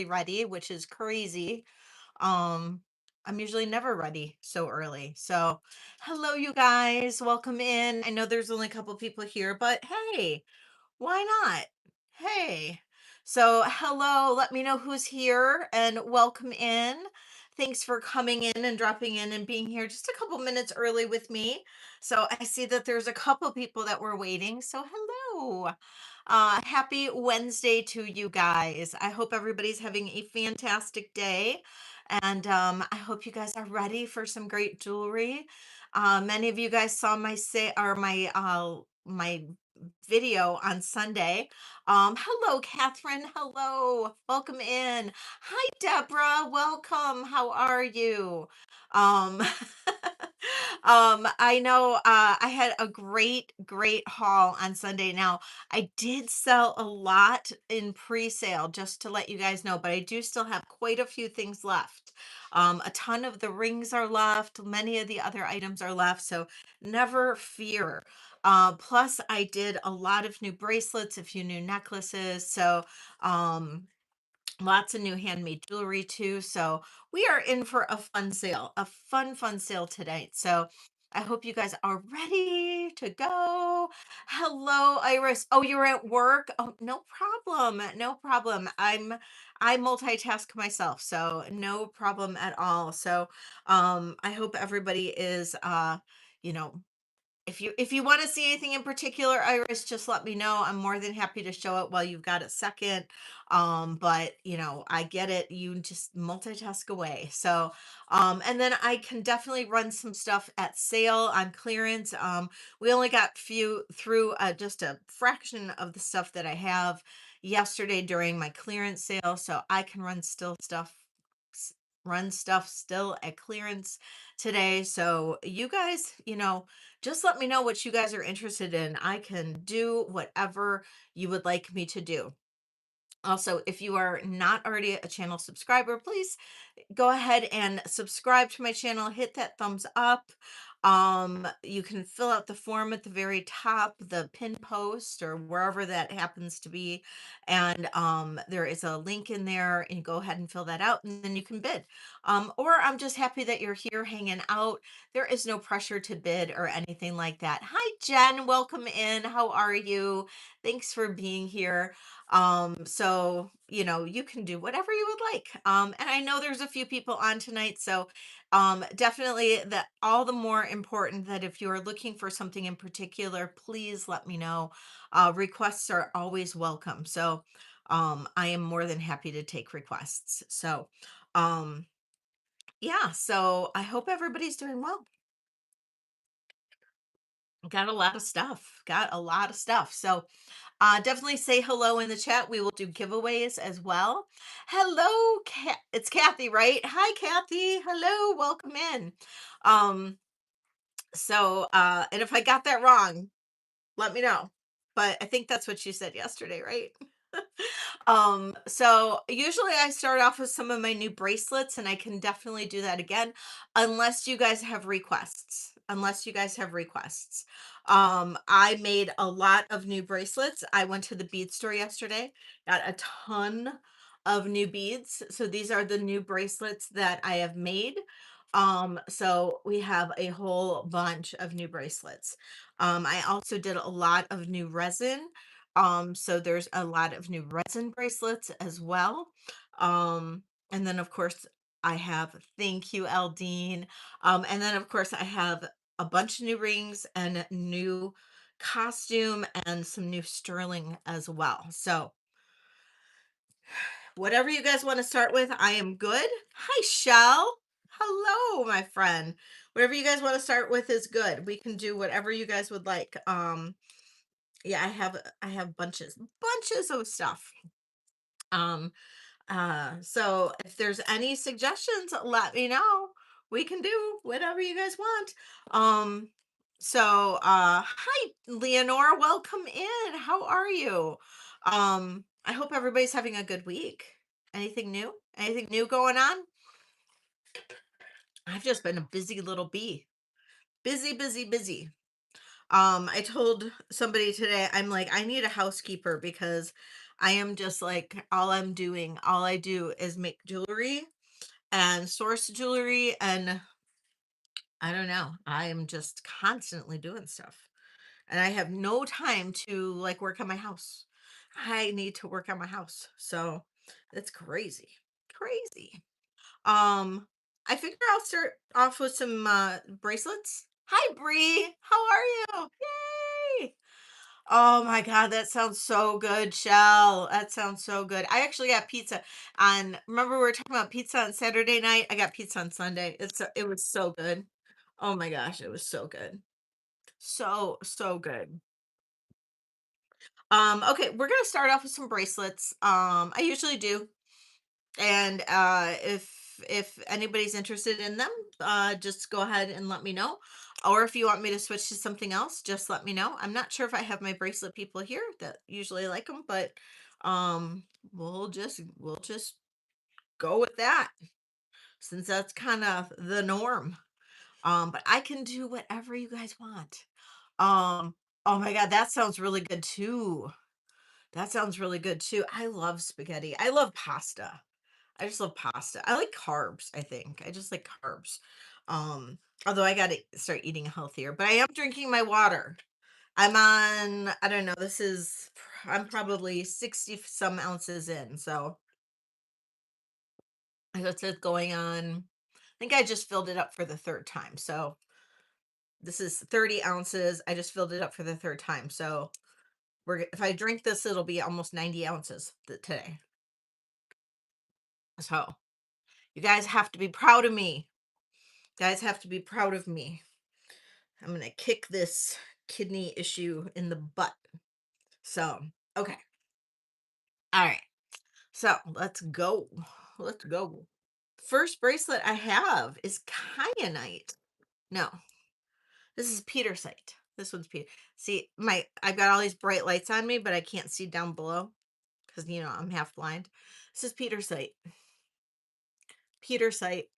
ready, which is crazy. Um, I'm usually never ready so early. So, hello, you guys. Welcome in. I know there's only a couple people here, but hey, why not? Hey. So, hello. Let me know who's here and welcome in. Thanks for coming in and dropping in and being here just a couple minutes early with me. So, I see that there's a couple people that were waiting. So, hello. Happy Wednesday to you guys. I hope everybody's having a fantastic day. And I hope you guys are ready for some great jewelry. Many of you guys saw my say or my video on Sunday. Hello, Catherine. Hello. Welcome in. Hi, Deborah. Welcome. How are you? Um, I know I had a great haul on Sunday. Now, I did sell a lot in pre-sale, just to let you guys know, but I do still have quite a few things left. A ton of the rings are left, many of the other items are left, so never fear. Plus, I did a lot of new bracelets, a few new necklaces. So, um, lots of new handmade jewelry too. So we are in for a fun sale, a fun sale tonight. So I hope you guys are ready to go. Hello, Iris. Oh, you're at work? Oh, no problem. No problem. I multitask myself, so no problem at all. So I hope everybody is you know if you want to see anything in particular, Iris, just let me know. I'm more than happy to show it while you've got a second. But I get it. You just multitask away. So, and then I can definitely run some stuff at sale on clearance. We only got few through just a fraction of the stuff that I have yesterday during my clearance sale, so I can s- run stuff still at clearance today. So you guys, just let me know what you guys are interested in. I can do whatever you would like me to do. Also, if you are not already a channel subscriber, please go ahead and subscribe to my channel, hit that thumbs up. You can fill out the form at the very top, the pin post or wherever that happens to be. And there is a link in there, and go ahead and fill that out, and then you can bid. Or I'm just happy that you're here hanging out. There is no pressure to bid or anything like that. Hi, Jen. Welcome in. How are you? Thanks for being here. So you can do whatever you would like. And I know there's a few people on tonight, so definitely that all the more important that if you are looking for something in particular, please let me know. Requests are always welcome. So I am more than happy to take requests. So um yeah, so I hope everybody's doing well. Got a lot of stuff. Got a lot of stuff. So definitely say hello in the chat. We will do giveaways as well. Hello, it's Kathy, right? Hi, Kathy. Hello, welcome in. Um, and if I got that wrong, let me know. But I think that's what you said yesterday, right? So usually I start off with some of my new bracelets, and I can definitely do that again, unless you guys have requests. Unless you guys have requests. I made a lot of new bracelets. I went to the bead store yesterday, got a ton of new beads. So these are the new bracelets that I have made. So we have a whole bunch of new bracelets. I also did a lot of new resin. So there's a lot of new resin bracelets as well. And then of course I have, thank you, Aldine. And then of course I have a bunch of new rings and new costume and some new sterling as well. So whatever you guys want to start with, I am good. Hi, Shell. Hello, my friend. Whatever you guys want to start with is good. We can do whatever you guys would like. Yeah, I have bunches of stuff. Um, so if there's any suggestions, let me know. We can do whatever you guys want. Hi, Leonore, welcome in. How are you? I hope everybody's having a good week. Anything new? Anything new going on? I've just been a busy little bee. Busy. I told somebody today, I'm like, I need a housekeeper because I am just like, all I do is make jewelry and source jewelry. And I don't know, I am just constantly doing stuff. And I have no time to like work on my house. I need to work on my house. So it's crazy. Crazy. I figure I'll start off with some bracelets. Hi Bree, how are you? Yay! Oh my God, that sounds so good, Shell. That sounds so good. I actually got pizza on, remember we were talking about pizza on Saturday night? I got pizza on Sunday. It was so good. Oh my gosh, it was so good. So, so good. Okay, we're gonna start off with some bracelets. I usually do. And if anybody's interested in them, just go ahead and let me know. Or if you want me to switch to something else, just let me know. I'm not sure if I have my bracelet people here that usually like them, but um we'll just go with that since that's kind of the norm. But I can do whatever you guys want. Oh my God, that sounds really good too. That sounds really good too. I love spaghetti. I love pasta. I just love pasta. I like carbs, I think. I just like carbs. Although I got to start eating healthier, but I am drinking my water. I'm on, I don't know, I'm probably 60 some ounces in. So I guess it's going on. I think I just filled it up for the third time. So this is 30 ounces. I just filled it up for the third time. So if I drink this, it'll be almost 90 ounces today. So you guys have to be proud of me. Guys have to be proud of me. I'm gonna kick this kidney issue in the butt. So, okay. All right. So let's go. Let's go. First bracelet I have is kyanite. No, this is Petersite. This one's Peter. See, I've got all these bright lights on me, but I can't see down below because I'm half blind. This is Petersite. Petersite.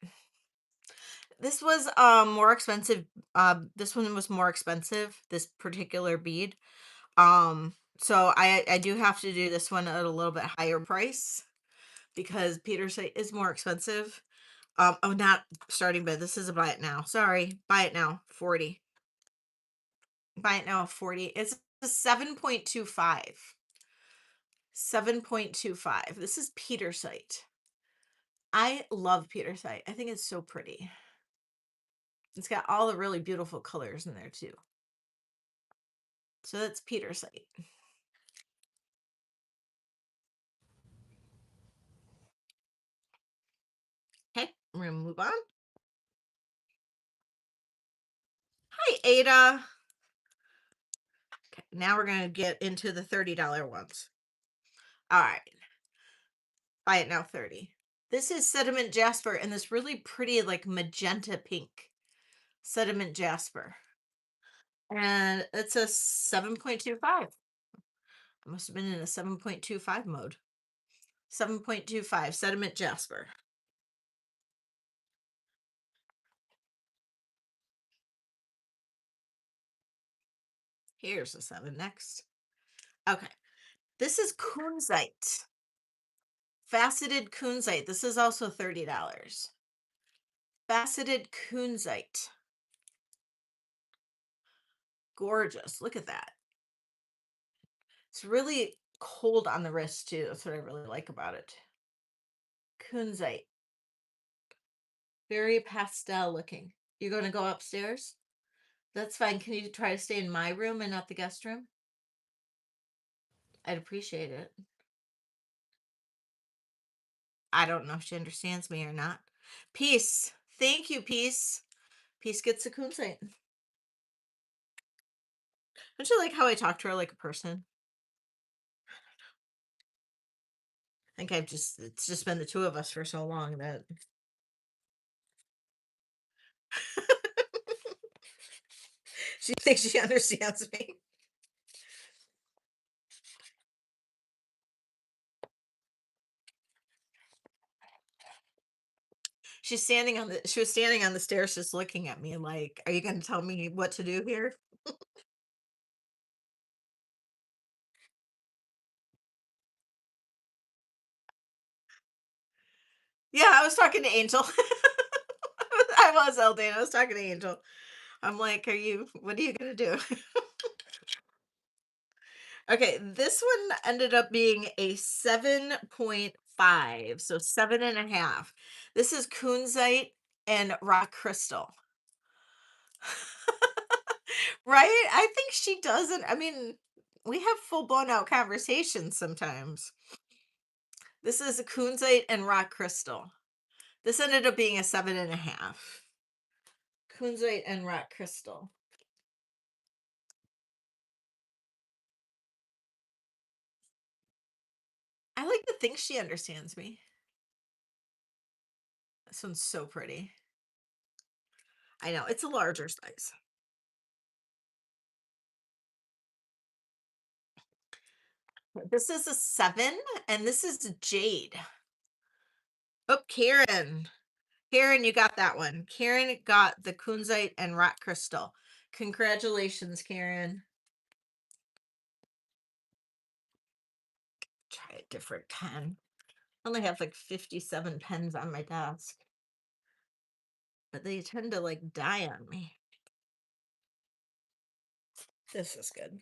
This was more expensive. This one was more expensive, this particular bead. So I do have to do this one at a little bit higher price because Peter's is more expensive. Oh, not starting bid. This is a buy it now. Sorry, buy it now. 40. Buy it now. 40. It's a 7.25. 7.25. This is Petersite. I love Petersite. I think it's so pretty. It's got all the really beautiful colors in there too. So that's Petersite. Okay, we're gonna move on. Hi, Ada. Okay, now we're gonna get into the $30 ones. All right, buy it now 30. This is sediment jasper and this really pretty like magenta pink sediment jasper. And it's a 7.25. I must have been in a 7.25 mode. 7.25 sediment jasper. Here's a 7 next. Okay. This is kunzite. Faceted kunzite. This is also $30. Faceted kunzite. Gorgeous. Look at that. It's really cold on the wrist too. That's what I really like about it. Kunzite. Very pastel looking. You're going to go upstairs? That's fine. Can you try to stay in my room and not the guest room? I'd appreciate it. I don't know if she understands me or not. Peace. Thank you, Peace. Peace gets the kunzite. Don't you like how I talk to her like a person? I think it's just been the two of us for so long that she thinks she understands me. She was standing on the stairs just looking at me like, are you going to tell me what to do here? Yeah, I was talking to Angel. I was, Eldane. I was talking to Angel. I'm like, what are you gonna do? Okay, this one ended up being a 7.5, so 7.5. This is kunzite and rock crystal. Right? I think she doesn't. I mean, we have full blown out conversations sometimes. This is a kunzite and rock crystal. This ended up being a 7.5. Kunzite and rock crystal. I like to think she understands me. This one's so pretty. I know it's a larger size. This is a 7, and this is jade. Oh, Karen. Karen, you got that one. Karen got the kunzite and rock crystal. Congratulations, Karen. Try a different pen. I only have like 57 pens on my desk, but they tend to like die on me. This is good.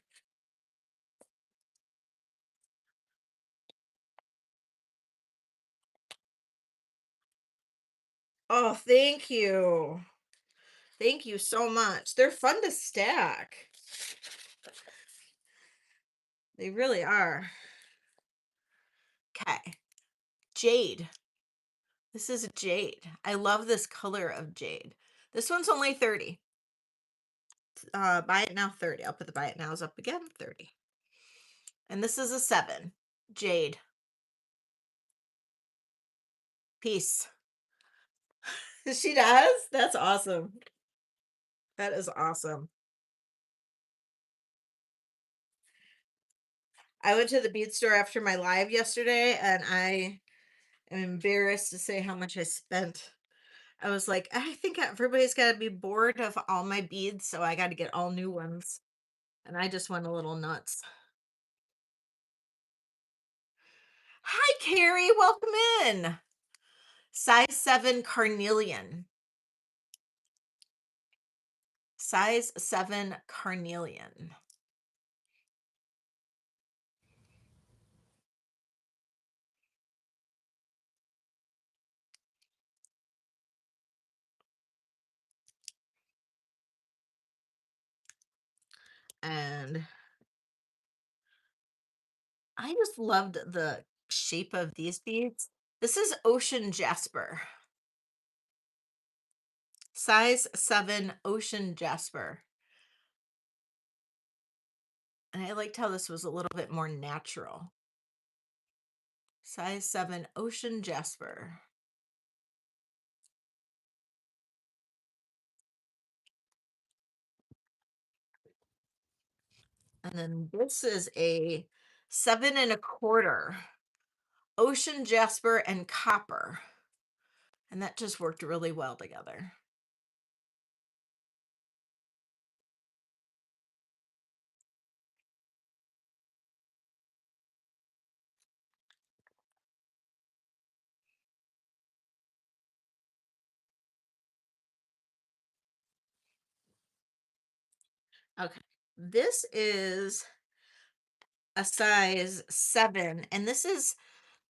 Oh, thank you. Thank you so much. They're fun to stack. They really are. Okay. Jade. This is jade. I love this color of jade. This one's only 30. Buy it now 30. I'll put the buy it nows up again, 30. And this is a 7. Jade. Peace. She does? That's awesome. That is awesome. I went to the bead store after my live yesterday and I am embarrassed to say how much I spent. I was like, I think everybody's got to be bored of all my beads, so I got to get all new ones. And I just went a little nuts. Hi, Carrie. Welcome in. Size 7 carnelian. Size 7 carnelian. And I just loved the shape of these beads. This is ocean jasper. Size 7 ocean jasper. And I liked how this was a little bit more natural. Size 7 ocean jasper. And then this is a 7.25 ocean jasper and copper. And that just worked really well together. Okay. This is a size 7 and this is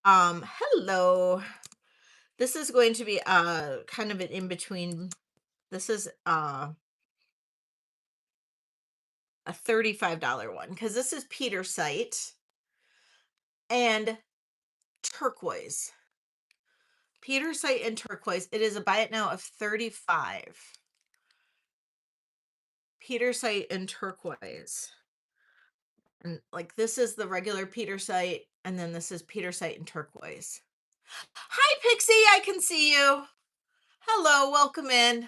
hello. This is going to be kind of an in between. This is a $35 one because this is Petersite and turquoise. Petersite and turquoise. It is a buy it now of 35. Petersite and turquoise. And like this is the regular Petersite, and then this is Petersite and turquoise. Hi, Pixie. I can see you. Hello, welcome in.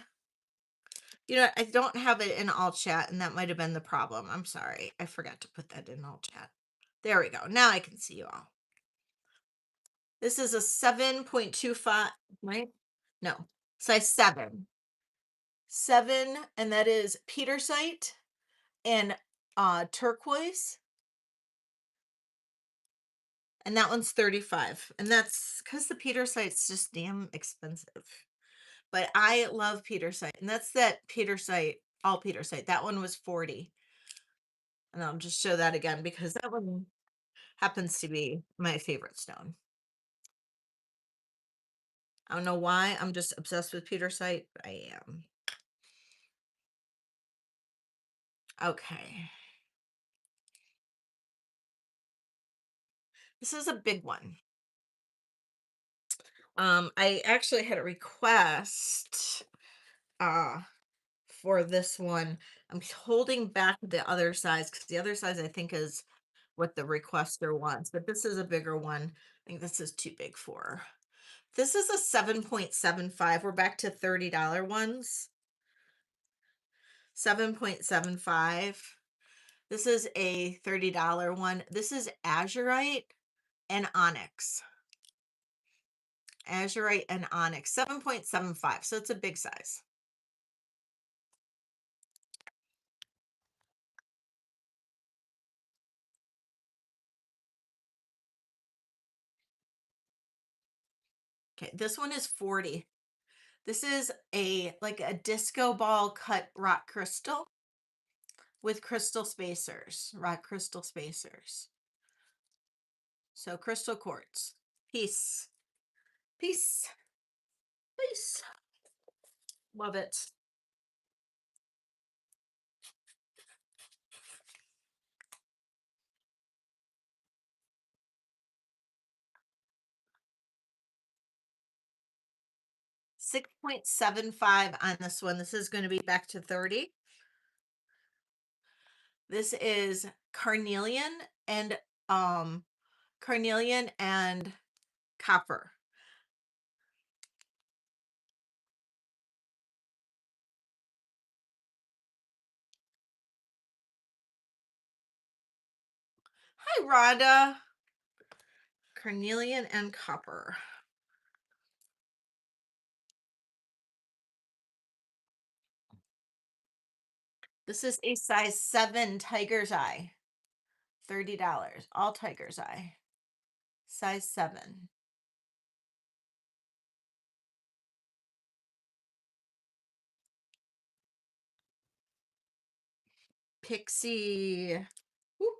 You know, I don't have it in all chat, and that might have been the problem. I'm sorry. I forgot to put that in all chat. There we go. Now I can see you all. This is a 7.25, right? No, size 7. 7, and that is Petersite and turquoise. And that one's 35. And that's because the Peter site's just damn expensive. But I love Peter site. And that's that Peter site, all Peter site. That one was 40. And I'll just show that again because that one happens to be my favorite stone. I don't know why. I'm just obsessed with Peter site, but I am. Okay. This is a big one. I actually had a request uh for this one. I'm holding back the other size because the other size I think is what the requester wants, but this is a bigger one. I think this is too big for her. This is a 7.75. We're back to $30 ones. 7.75. This is a $30 one. This is azurite and onyx. Azurite and onyx, 7.75. So it's a big size. Okay, this one is 40. This is a like a disco ball cut rock crystal with crystal spacers, rock crystal spacers. So crystal quartz. Peace. Peace. Peace. Love it. 6.75 on this one. This is going to be back to 30. This is and um carnelian and copper. Hi Rhonda. Carnelian and copper. This is a size 7 tiger's eye. $30. All tiger's eye. Size 7. Pixie. Whoop.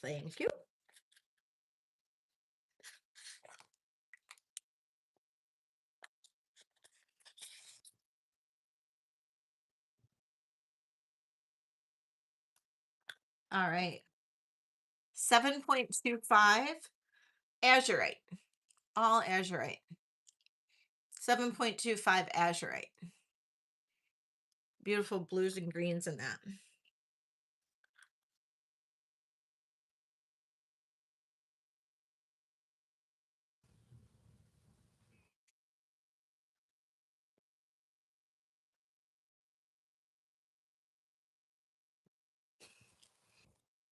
Thank you. All right. 7.25 azurite. All azurite. 7.25 azurite. Beautiful blues and greens in that.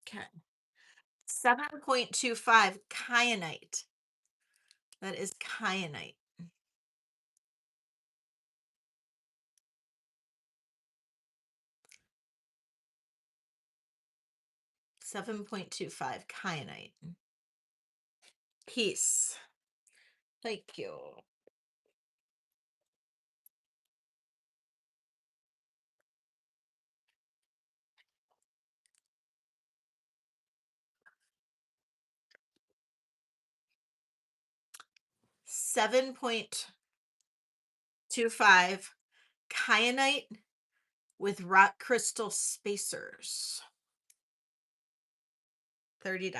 Okay. 7.25 kyanite. That is kyanite. 7.25 kyanite. Peace. Thank you. 7.25 kyanite with rock crystal spacers. $30.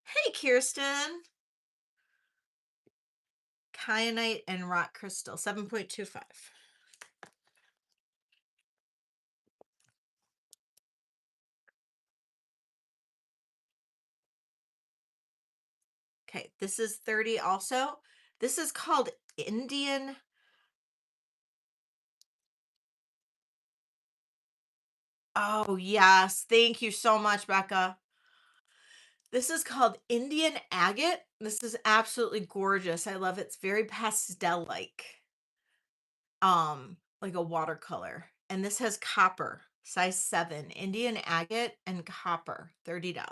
Hey, Kirsten. Kyanite and rock crystal, 7.25. Okay, this is 30 also. This is called Indian. Oh, yes. Thank you so much, Becca. This is called Indian Agate. This is absolutely gorgeous. I love it. It's very pastel-like, like a watercolor. And this has copper, size 7, Indian agate and copper, $30.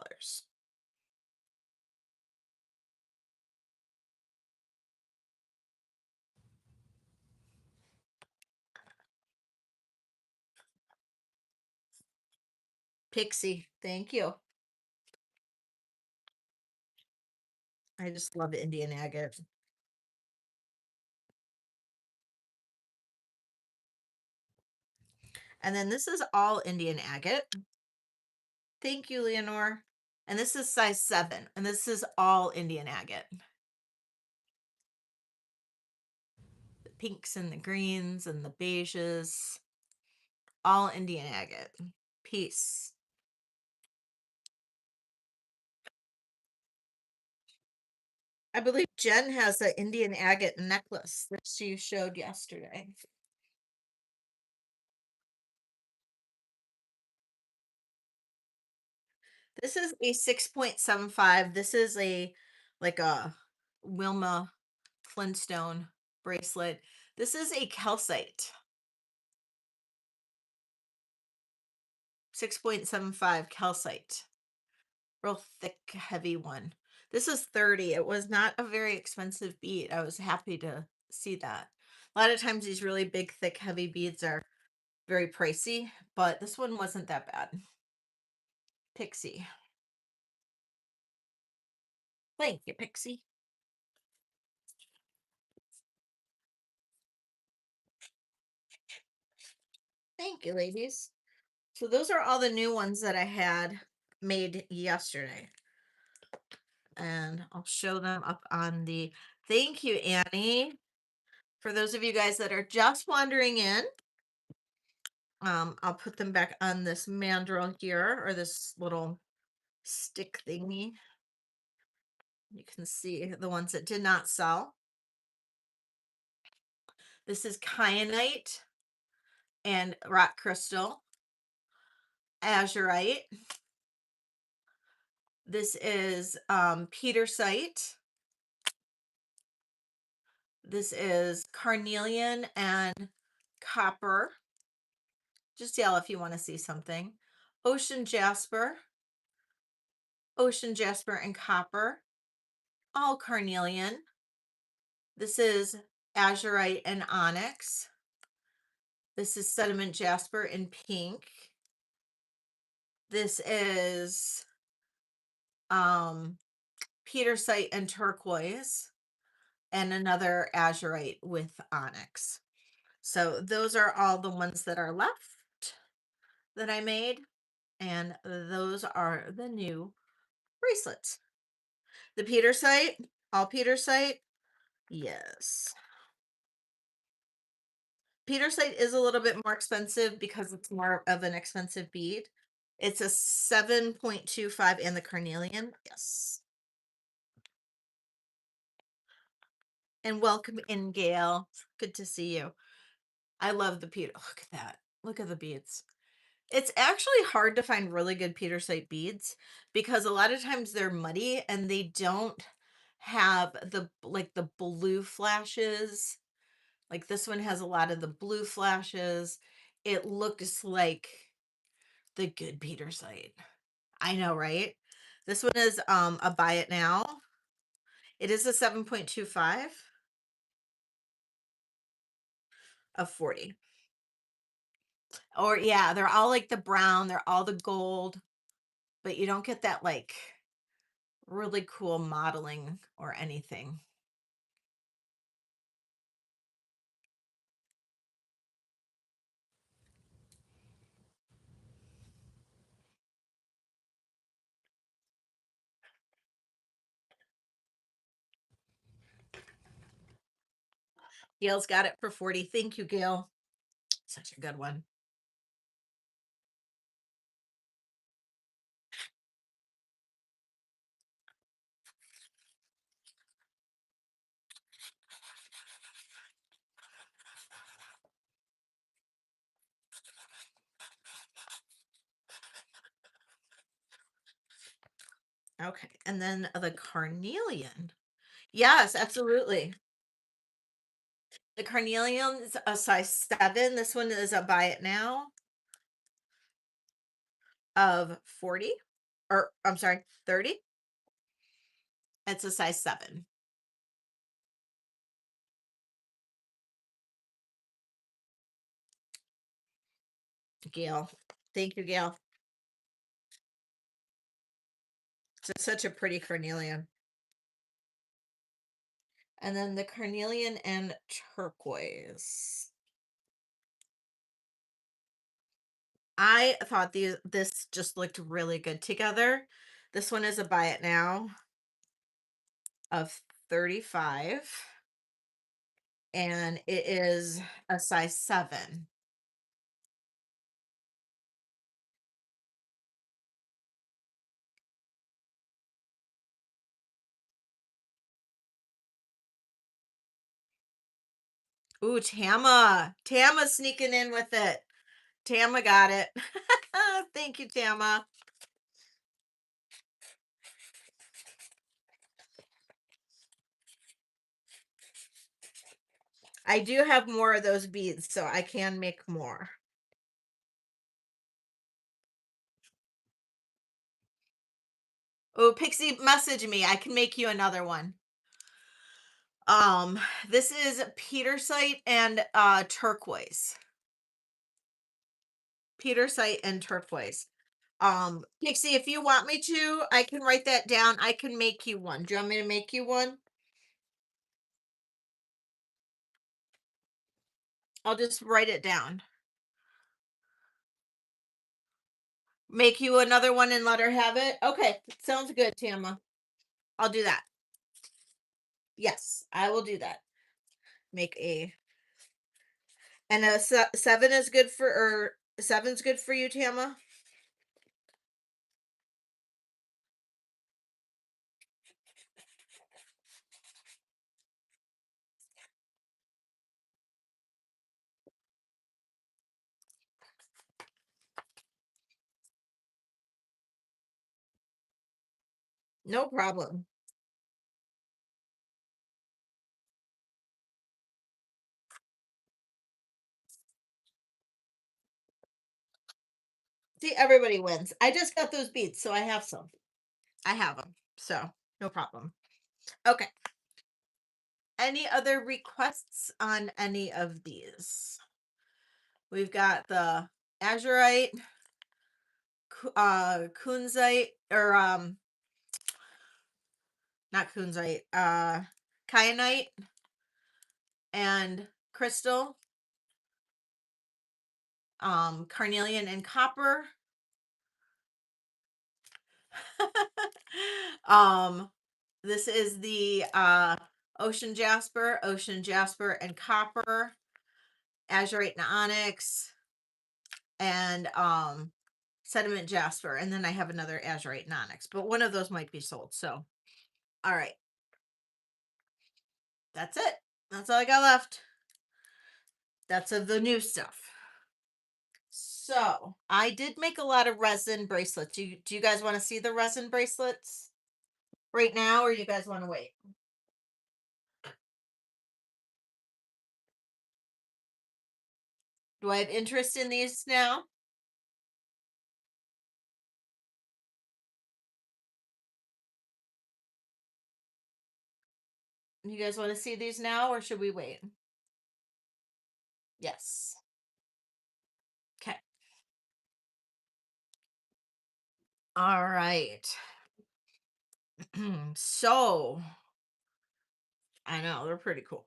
Pixie, thank you. I just love Indian agate. And then this is all Indian agate. Thank you, Leonore. And this is size 7, and this is all Indian agate. The pinks and the greens and the beiges, all Indian agate. Peace. I believe Jen has an Indian agate necklace that she showed yesterday. This is a 6.75. This is a like a Wilma Flintstone bracelet. This is a calcite. 6.75 calcite. Real thick, heavy one. This is 30. It was not a very expensive bead. I was happy to see that. A lot of times these really big, thick, heavy beads are very pricey, but this one wasn't that bad. Pixie. Thank you, Pixie. Thank you, ladies. So those are all the new ones that I had made yesterday. And I'll show them up on the thank you, Annie. For those of you guys that are just wandering in, I'll put them back on this mandrel here, or this little stick thingy. You can see the ones that did not sell. This is kyanite and rock crystal, azurite. This is petersite. This is carnelian and copper. Just yell if you want to see something. Ocean jasper and copper, all carnelian. This is azurite and onyx. This is sediment jasper in pink. This is petersite and turquoise, and another azurite with onyx. So those are all the ones that are left that I made, and those are the new bracelets. The petersite, all petersite, yes. Petersite is a little bit more expensive because it's more of an expensive bead. It's a 7.25, and the carnelian, yes. And welcome in, Gail. Good to see you. I love the Peter. Look at that. Look at the beads. It's actually hard to find really good petersite beads because a lot of times they're muddy and they don't have the like the blue flashes. Like this one has a lot of the blue flashes. It looks like the good petersite. I know, right? This one is a buy it now. It is a 7.25 of 40. Or yeah, they're all like the brown, they're all the gold, but you don't get that like really cool modeling or anything. Gail's got it for 40. Thank you, Gail. Such a good one. Okay. And then the carnelian. Yes, absolutely. The carnelian is a size 7. This one is a buy it now of 40, or I'm sorry, 30. It's a size 7. Gail. Thank you, Gail. It's such a pretty carnelian. And then the carnelian and turquoise. I thought this just looked really good together. This one is a buy it now of 35, and it is a size 7. Ooh, Tama. Tama sneaking in with it. Tama got it. Thank you, Tama. I do have more of those beads, so I can make more. Oh, Pixie, message me. I can make you another one. Um, this is Petersite and turquoise. Petersite and turquoise. Pixie, if you want me to, I can write that down. I can make you one. Do you want me to make you one? I'll just write it down. Make you another one and let her have it. Okay, sounds good, Tama. I'll do that. Yes, I will do that. Make a, and a 7 is good for, or 7's good for you, Tama. No problem. See, everybody wins. I just got those beats, so I have some. I have them, so no problem. Okay. Any other requests on any of these? We've got the azurite, kunzite, or not kunzite, kyanite and crystal, carnelian and copper. um, this is the ocean jasper and copper, azurite and onyx, and sediment jasper, and then I have another azurite and onyx, but one of those might be sold. So, all right, that's it. That's all I got left. That's of the new stuff. So I did make a lot of resin bracelets. Do you guys want to see the resin bracelets right now, or you guys want to wait? Do I have interest in these now? You guys want to see these now, or should we wait? Yes. Okay. All right. So I know they're pretty cool.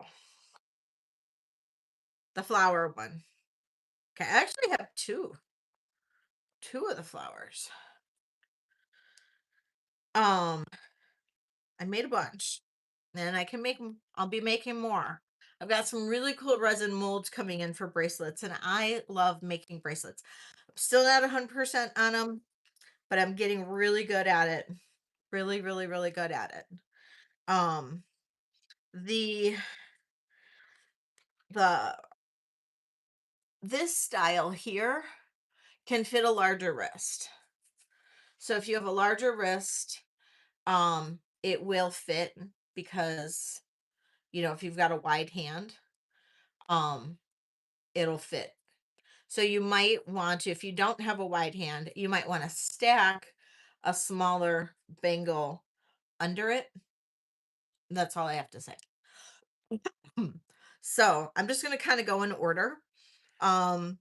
The flower one. Okay, I actually have two of the flowers. Um, I made a bunch, and I can make. I'll be making more. I've got some really cool resin molds coming in for bracelets, and I love making bracelets. I'm still not 100% on them, but I'm getting really good at it. Really, really, really good at it. Um, the the this style here can fit a larger wrist. So if you have a larger wrist, It will fit because, if you've got a wide hand, um, it'll fit. So you might want to, if you don't have a wide hand, you might want to stack a smaller bangle under it. That's all I have to say. So I'm just going to kind of go in order. Um,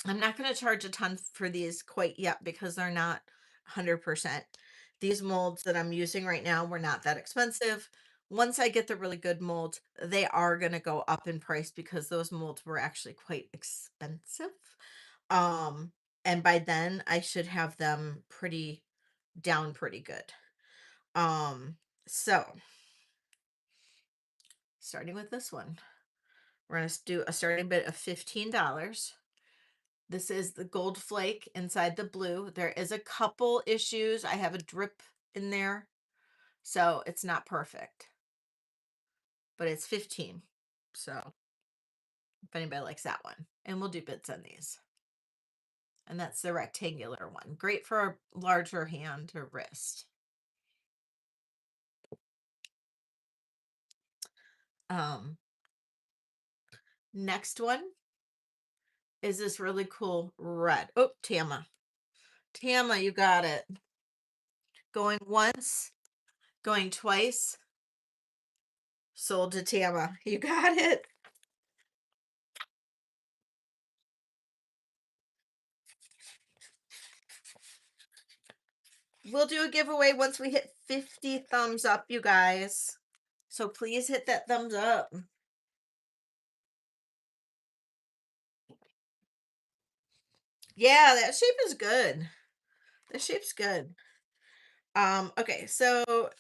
I'm not going to charge a ton for these quite yet because they're not 100%. These molds that I'm using right now were not that expensive. Once I get the really good molds, they are going to go up in price because those molds were actually quite expensive. Um, and by then I should have them pretty good. Um, so starting with this one, we're going to do a starting bid of $15. This is the gold flake inside the blue. There is a couple issues. I have a drip in there, so it's not perfect, but it's 15. So if anybody likes that one, and we'll do bits on these. And that's the rectangular one. Great for a larger hand or wrist. Um, Next one is this really cool red. Oh, Tama. Tama, you got it. Going once, going twice. Sold to Tama. You got it. We'll do a giveaway once we hit 50 thumbs up, you guys. So please hit that thumbs up. Yeah, that shape is good. The shape's good. Okay, so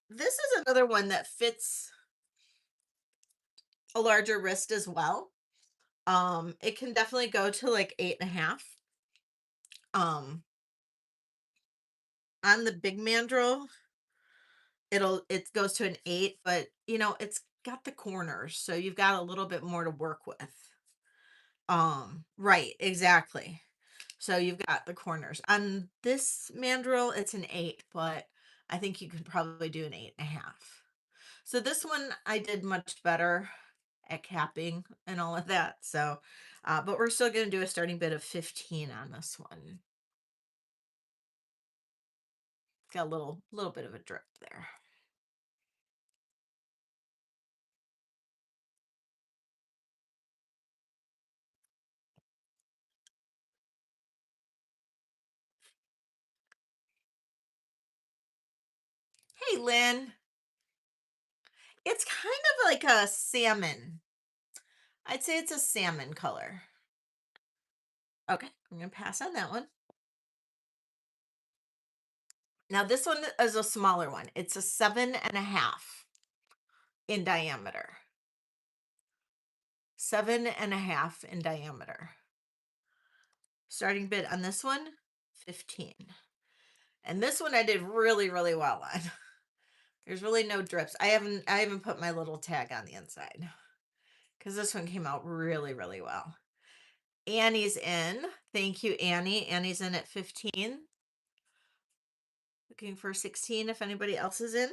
this is another one that fits a larger wrist as well. It can definitely go to like 8.5. Um, on the big mandrel, it goes to an 8, but it's got the corners, so you've got a little bit more to work with. Right, exactly. So you've got the corners. On this mandrel, it's an 8, but I think you could probably do an 8.5. So this one I did much better at capping and all of that. So, but we're still going to do a starting bid of 15 on this one. Got a little bit of a drip there. Hey, Lynn. It's kind of like a salmon. I'd say it's a salmon color. Okay, I'm going to pass on that one. Now this one is a smaller one. It's a 7.5 in diameter. 7.5 in diameter. Starting bid on this one, 15. And this one I did really, really well on. There's really no drips. I haven't put my little tag on the inside because this one came out really, really well. Annie's in. Thank you, Annie. Annie's in at 15. Looking for 16 if anybody else is in.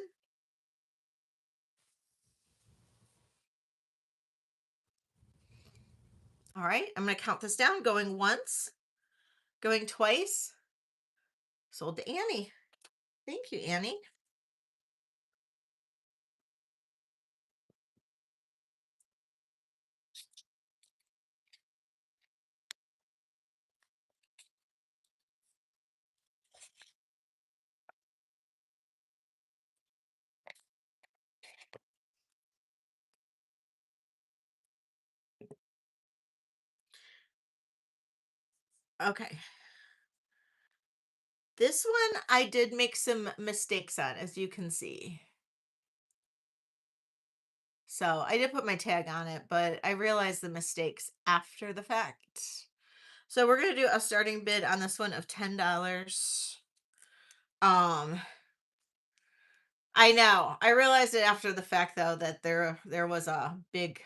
All right, I'm going to count this down. Going once, going twice. Sold to Annie. Thank you, Annie. Okay. This one I did make some mistakes on, as you can see. So I did put my tag on it, but I realized the mistakes after the fact. So we're going to do a starting bid on this one of $10. Um, I know. I realized it after the fact though that there was a big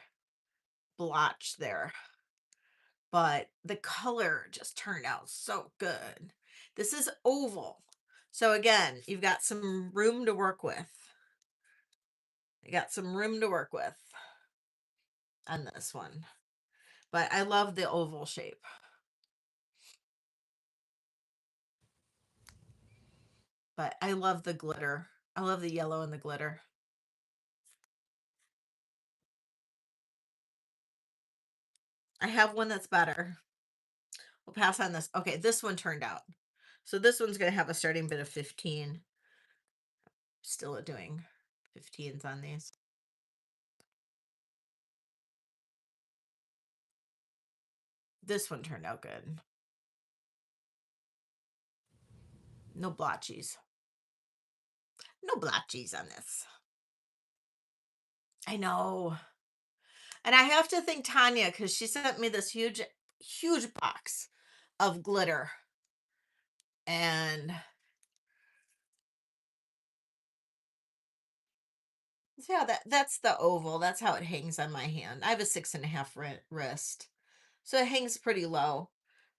blotch there. But the color just turned out so good. This is oval. So again, you've got some room to work with. You got some room to work with on this one. But I love the oval shape. But I love the glitter. I love the yellow and the glitter. I have one that's better. We'll pass on this. Okay, this one turned out. So this one's going to have a starting bid of 15. Still doing 15s on these. This one turned out good. No blotchies. No blotchies on this. I know. And I have to thank Tanya because she sent me this huge, huge box of glitter. And yeah, that's the oval. That's how it hangs on my hand. I have a 6.5 wrist. So it hangs pretty low.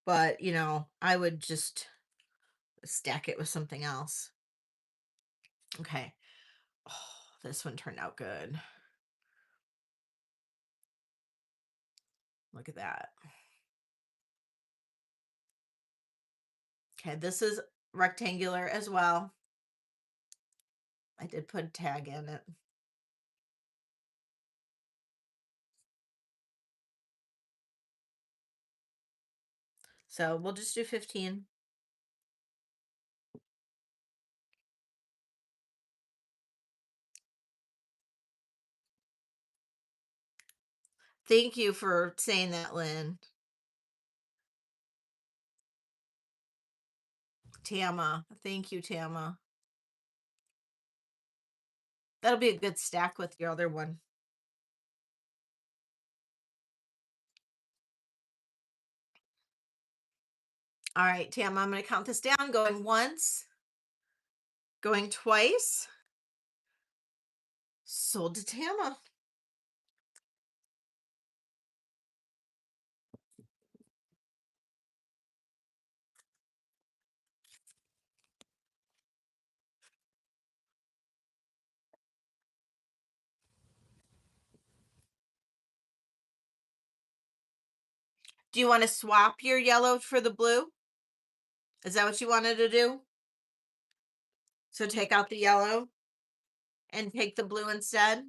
But, you know, I would just stack it with something else. Okay. Oh, this one turned out good. Look at that. Okay, this is rectangular as well. I did put a tag in it. So we'll just do 15. Thank you for saying that, Lynn. Tama. Thank you, Tama. That'll be a good stack with your other one. All right, Tama, I'm going to count this down. Going once, going twice. Sold to Tama. Do you want to swap your yellow for the blue? Is that what you wanted to do? So take out the yellow and take the blue instead?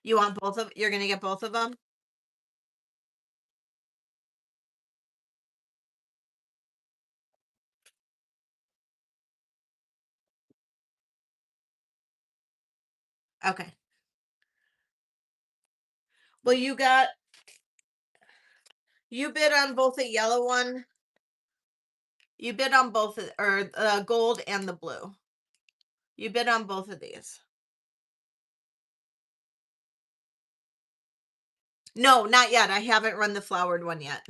You want both of, you're going to get both of them? Okay. Well, you bid on both the yellow one. You bid on both, or gold and the blue. You bid on both of these. No, not yet. I haven't run the flowered one yet.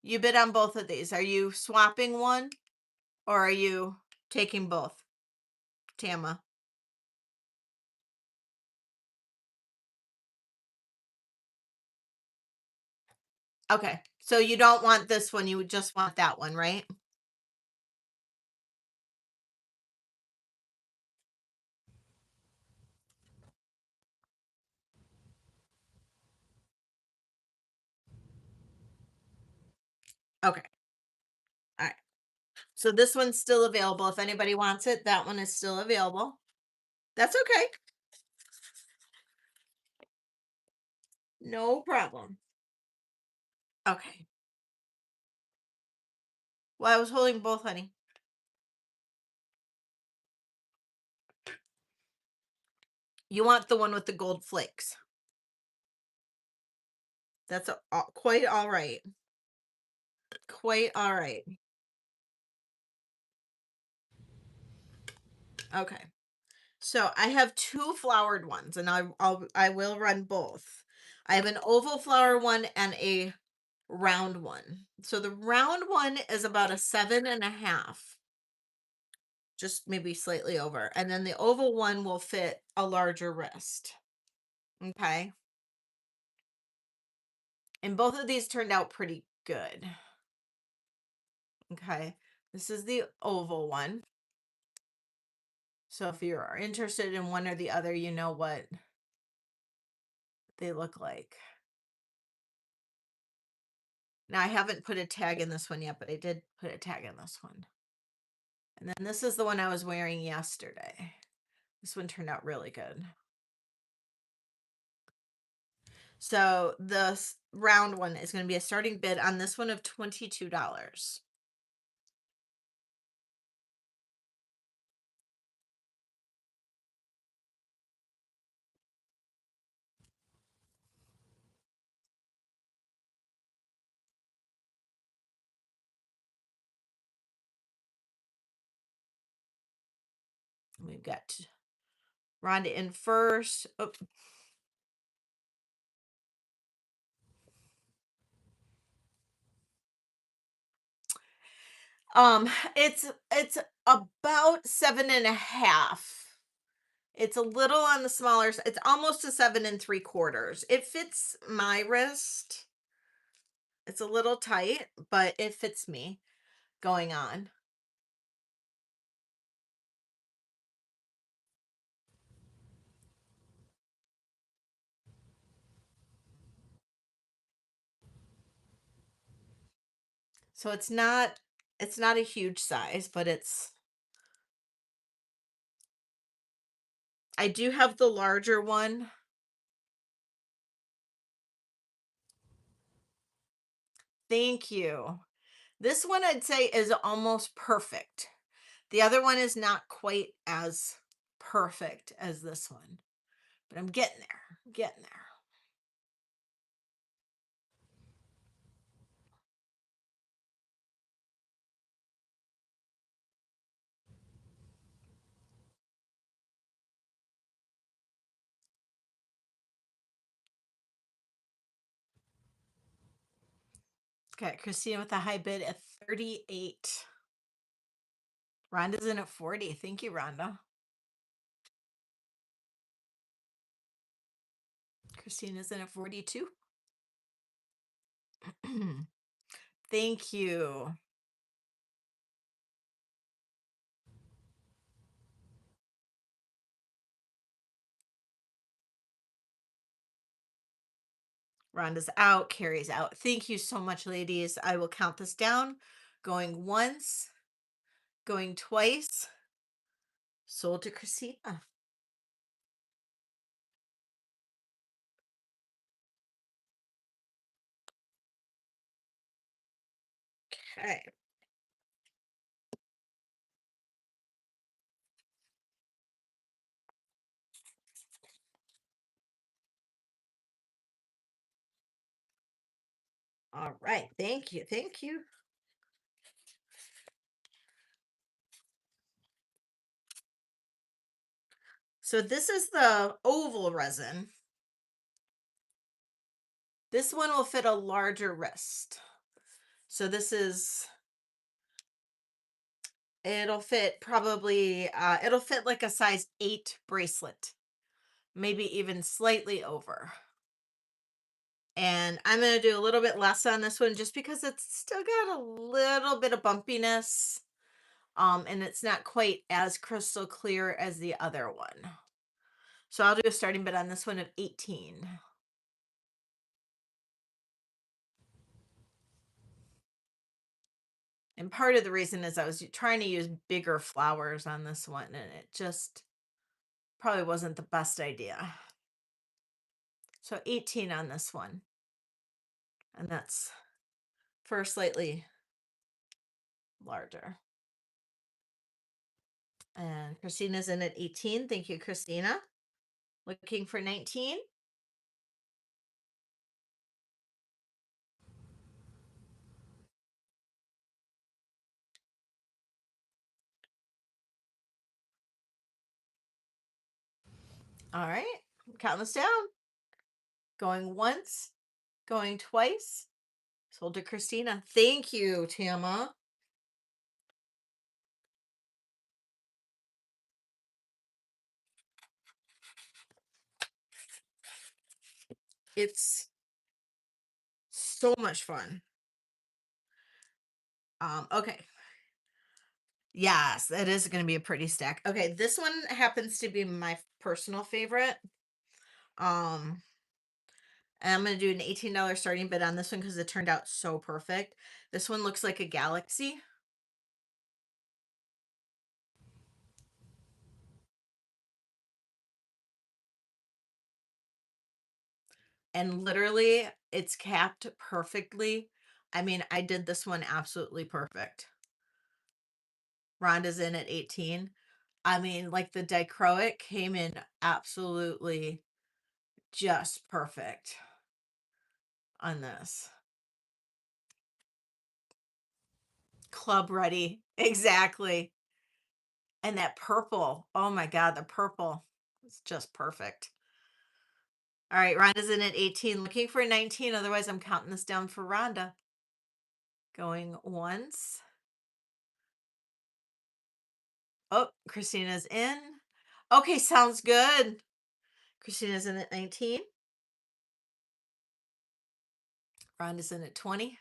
You bid on both of these. Are you swapping one or are you taking both? Tama. Okay. So you don't want this one. You would just want that one, right? Okay. All right. So this one's still available. If anybody wants it, that one is still available. That's okay. No problem. Okay. Well, I was holding both, honey. You want the one with the gold flakes. That's quite all right. Quite all right. Okay. So I have two flowered ones, and I will run both. I have an oval flower one and a round one. So the round one is about a 7.5, just maybe slightly over, and then the oval one will fit a larger wrist. Okay. And both of these turned out pretty good. Okay. This is the oval one. So if you're interested in one or the other, you know what they look like. Now I haven't put a tag in this one yet, but I did put a tag in this one. And then this is the one I was wearing yesterday. This one turned out really good. So the round one is going to be a starting bid on this one of $22. We've got Rhonda in first. Oh, um, it's about 7.5. It's a little on the smaller side. It's almost a 7 3/4. It fits my wrist. It's a little tight, but it fits me going on. So it's not a huge size, but I do have the larger one. Thank you. This one I'd say is almost perfect. The other one is not quite as perfect as this one, but I'm getting there. I'm getting there. Okay, Christina with a high bid at 38. Rhonda's in at 40. Thank you, Rhonda. Christina's in at 42. Thank you. Rhonda's out, Carrie's out. Thank you so much, ladies. I will count this down. Going once, going twice. Sold to Christina. Okay. All right. Thank you. Thank you. So this is the oval resin. This one will fit a larger wrist. So it'll fit probably, it'll fit like a size 8 bracelet, maybe even slightly over. And I'm going to do a little bit less on this one just because it's still got a little bit of bumpiness. And it's not quite as crystal clear as the other one. So I'll do a starting bid on this one of 18. And part of the reason is I was trying to use bigger flowers on this one, and it just probably wasn't the best idea. So 18 on this one. And that's for slightly larger. And Christina's in at 18. Thank you, Christina. Looking for 19. All right. Count this down. Going once, going twice. Sold to Christina. Thank you, Tama. It's so much fun. Okay. Yes, it is going to be a pretty stack. Okay, this one happens to be my personal favorite. Um, and I'm going to do an $18 starting bid on this one because it turned out so perfect. This one looks like a galaxy. And literally, it's capped perfectly. I mean, I did this one absolutely perfect. Rhonda's in at 18. I mean, like the dichroic came in absolutely just perfect on this. Club ready. Exactly. And that purple. Oh my God, the purple. It's just perfect. All right, Rhonda's in at 18, looking for 19. Otherwise, I'm counting this down for Rhonda. Going once. Oh, Christina's in. Okay, sounds good. Christina's in at 19. Rhonda's in at 20.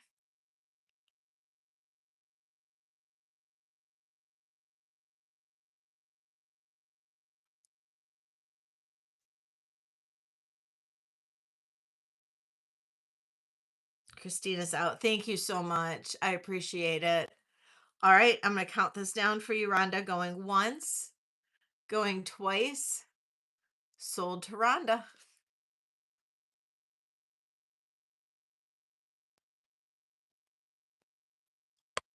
Christina's out. Thank you so much. I appreciate it. All right, I'm going to count this down for you, Rhonda. Going once, going twice. Sold to Rhonda.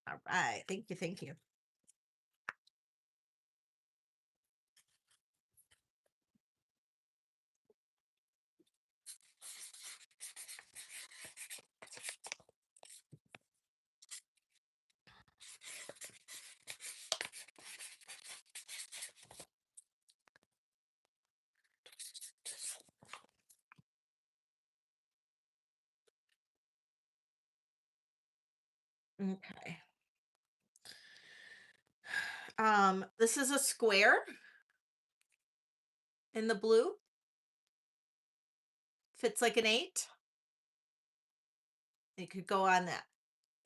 All right. Thank you. Thank you. Okay. This is a square in the blue. Fits like an 8. It could go on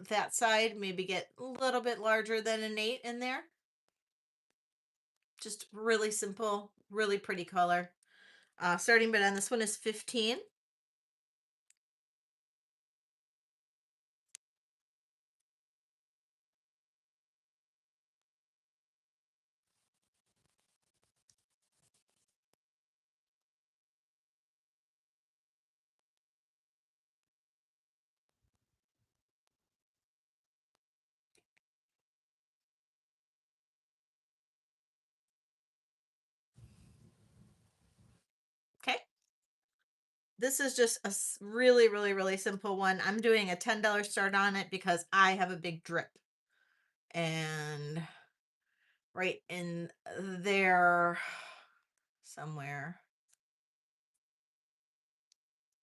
that side, maybe get a little bit larger than an 8 in there. Just really simple, really pretty color. Starting bid on this one is 15. Okay. This is just a really, really, really simple one. I'm doing a $10 start on it because I have a big drip. And right in there somewhere,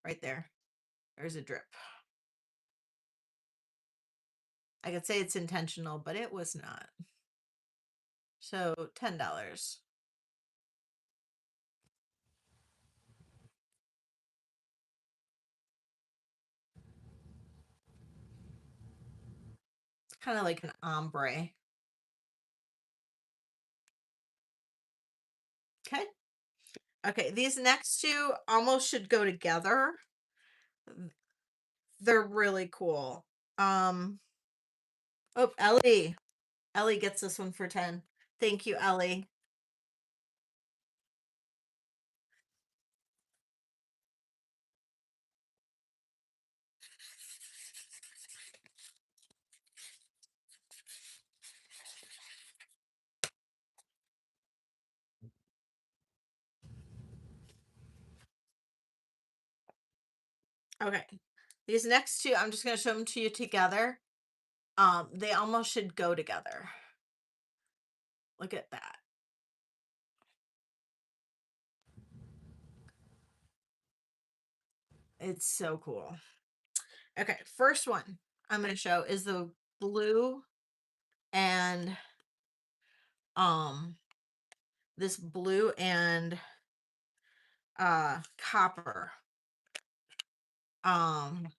right there, there's a drip. I could say it's intentional, but it was not. So $10. It's kind of like an ombre. Okay. Okay, these next two almost should go together. They're really cool. Oh, Ellie. Ellie gets this one for 10. Thank you, Ellie. Okay. These next two, I'm just going to show them to you together. They almost should go together. Look at that. It's so cool. Okay, first one I'm going to show is the blue and um this blue and copper. Um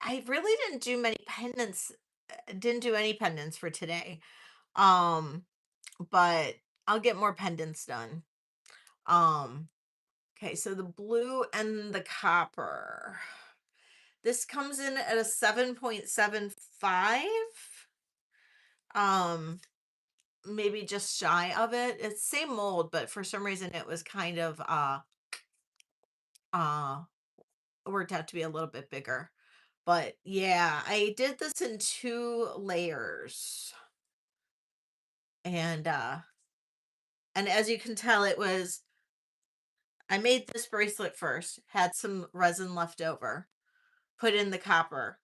I really didn't do many pendants didn't do any pendants for today. Um, but I'll get more pendants done. Um, okay, so the blue and the copper. This comes in at a 7.75. Um, maybe just shy of it. It's same mold, but for some reason it was kind of uh worked out to be a little bit bigger. But yeah, I did this in 2 layers. And as you can tell, it was I made this bracelet first, had some resin left over, put in the copper,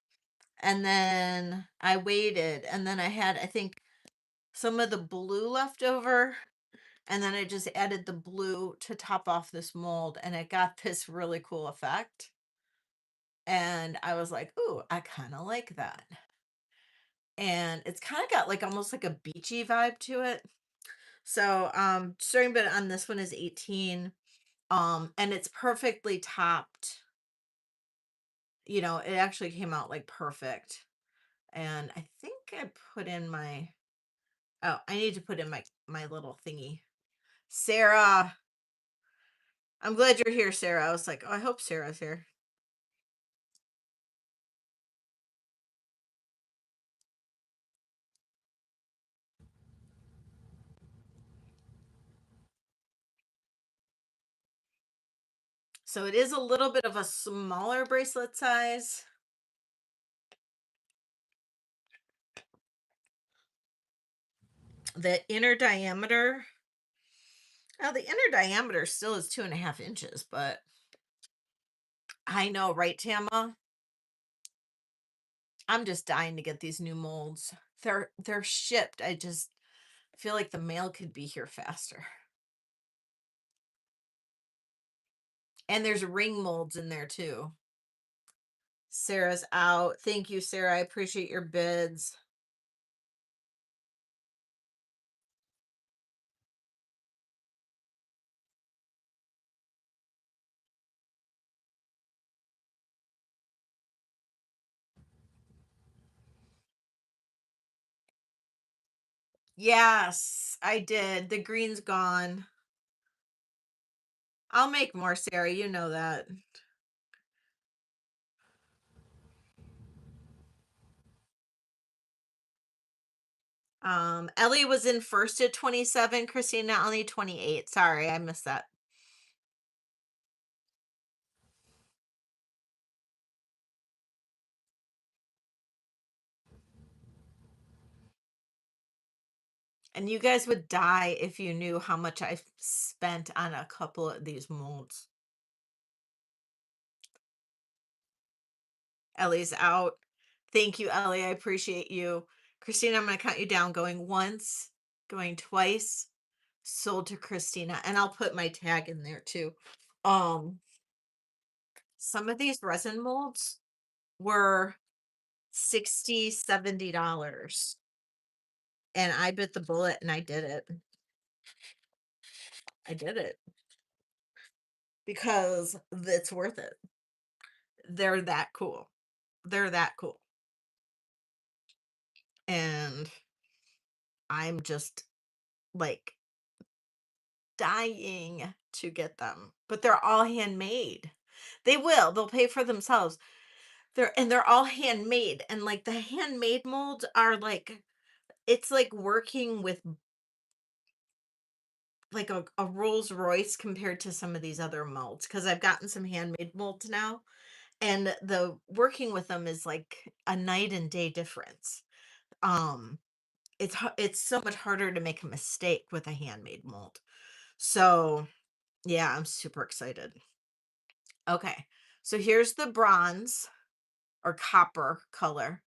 and then I waited, and then I had, I think, some of the blue left over, and then I just added the blue to top off this mold, and it got this really cool effect. And I was like, "Ooh, I kind of like that." And it's kind of got like almost like a beachy vibe to it. So, starting bid on this one is 18. And it's perfectly topped. It actually came out like perfect. And I think I put in my oh, I need to put in my little thingy. Sarah, I'm glad you're here, Sarah. I was like, oh, I hope Sarah's here. So it is a little bit of a smaller bracelet size. The inner diameter, now the inner diameter still is 2.5 inches, but I know, right, Tama? I'm just dying to get these new molds. They're shipped. I just feel like the mail could be here faster. And there's ring molds in there too. Sarah's out. Thank you, Sarah. I appreciate your bids. Yes, I did. The green's gone. I'll make more, Sarah. You know that. Ellie was in first at 27. Christina only 28. Sorry, I missed that. And you guys would die if you knew how much I spent on a couple of these molds. Ellie's out. Thank you, Ellie. I appreciate you. Christina, I'm going to count you down. Going once, going twice, sold to Christina. And I'll put my tag in there too. Um, some of these resin molds were 60, $70. And I bit the bullet and I did it. I did it because it's worth it. They're that cool. They're that cool. And I'm just like dying to get them, but they're all handmade. They'll pay for themselves. They're all handmade, and like the handmade molds are like it's like working with like a Rolls Royce compared to some of these other molds, because I've gotten some handmade molds now, and the working with them is like a night and day difference. Um it's so much harder to make a mistake with a handmade mold. So yeah, I'm super excited. Okay. So here's the bronze or copper color.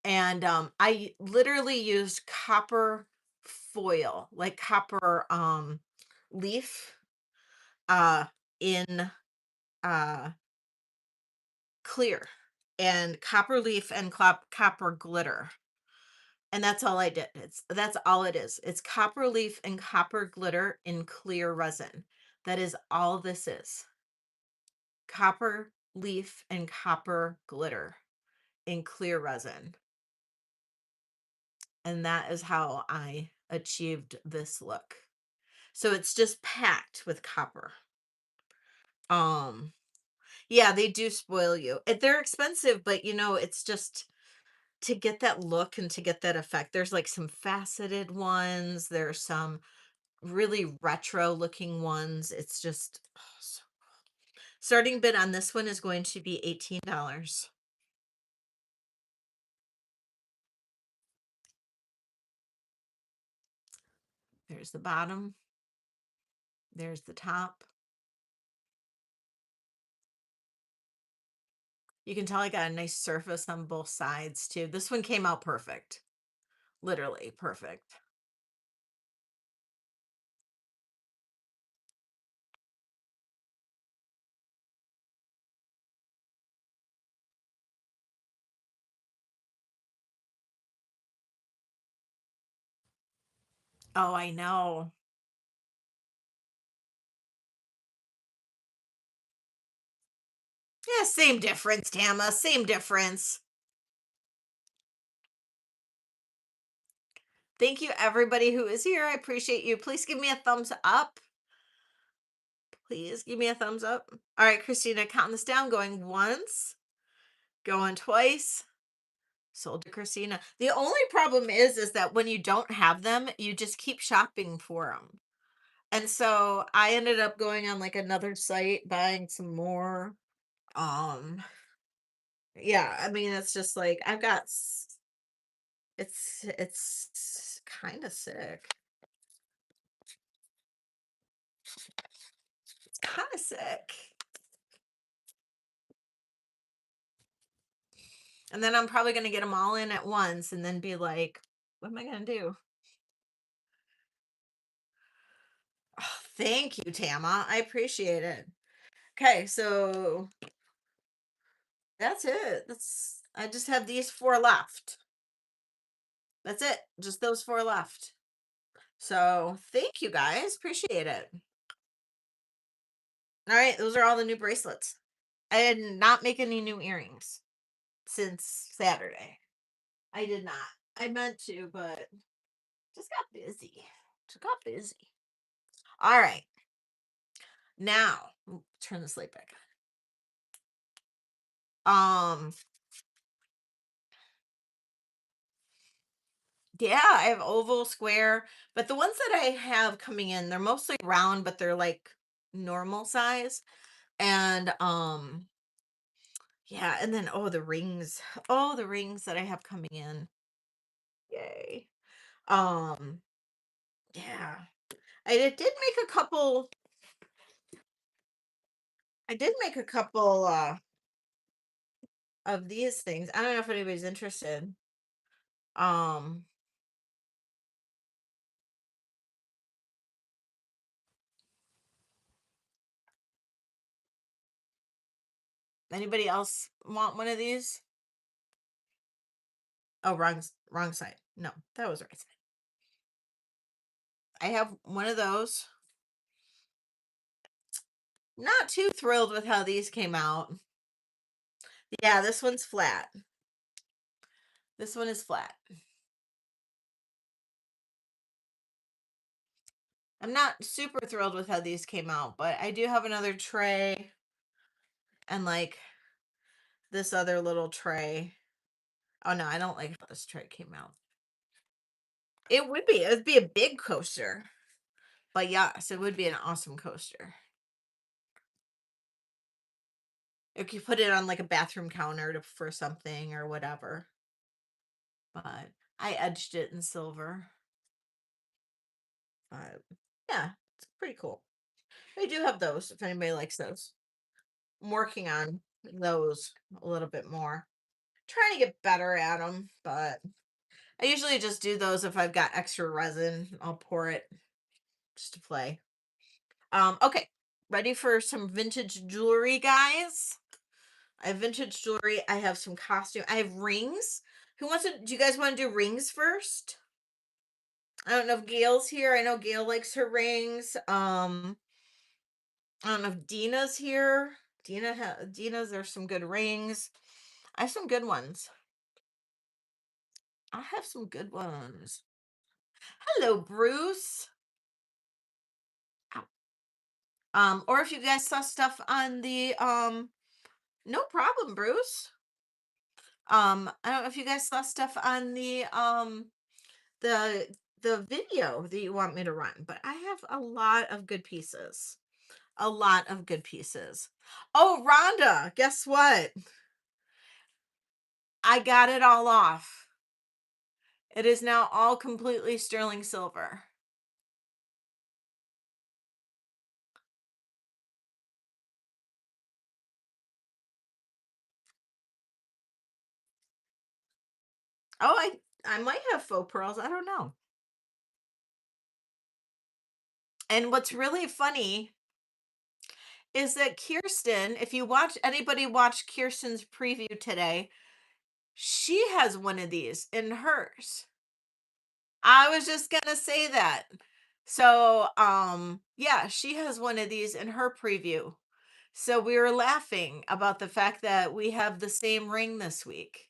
And I literally used copper foil, like copper leaf uh in uh clear, and copper leaf and copper glitter. And that's all I did. That's all it is. It's copper leaf and copper glitter in clear resin. That is all this is. Copper leaf and copper glitter in clear resin. And that is how I achieved this look. So it's just packed with copper. Um, yeah, they do spoil you. They're expensive, but it's just to get that look and to get that effect. There's like some faceted ones, there's some really retro looking ones. It's just starting bid on this one is going to be $18. There's the bottom, there's the top. You can tell I got a nice surface on both sides too. This one came out perfect. Literally perfect. Oh, I know. Yeah, same difference, Tama. Same difference. Thank you, everybody who is here. I appreciate you. Please give me a thumbs up. Please give me a thumbs up. All right, Christina, counting this down, going once, going twice. Sold to Christina. The only problem is that when you don't have them, you just keep shopping for them. And so I ended up going on like another site, buying some more. Um, yeah, I mean, it's just like it's kind of sick. It's kind of sick. And then I'm probably going to get them all in at once and then be like, what am I going to do? Oh, thank you, Tama. I appreciate it. Okay, so that's it. I just have these four left. That's it. Just those four left. So thank you guys. Appreciate it. All right, those are all the new bracelets. I did not make any new earrings since Saturday. I did not. I meant to, but just got busy. Just got busy. All right. Now, turn this light back on. Yeah, I have oval, square, but the ones that I have coming in, they're mostly round, but they're like normal size. And yeah, and then oh, the rings. Oh, the rings that I have coming in. Yay. Um, yeah. Did make a couple I did make a couple of these things. I don't know if anybody's interested. Um, Anybody else want one of these? Oh, wrong side. No, that was right side. I have one of those. Not too thrilled with how these came out. Yeah, this one's flat. This one is flat. I'm not super thrilled with how these came out, but I do have another tray and like this other little tray. Oh no, I don't like how this tray came out. It would be. It would be a big coaster. But yes, it would be an awesome coaster. If you put it on like a bathroom counter for something or whatever. But I edged it in silver. But yeah, it's pretty cool. I do have those if anybody likes those. I'm working on those a little bit more. Trying to get better at them, but I usually just do those if I've got extra resin. I'll pour it just to play. Okay. Ready for some vintage jewelry, guys? I have vintage jewelry. I have some costume. I have rings. Do you guys want to do rings first? I don't know if Gail's here. I know Gail likes her rings. I don't know if Dina's here. Dina's, there's some good rings. I have some good ones. I have some good ones. Hello, Bruce. Ow. Or if you guys saw stuff on the no problem, Bruce. I don't know if you guys saw stuff on the the video that you want me to run, but I have a lot of good pieces. A lot of good pieces. Oh, Rhonda, guess what? I got it all off. It is now all completely sterling silver. Oh, I might have faux pearls. I don't know. And what's really funny is that Kirsten, if you watch anybody watch Kirsten's preview today, she has one of these in hers. I was just gonna say that. So, yeah, she has one of these in her preview. So we were laughing about the fact that we have the same ring this week.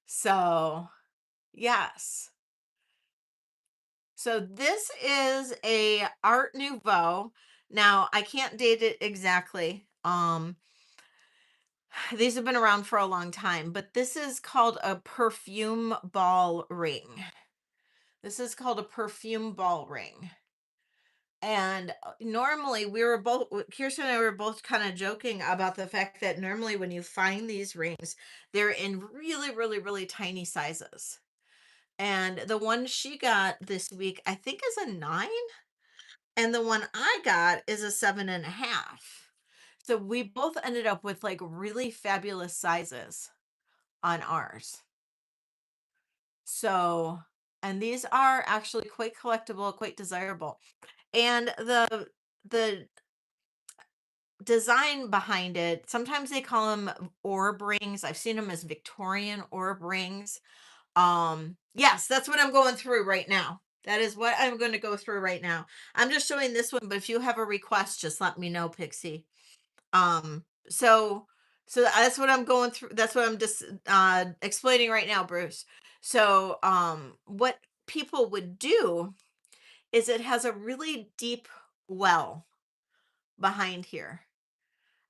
So, yes. So this is a Art Nouveau. Now, I can't date it exactly. These have been around for a long time, but this is called a perfume ball ring. This is called a perfume ball ring. And normally we were both, Kirsten and I were both kind of joking about the fact that normally when you find these rings, they're in really, really, really tiny sizes. And the one she got this week, I think is a 9. And the one I got is a 7.5. So we both ended up with like really fabulous sizes on ours. So, and these are actually quite collectible, quite desirable. And the design behind it, sometimes they call them orb rings. I've seen them as Victorian orb rings. Yes, that's what I'm going through right now. That is what I'm going to go through right now. I'm just showing this one, but if you have a request, just let me know, Pixie. So that's what I'm going through. That's what I'm just explaining right now, Bruce. So what people would do is it has a really deep well behind here.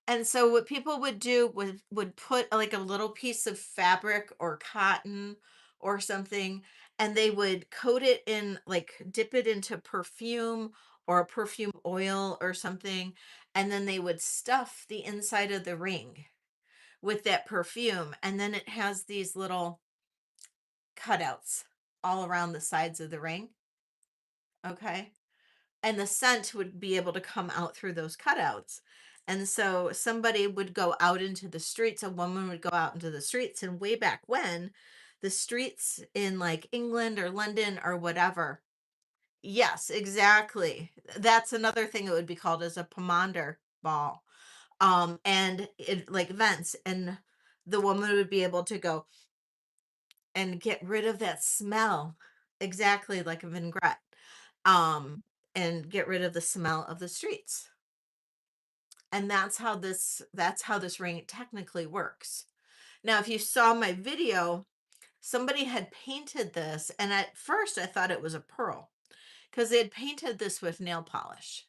And so what people would do would put like a little piece of fabric or cotton or something, and they would coat it in, like dip it into perfume or perfume oil or something, and then they would stuff the inside of the ring with that perfume, and then it has these little cutouts all around the sides of the ring. Okay. And the scent would be able to come out through those cutouts. And so somebody would go out into the streets, a woman would go out into the streets, and way back when, the streets in like England or London or whatever. Yes, exactly. That's another thing it would be called as a pomander ball. And it like vents, and the woman would be able to go and get rid of that smell, exactly like a vinaigrette. Um, and get rid of the smell of the streets. And that's how this ring technically works. Now, if you saw my video, somebody had painted this, and at first I thought it was a pearl because they had painted this with nail polish.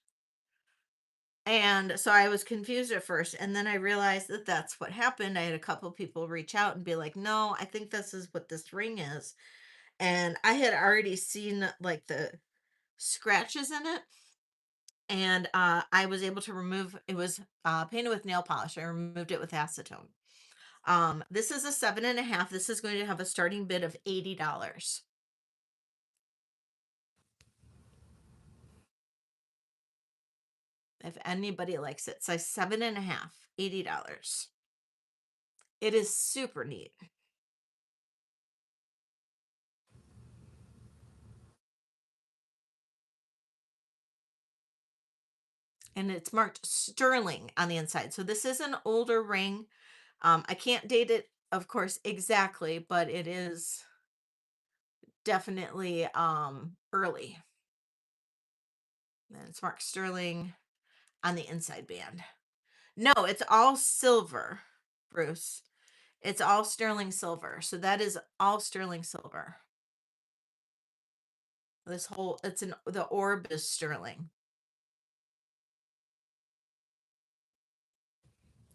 And so I was confused at first, and then I realized that that's what happened. I had a couple people reach out and be like, "No, I think this is what this ring is." And I had already seen like the scratches in it, and I was able to remove it. Was painted with nail polish. I removed it with acetone. This is a 7.5. This is going to have a starting bid of $80. If anybody likes it, size 7.5, $80. It is super neat. And it's marked sterling on the inside. So this is an older ring. I can't date it, of course, exactly, but it is definitely early. And it's marked sterling on the inside band. No, it's all silver, Bruce. It's all sterling silver. So that is all sterling silver. This whole, the orb is sterling.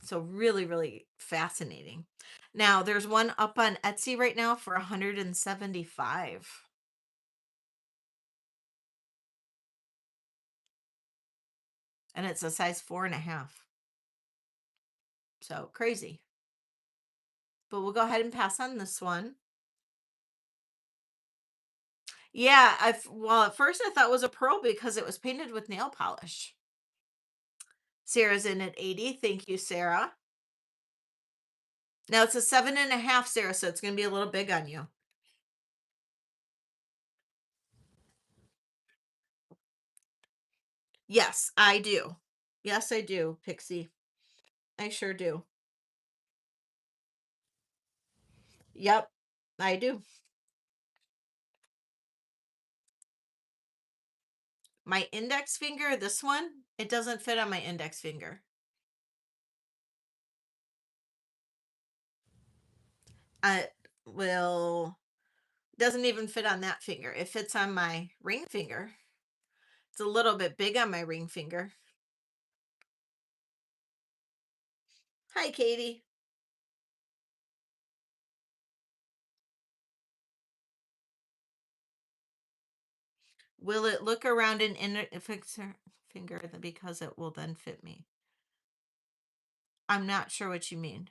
So really, really fascinating. Now there's one up on Etsy right now for 175. And it's a size 4.5. So crazy. But we'll go ahead and pass on this one. Yeah, well, at first I thought it was a pearl because it was painted with nail polish. Sarah's in at 80. Thank you, Sarah. Now it's a 7.5, Sarah, so it's going to be a little big on you. Yes, I do. Yes, I do, Pixie. I sure do. Yep, I do. My index finger, this one, it doesn't fit on my index finger. It will, doesn't even fit on that finger. It fits on my ring finger. It's a little bit big on my ring finger. Hi, Katie. Will it look around an index finger because it will then fit me? I'm not sure what you mean.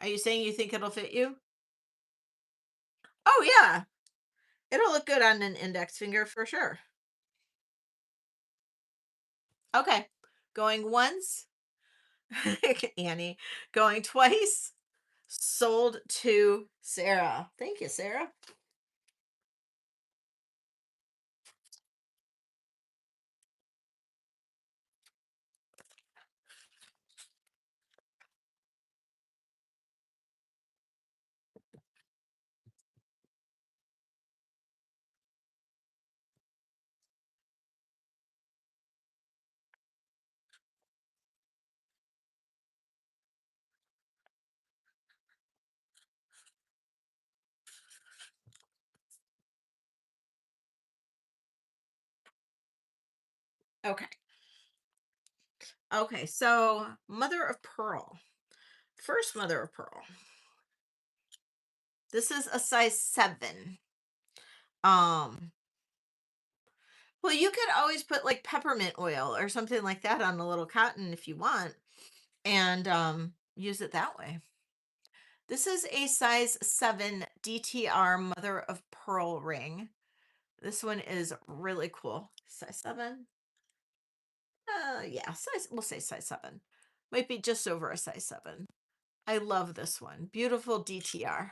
Are you saying you think it'll fit you? Oh, yeah. It'll look good on an index finger for sure. Okay. Going once. Annie. Going twice. Sold to Sarah. Thank you, Sarah. Okay. Okay, so mother of pearl. First mother of pearl. This is a size 7. Um, well, you could always put like peppermint oil or something like that on a little cotton if you want, and use it that way. This is a size 7 DTR mother of pearl ring. This one is really cool. Size 7. Yeah, we'll say size 7. Might be just over a size 7. I love this one. Beautiful DTR.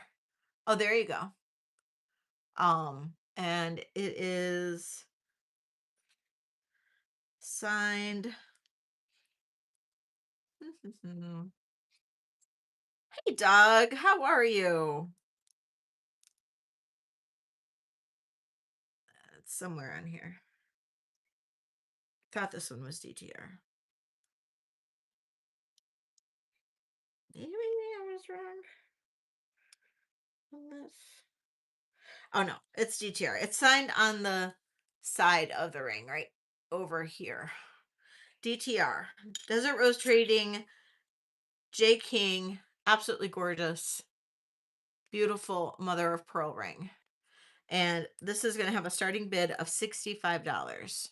Oh, there you go. And it is signed. Hey, Doug, how are you? It's somewhere on here. Thought this one was DTR. Maybe I was wrong on this. Oh no, it's DTR. It's signed on the side of the ring, right over here. DTR. Desert Rose Trading, J. King. Absolutely gorgeous. Beautiful mother of pearl ring. And this is going to have a starting bid of $65.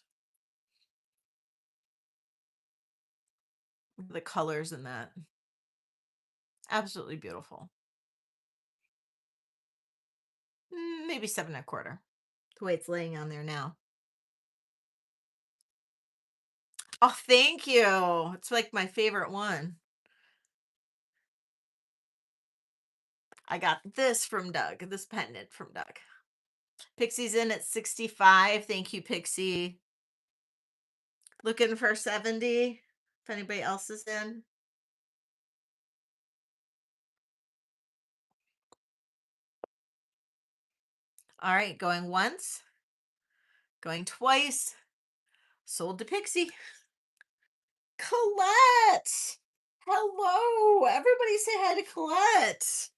The colors in that. Absolutely beautiful. Maybe 7.25. The way it's laying on there now. Oh, thank you. It's like my favorite one. I got this from Doug, this pendant from Doug. Pixie's in at 65. Thank you, Pixie. Looking for 70. If anybody else is in. All right, going once, going twice. Sold to Pixie. Colette! Hello! Everybody say hi to Colette.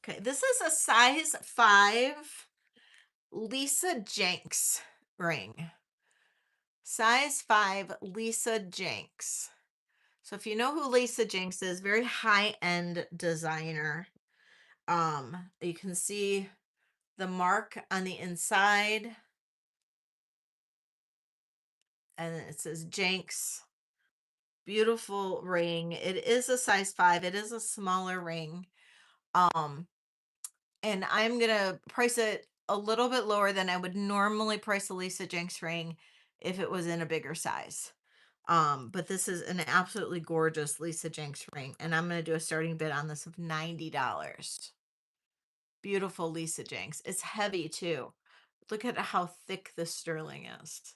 Okay, this is a size 5 Lisa Jenks ring. Size 5 Lisa Jenks. So if you know who Lisa Jenks is, very high-end designer. You can see the mark on the inside, and it says Jenks. Beautiful ring. It is a size 5. It is a smaller ring. Um, and I'm gonna price it a little bit lower than I would normally price a Lisa Jenks ring if it was in a bigger size. But this is an absolutely gorgeous Lisa Jenks ring, and I'm gonna do a starting bid on this of $90. Beautiful Lisa Jenks. It's heavy too. Look at how thick the sterling is.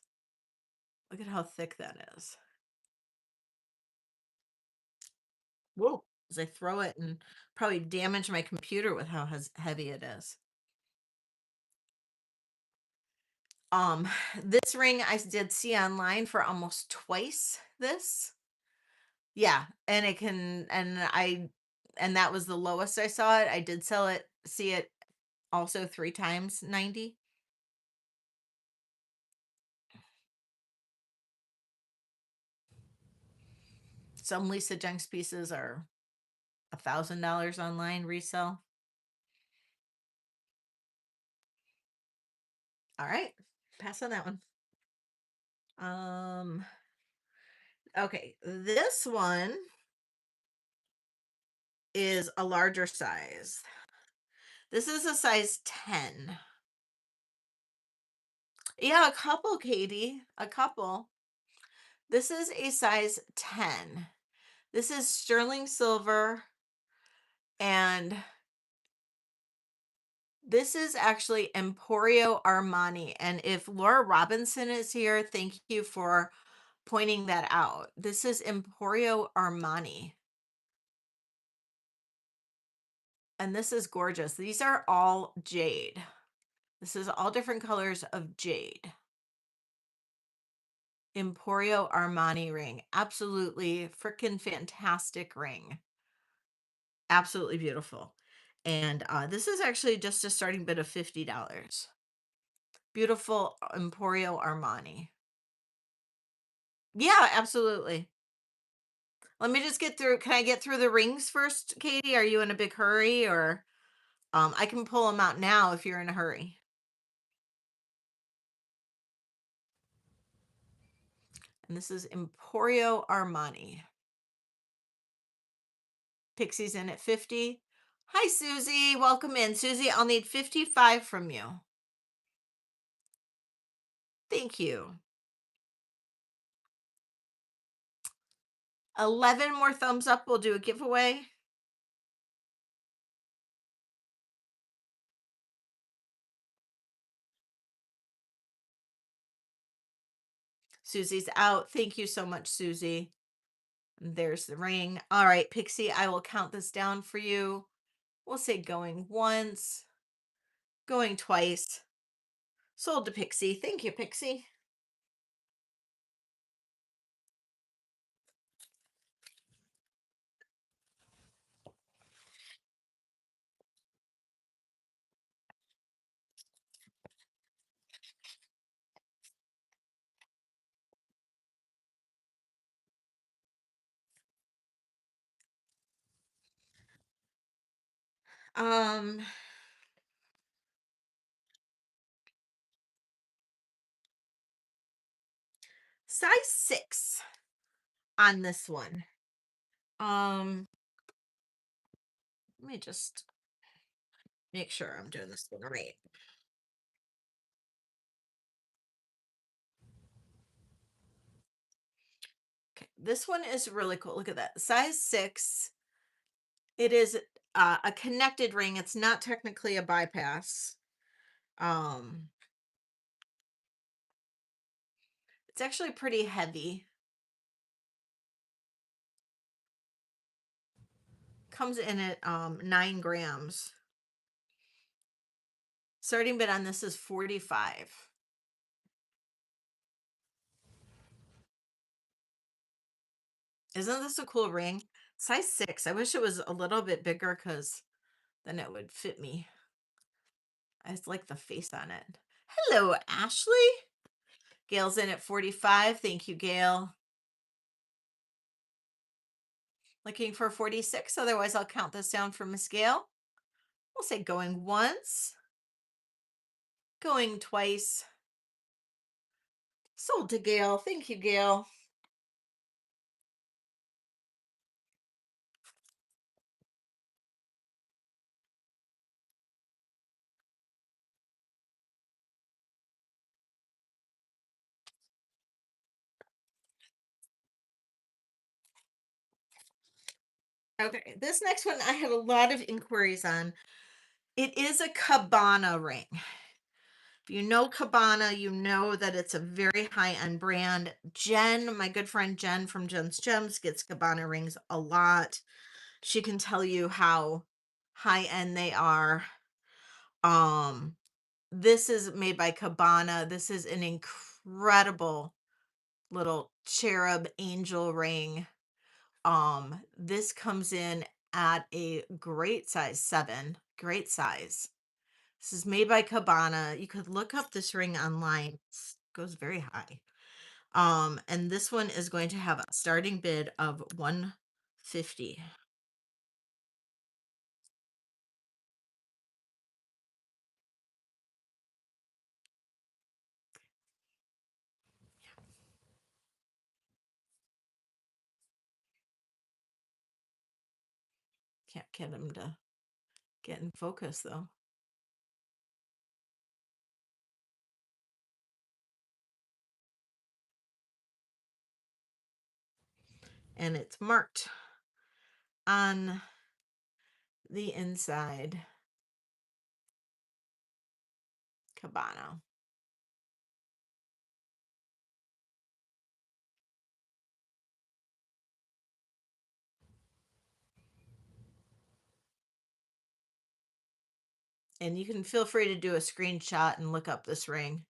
Look at how thick that is. Whoa. As I throw it and probably damage my computer with how heavy it is. Um, this ring I did see online for almost twice this. Yeah, and it can, and that was the lowest I saw it. I did see it also 3 times 90. Some Lisa Jenks pieces are $1,000 online resale. All right, pass on that one. Okay, this one is a larger size. This is a size 10. Yeah, a couple, Katie, a couple. This is a size 10. This is sterling silver, and this is actually Emporio Armani. And if Laura Robinson is here, thank you for pointing that out. This is Emporio Armani. And this is gorgeous. These are all jade. This is all different colors of jade. Emporio Armani ring. Absolutely freaking fantastic ring. Absolutely beautiful. And this is actually just a starting bid of $50. Beautiful Emporio Armani. Yeah, absolutely. Let me just get through. Can I get through the rings first, Katie? Are you in a big hurry, or I can pull them out now if you're in a hurry. And this is Emporio Armani. Pixie's in at 50. Hi, Susie. Welcome in. Susie, I'll need 55 from you. Thank you. 11 more thumbs up. We'll do a giveaway. Susie's out. Thank you so much, Susie. There's the ring. All right, Pixie, I will count this down for you. We'll say going once, going twice. Sold to Pixie. Thank you, Pixie. Um, size 6 on this one. Let me just make sure I'm doing this one right. Okay, this one is really cool. Look at that. Size 6. It is a connected ring. It's not technically a bypass. Um, it's actually pretty heavy. Comes in at 9 grams. Starting bid on this is 45. Isn't this a cool ring? Size 6. I wish it was a little bit bigger because then it would fit me. I just like the face on it. Hello, Ashley. Gail's in at 45. Thank you, Gail. Looking for 46. Otherwise, I'll count this down for Miss Gail. We'll say going once, going twice. Sold to Gail. Thank you, Gail. Okay, this next one I had a lot of inquiries on. It is a cabana ring. If you know Cabana, you know that it's a very high-end brand. Jen, my good friend Jen from Jen's Gems, gets Cabana rings a lot. She can tell you how high-end they are. Um, this is made by Cabana. This is an incredible little cherub angel ring. This comes in at a great size 7. Great size. This is made by Cabana. You could look up this ring online. It goes very high. And this one is going to have a starting bid of 150. Can't get him to get in focus though. And it's marked on the inside Cabana. And you can feel free to do a screenshot and look up this ring.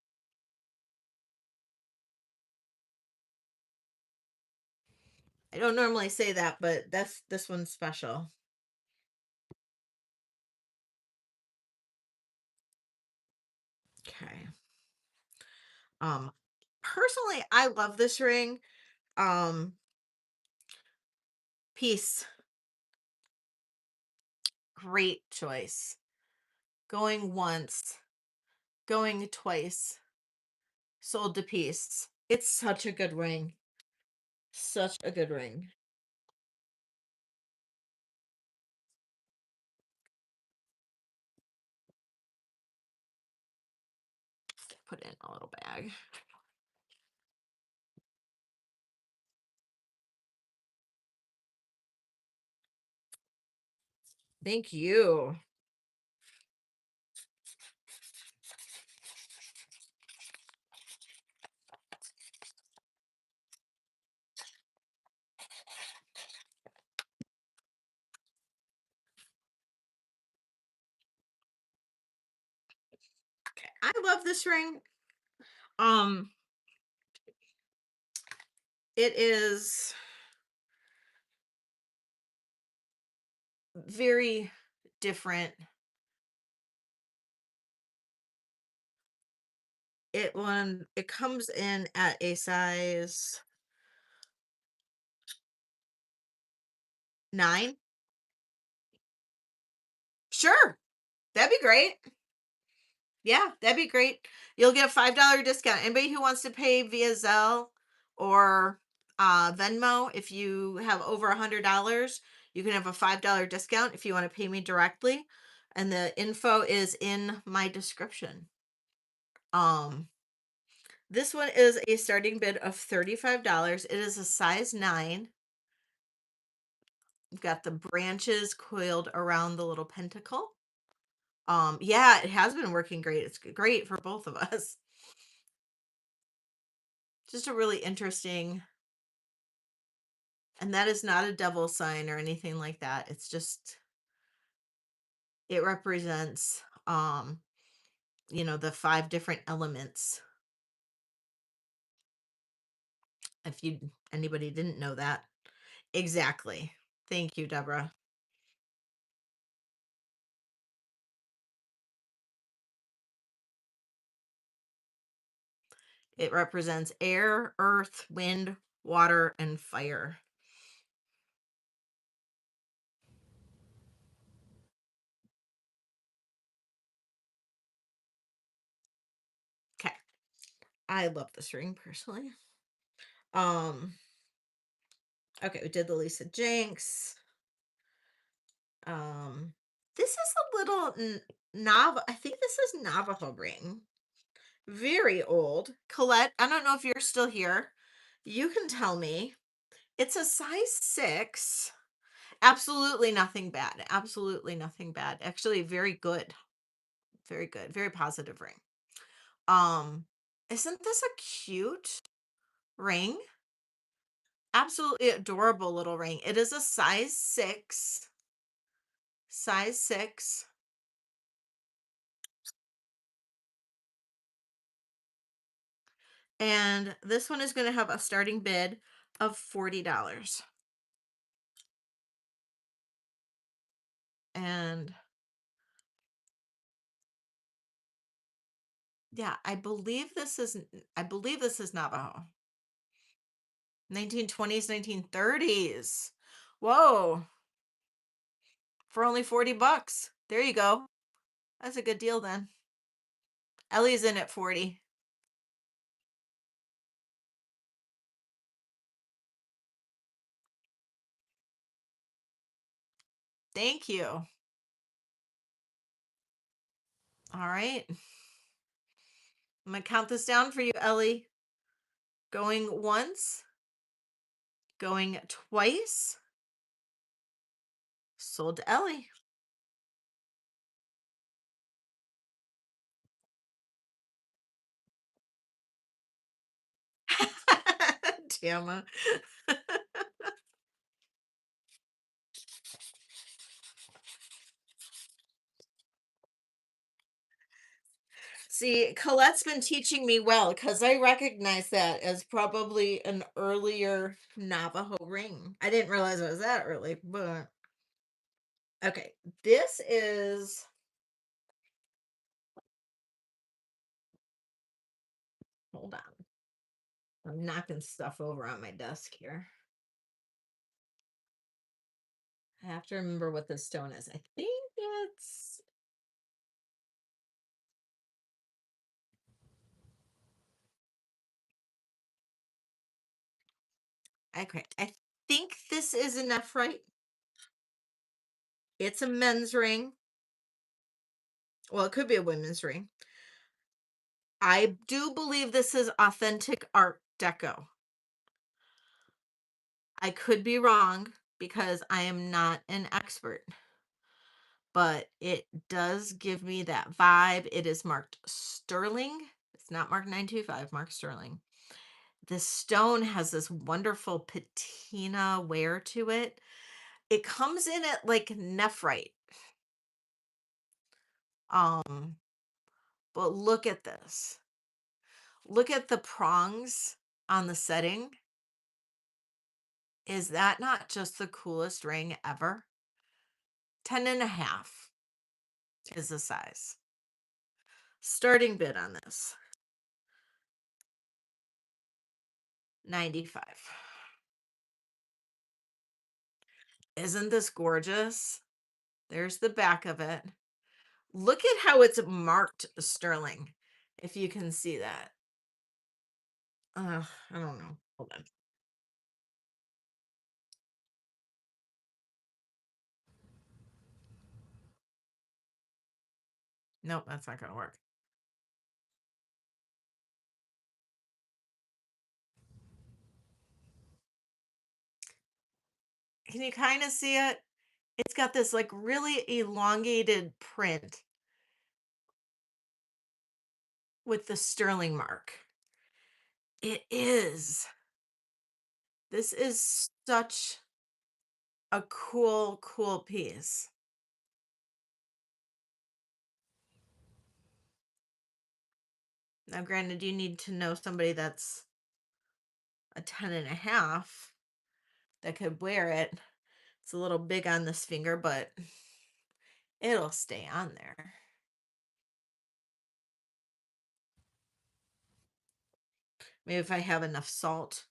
I don't normally say that, but this one's special. Okay. Personally, I love this ring. Piece, great choice. Going once, going twice, sold to piece. It's such a good ring. Such a good ring. Put it in a little bag. Thank you. Okay, I love this ring. Um, it is very different. It comes in at a size 9. Sure, that'd be great. Yeah, that'd be great. You'll get a $5 discount. Anybody who wants to pay via Zelle or Venmo, if you have over $100, you can have a $5 discount if you want to pay me directly. And the info is in my description. This one is a starting bid of $35. It is a size 9. You've got the branches coiled around the little pentacle. Yeah, it has been working great. It's great for both of us. Just a really interesting, and that is not a devil sign or anything like that. It's just, it represents, the five different elements. If anybody didn't know that. Exactly. Thank you, Deborah. It represents air, earth, wind, water, and fire. Okay. I love this ring personally. Um, okay, we did the Lisa Jenks. Um, this is a little I think this is Navajo ring. Very old. Colette, I don't know if you're still here. You can tell me. It's a size 6. Absolutely nothing bad. Absolutely nothing bad. Actually, very good. Very good. Very positive ring. Isn't this a cute ring? Absolutely adorable little ring. It is a size 6. Size 6. And this one is going to have a starting bid of $40. And yeah, I believe this is Navajo. 1920s, 1930s. Whoa, for only $40. There you go. That's a good deal then. Ellie's in at 40. Thank you. All right. I'm going to count this down for you, Ellie. Going once, going twice. Sold to Ellie. Damn. See, Colette's been teaching me well because I recognize that as probably an earlier Navajo ring. I didn't realize it was that early, but okay. This is, hold on. I'm knocking stuff over on my desk here. I have to remember what this stone is. I think it's, okay. I think this is a nephrite. It's a men's ring. Well, it could be a women's ring. I do believe this is authentic Art Deco. I could be wrong because I am not an expert, but it does give me that vibe. It is marked sterling. It's not marked 925, marked sterling. This stone has this wonderful patina wear to it. It comes in at like nephrite. Um, but look at this. Look at the prongs on the setting. Is that not just the coolest ring ever? 10 and a half is the size. Starting bid on this, 95. Isn't this gorgeous? There's the back of it. Look at how it's marked sterling, if you can see that. I don't know. Hold on. Nope, that's not going to work. Can you kind of see it? It's got this like really elongated print with the sterling mark. It is. This is such a cool, cool piece. Now, granted, you need to know somebody that's a 10.5 that could wear it. It's a little big on this finger, but it'll stay on there. Maybe if I have enough salt.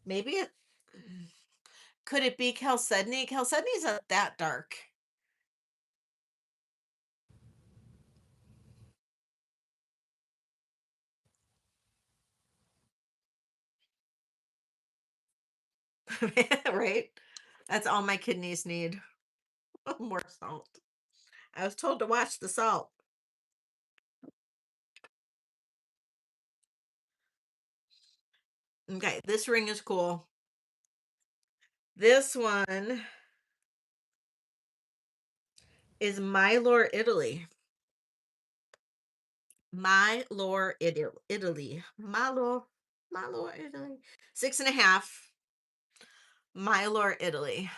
Maybe it could it be chalcedony? Chalcedony's not that dark. Right? That's all my kidneys need. More salt. I was told to watch the salt. Okay, this ring is cool. This one is Mylor, Italy. Mylor, Italy. Mylor, Italy. 6.5. Mylor, Italy.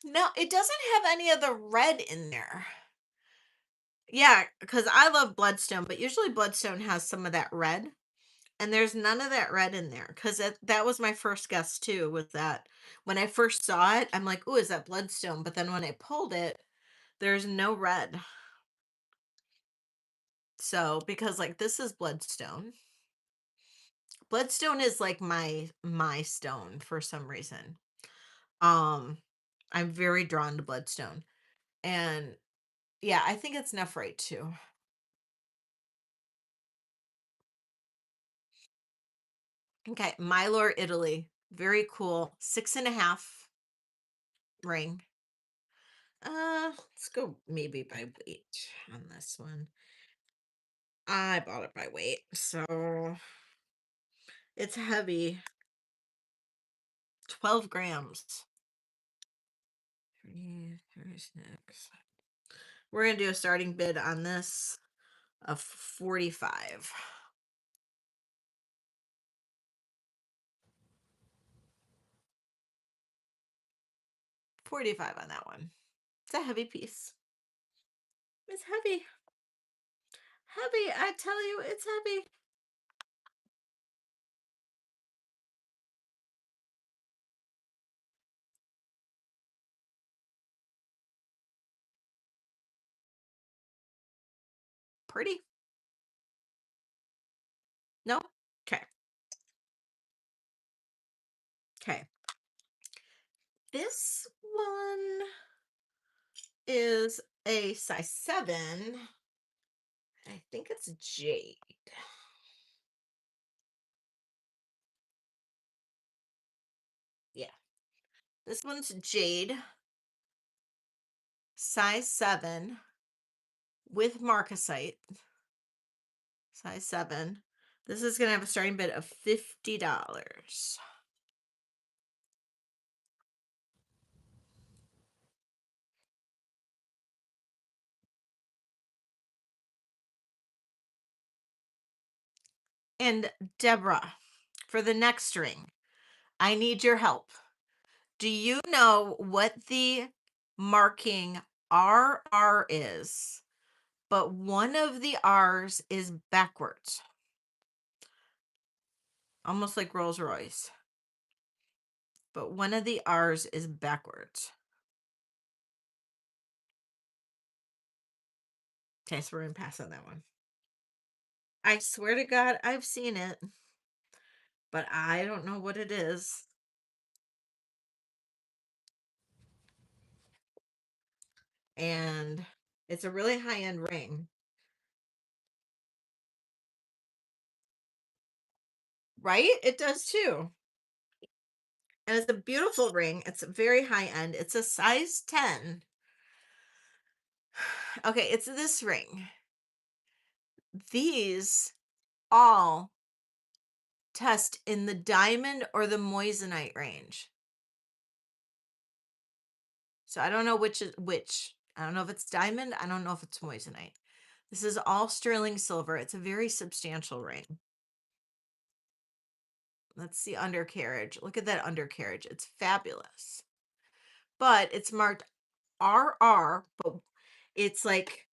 No, it doesn't have any of the red in there. Yeah, because I love bloodstone, but usually bloodstone has some of that red, and there's none of that red in there. Because that was my first guess too. Was that when I first saw it, I'm like, "Ooh, is that bloodstone?" But then when I pulled it, there's no red. So because like this is bloodstone. Bloodstone is like my stone for some reason. Um, I'm very drawn to bloodstone, and yeah, I think it's nephrite too. Okay, Mylor, Italy. Very cool. 6.5 ring. Let's go maybe by weight on this one. I bought it by weight, so it's heavy. 12 grams. 336. We're gonna do a starting bid on this of 45. 45 on that one. It's a heavy piece. It's heavy. Heavy, I tell you, it's heavy. Pretty. No? Okay. Okay. This one is a size 7. I think it's jade. Yeah. This one's jade, size 7 with marcasite, size 7. This is going to have a starting bid of $50. And Deborah, for the next ring, I need your help. Do you know what the marking RR is? But one of the R's is backwards, almost like Rolls Royce. But one of the R's is backwards. Okay, so we're going to pass on that one. I swear to God, I've seen it, but I don't know what it is. And it's a really high-end ring. Right? It does too. And it's a beautiful ring. It's very high end. It's a size 10. Okay, it's this ring. These all test in the diamond or the moissanite range. So I don't know which is which. I don't know if it's diamond. I don't know if it's moissanite. This is all sterling silver. It's a very substantial ring. Let's see undercarriage. Look at that undercarriage. It's fabulous. But it's marked RR, but it's like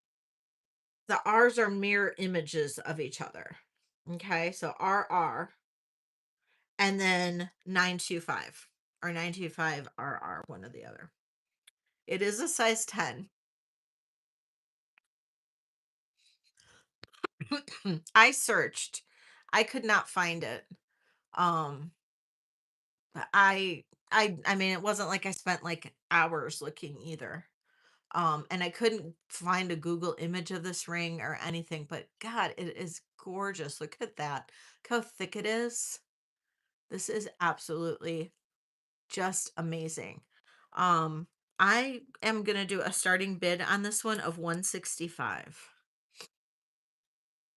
the R's are mirror images of each other. Okay, so RR and then 925 or 925 RR, one or the other. It is a size 10. I searched. I could not find it. Um but I mean it wasn't like I spent like hours looking either. And I couldn't find a Google image of this ring or anything, but God, it is gorgeous. Look at that. Look how thick it is. This is absolutely just amazing. Um, I am gonna do a starting bid on this one of 165.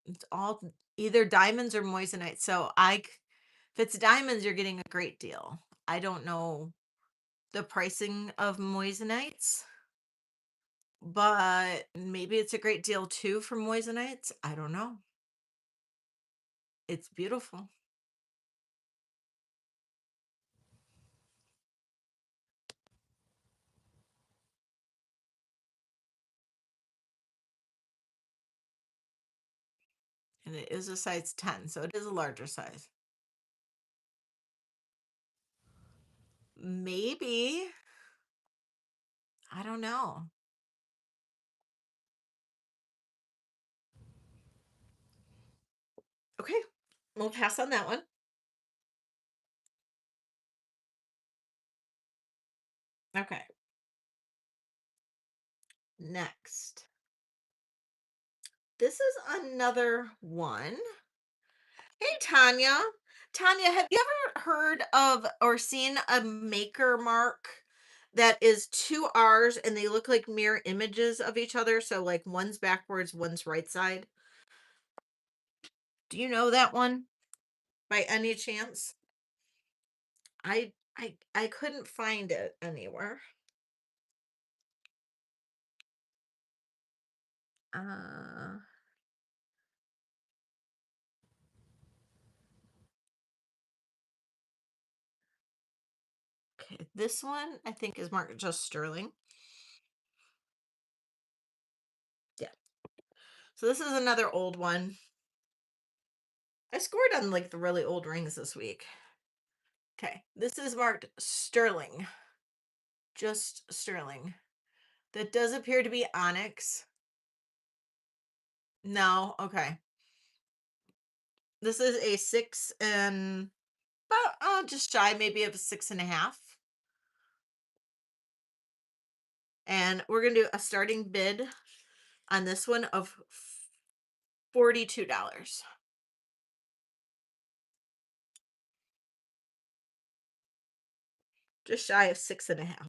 It's all either diamonds or moissanite. If it's diamonds, you're getting a great deal. I don't know the pricing of moissanites, but maybe it's a great deal too for moissanites. I don't know. It's beautiful. And it is a size 10, so it is a larger size. Maybe. I don't know. Okay, we'll pass on that one. Okay, next. This is another one. Hey, Tanya. Tanya, have you ever heard of or seen a maker mark that is two R's and they look like mirror images of each other? So, like, one's backwards, one's right side. Do you know that one by any chance? I couldn't find it anywhere. Uh, okay, this one I think is marked just sterling. Yeah. So this is another old one. I scored on like the really old rings this week. Okay, this is marked sterling, just sterling. That does appear to be onyx. No, okay. This is a six and about just shy maybe of a six and a half. And we're gonna do a starting bid on this one of $42. Just shy of six and a half.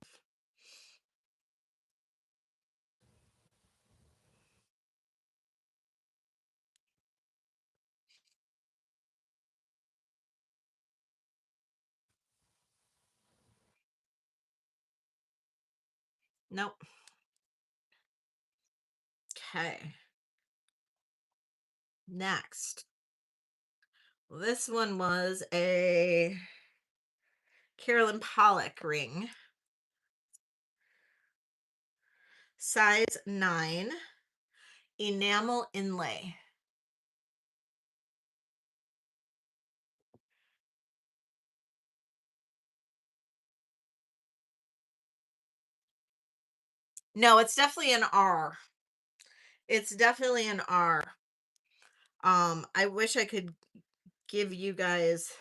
Nope. Okay. Next. This one was a Carolyn Pollock ring, size 9, enamel inlay. No, it's definitely an R. It's definitely an R. I wish I could give you guys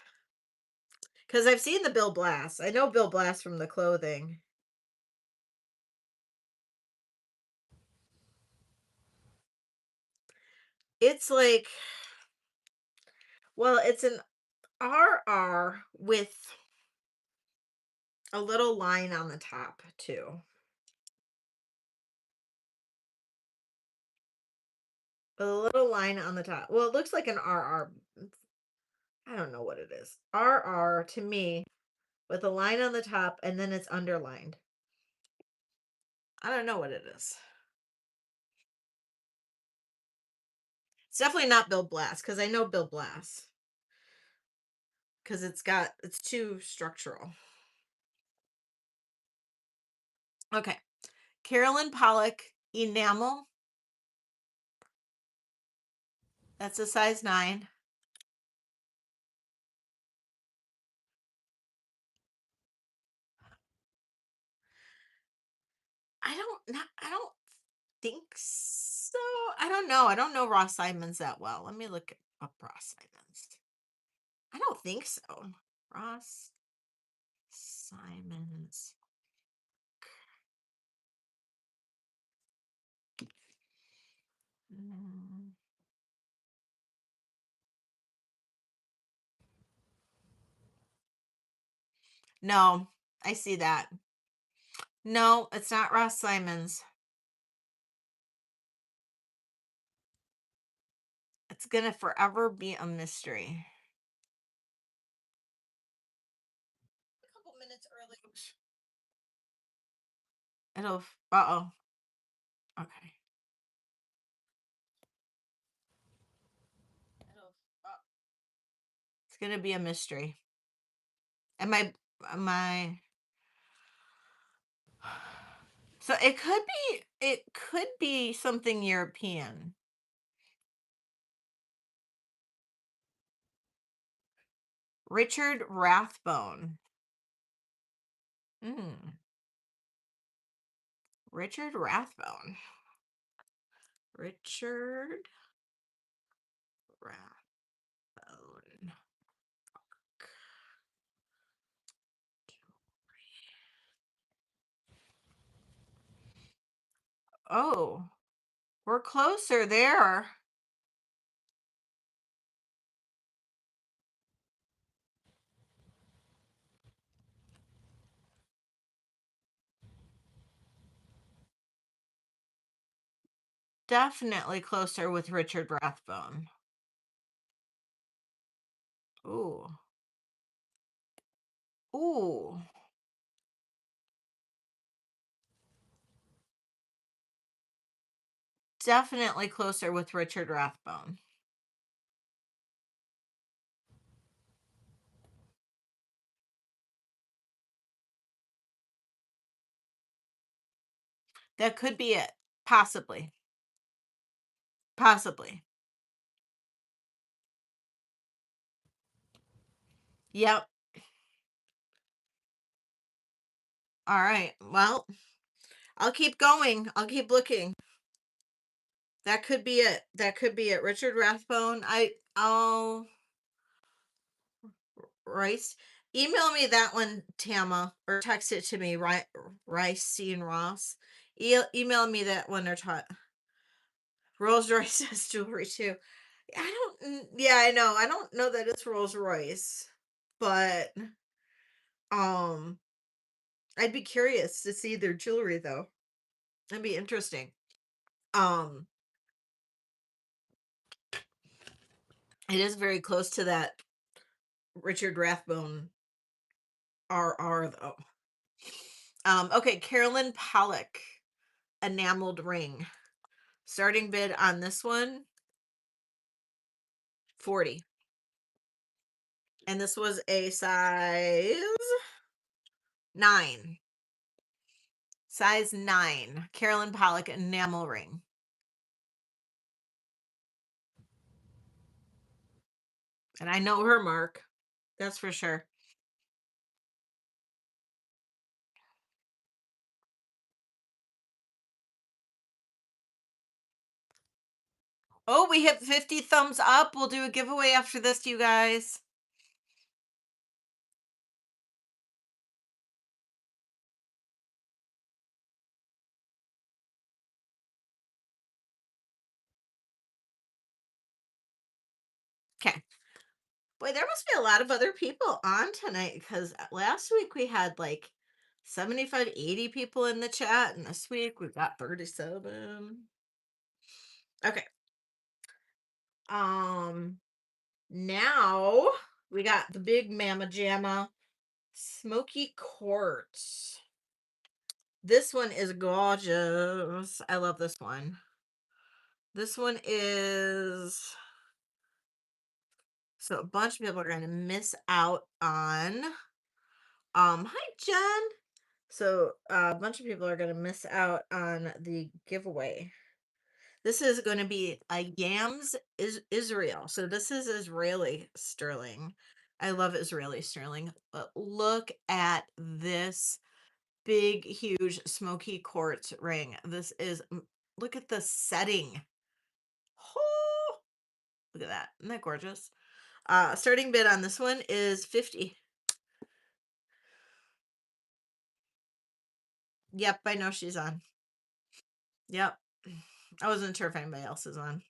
because I've seen the Bill Blass. I know Bill Blass from the clothing. It's like, well, it's an RR with a little line on the top too. with a little line on the top. Well, it looks like an RR. I don't know what it is. RR to me with a line on the top and then it's underlined. I don't know what it is. It's definitely not Bill Blass because I know Bill Blass because it's too structural. Okay. Carolyn Pollock enamel. That's a size 9. I don't think so. I don't know. I don't know Ross Simons that well. Let me look up Ross Simons. I don't think so. Ross Simons. Mm, No, I see that. No, it's not Ross Simons. It's gonna forever be a mystery. A couple minutes early. It'll. Uh-oh. Okay. It'll. It's gonna be a mystery. Am I? So it could be something European. Richard Rathbone. Mm, Richard Rathbone. Richard Rathbone. Oh, we're closer there. Definitely closer with Richard Rathbone. Ooh. Ooh. Definitely closer with Richard Rathbone. That could be it. Possibly. Possibly. Yep. All right. Well, I'll keep going. I'll keep looking. That could be it. That could be it. Richard Rathbone. I'll Rice. Email me that one, Tama, or text it to me, right? Rice C and Ross. Email me that one or Rolls Royce has jewelry too. Yeah, I know. I don't know that it's Rolls Royce, but um, I'd be curious to see their jewelry though. That'd be interesting. Um, it is very close to that Richard Rathbone RR though. Okay, Carolyn Pollock enameled ring. Starting bid on this one 40. And this was a size 9. Size 9. Carolyn Pollock enamel ring. And I know her mark. That's for sure. Oh, we hit 50 thumbs up. We'll do a giveaway after this, you guys. Okay. Boy, there must be a lot of other people on tonight because last week we had like 75, 80 people in the chat, and this week we've got 37. Okay. Um, Now we got the big Mama Jamma Smoky Quartz. This one is gorgeous. I love this one. This one is, so a bunch of people are going to miss out on. Hi Jen. So a bunch of people are going to miss out on the giveaway. This is going to be a Yams Israel. So this is Israeli sterling. I love Israeli sterling. But look at this big, huge, smoky quartz ring. This is, look at the setting. Oh, look at that. Isn't that gorgeous? Starting bid on this one is 50. Yep, I know she's on. Yep. I wasn't sure if anybody else is on.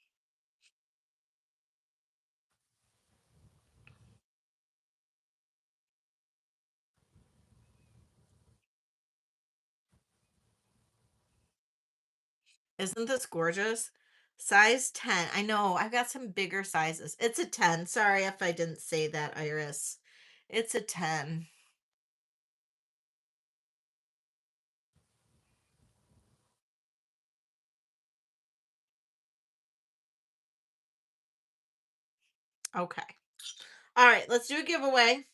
Isn't this gorgeous? Size 10. I know, I've got some bigger sizes. It's a 10. Sorry if I didn't say that, Iris. It's a 10. Okay. All right, let's do a giveaway.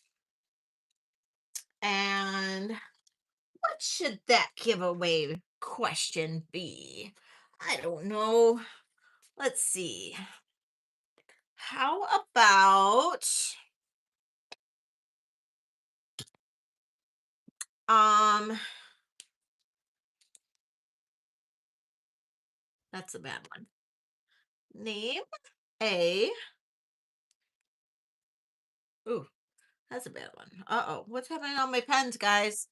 And what should that giveaway question be? I don't know. Let's see. How about um that's a bad one. Name a Ooh, that's a bad one. Uh-oh. What's happening on my pens, guys?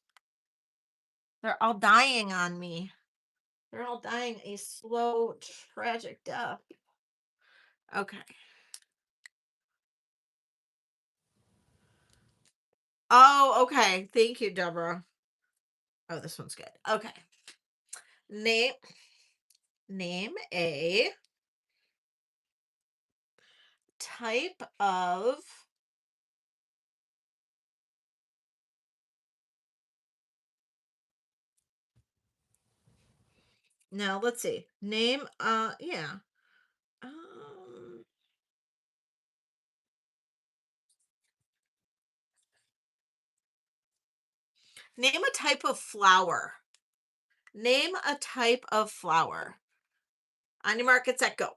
They're all dying on me. They're all dying a slow, tragic death. Okay. Oh, okay. Thank you, Deborah. Oh, this one's good. Okay. Name name a type of Now let's see. Name yeah. Um Name a type of flower. Name a type of flower. On your market set, go.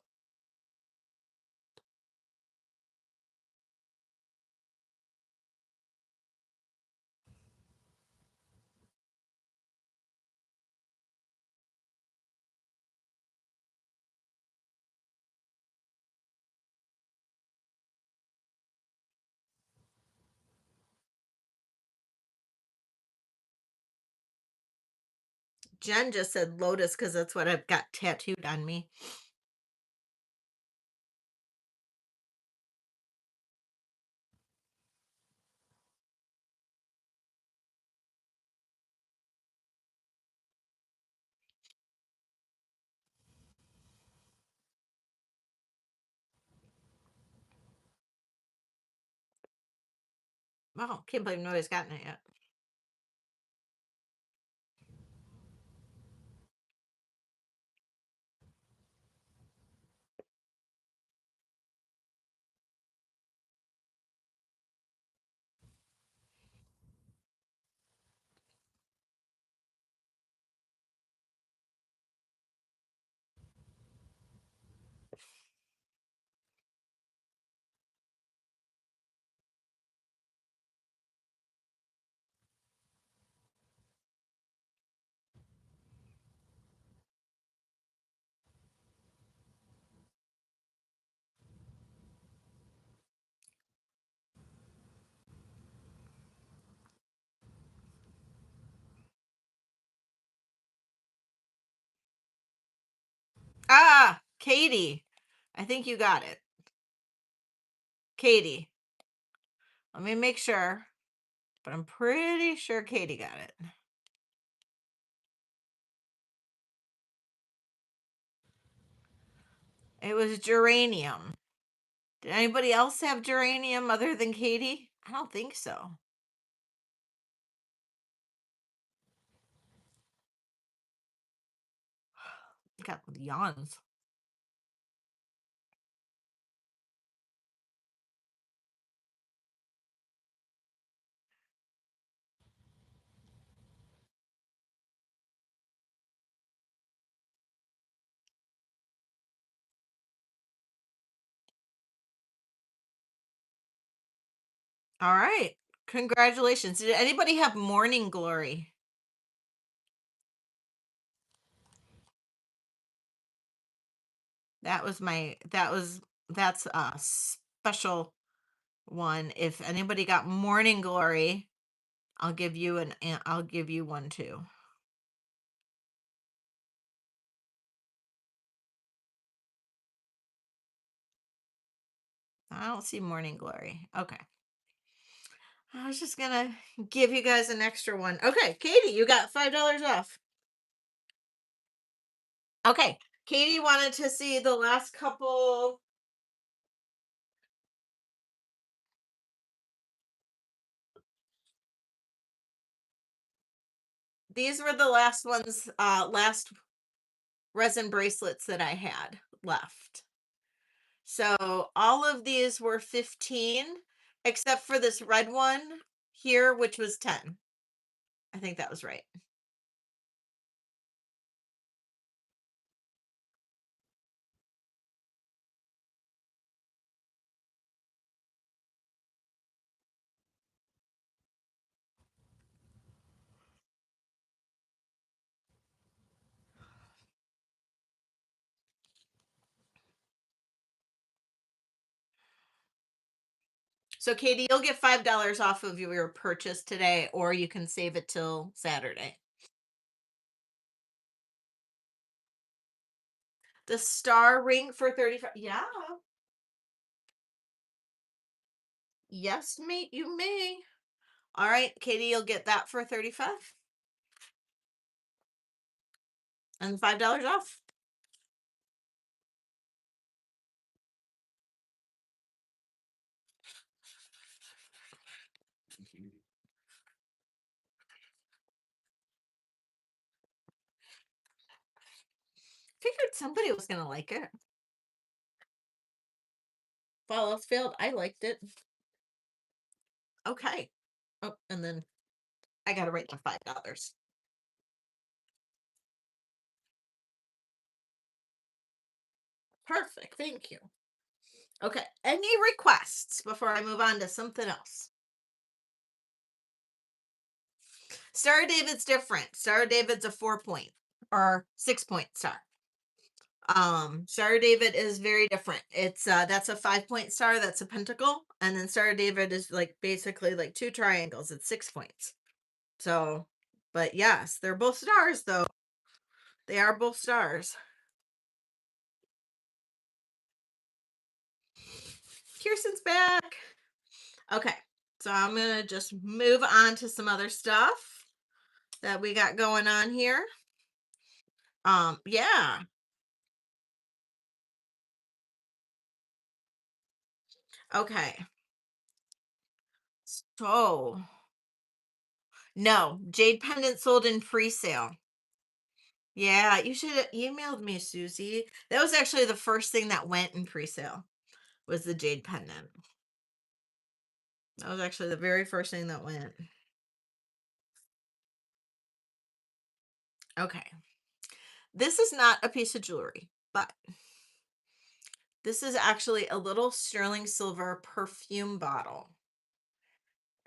Jen just said lotus because that's what I've got tattooed on me. Oh, can't believe nobody's gotten it yet. Ah, Katie. I think you got it. Katie. Let me make sure, but I'm pretty sure Katie got it. It was geranium. Did anybody else have geranium other than Katie? I don't think so. Got yawns. All right. Congratulations. Did anybody have morning glory? That's a special one. If anybody got morning glory, I'll give you one too. I don't see morning glory. Okay. I was just gonna give you guys an extra one. Okay, Katie, you got $5 off. Okay. Katie wanted to see the last couple. These were the last ones, last resin bracelets that I had left. So all of these were 15, except for this red one here, which was 10. I think that was right. So Katie, you'll get $5 off of your purchase today, or you can save it till Saturday. The star ring for 35. Yeah. Yes, mate, you may. All right, Katie, you'll get that for 35 and $5 off. Figured somebody was gonna like it. If all else failed, I liked it. Okay. Oh, and then I gotta write the $5. Perfect. Thank you. Okay. Any requests before I move on to something else? Star of David's different. Star of David's a 4 point or 6 point star. Star of David is very different. It's that's a 5 point star, that's a pentacle, and then Star of David is like basically like two triangles. It's 6 points. So, but yes, they're both stars though. They are both stars. Kirsten's back. Okay. So I'm going to just move on to some other stuff that we got going on here. Yeah. Okay. So, no, jade pendant sold in pre-sale. Yeah, you should have emailed me, Susie. That was actually the first thing that went in pre-sale was the jade pendant. That was actually the very first thing that went. Okay. This is not a piece of jewelry, but this is actually a little sterling silver perfume bottle.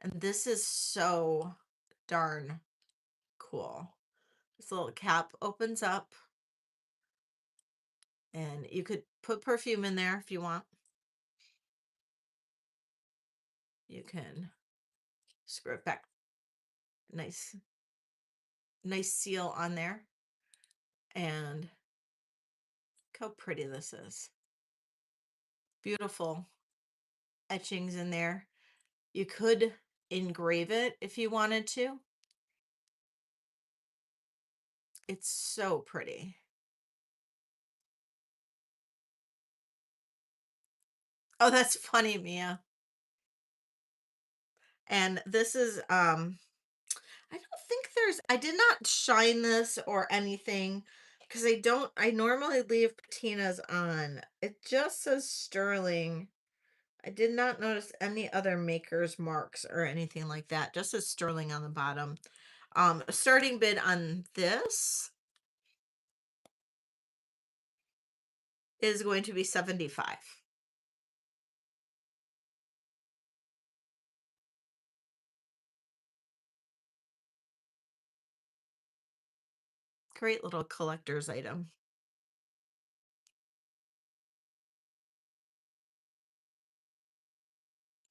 And this is so darn cool. This little cap opens up and you could put perfume in there if you want. You can screw it back. Nice, nice seal on there. And look how pretty this is. Beautiful etchings in there. You could engrave it if you wanted to. It's so pretty. Oh, that's funny, Mia. And this is I don't think I did not shine this or anything because I normally leave patinas on. It just says sterling. I did not notice any other maker's marks or anything like that. Just says sterling on the bottom. Starting bid on this is going to be 75. Great little collector's item.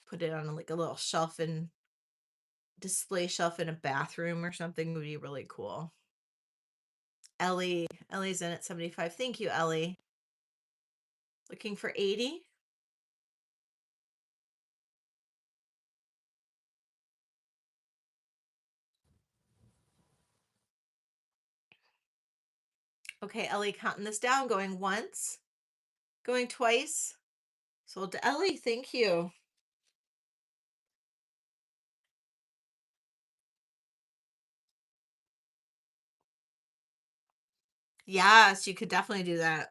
Put it on like a little shelf and display shelf in a bathroom or something would be really cool. Ellie's in at 75. Thank you, Ellie. Looking for 80. Okay, Ellie counting this down, going once, going twice. Sold to Ellie. Thank you. Yes, you could definitely do that.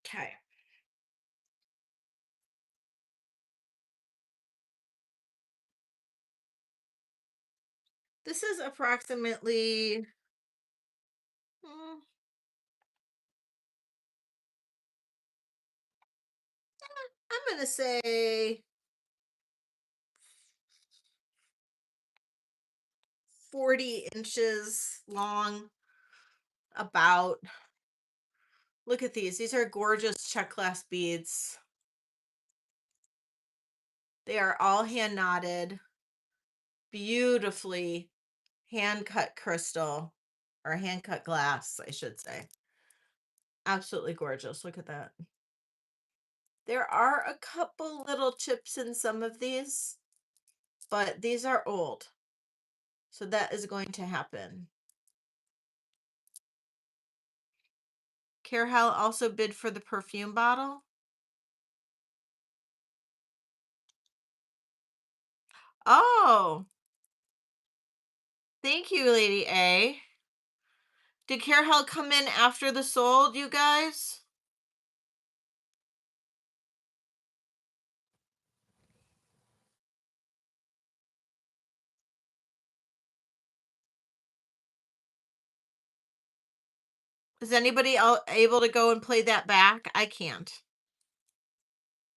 Okay. This is approximately, mm, I'm going to say 40 inches long, about. Look at these. These are gorgeous check glass beads. They are all hand knotted, beautifully hand cut crystal or hand cut glass, I should say. Absolutely gorgeous. Look at that. There are a couple little chips in some of these, but these are old. So that is going to happen. Carehell also bid for the perfume bottle. Oh, thank you, Lady A. Did Carehell come in after the sold, you guys? Is anybody able to go and play that back? I can't.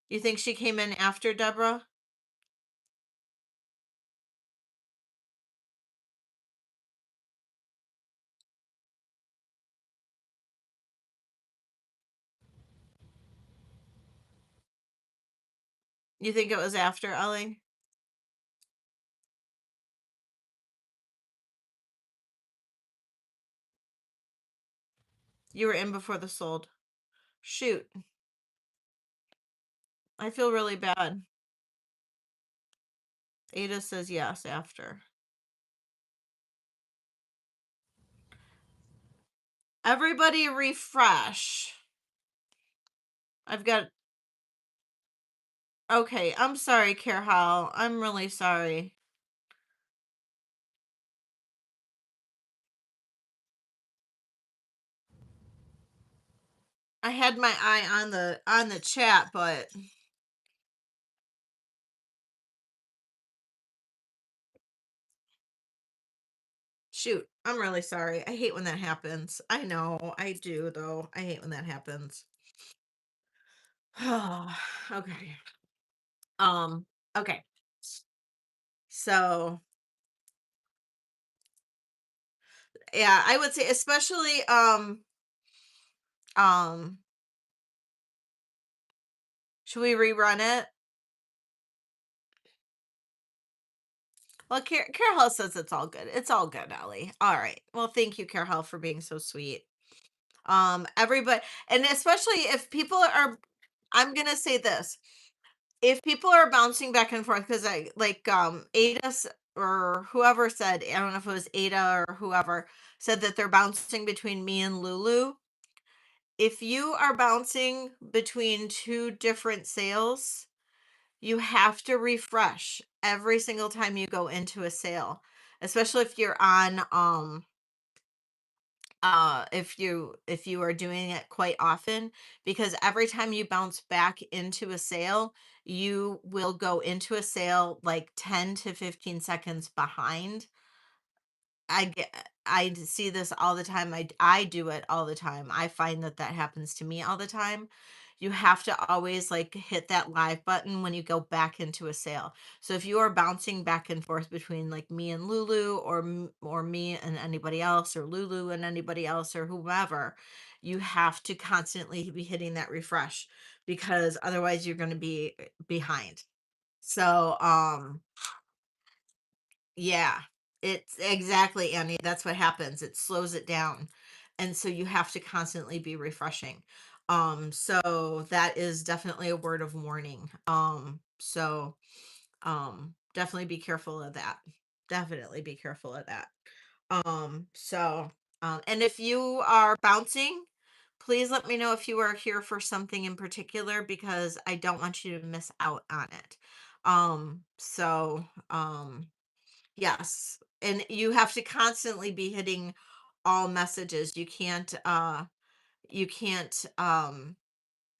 You think she came in after Deborah? You think it was after Ellie? You were in before the sold. Shoot. I feel really bad. Ada says yes after. Everybody refresh. I've got. Okay, I'm sorry, Carehall. I'm really sorry. I had my eye on the chat, but shoot, I'm really sorry. I hate when that happens. I know, I do though. I hate when that happens. Okay. Okay. So, yeah, I would say especially um should we rerun it? Well, Carol says it's all good. It's all good, Ellie. All right. Well, thank you, Carol, for being so sweet. Everybody, and especially if people are, I'm gonna say this: if people are bouncing back and forth, because I like or whoever said, I don't know if it was Ada or whoever said that they're bouncing between me and Lulu. If you are bouncing between two different sales, you have to refresh every single time you go into a sale, especially if you're on if you are doing it quite often, because every time you bounce back into a sale, you will go into a sale like 10 to 15 seconds behind. I see this all the time. I do it all the time. I find that that happens to me all the time. You have to always like hit that live button when you go back into a sale. So if you are bouncing back and forth between like me and Lulu, or or me and anybody else, or Lulu and anybody else, or whomever, you have to constantly be hitting that refresh, because otherwise you're going to be behind. So yeah, it's exactly, Annie. That's what happens. It slows it down. And so you have to constantly be refreshing. So that is definitely a word of warning. Definitely be careful of that. Definitely be careful of that. And if you are bouncing, please let me know if you are here for something in particular, because I don't want you to miss out on it. Yes. And you have to constantly be hitting all messages. You can't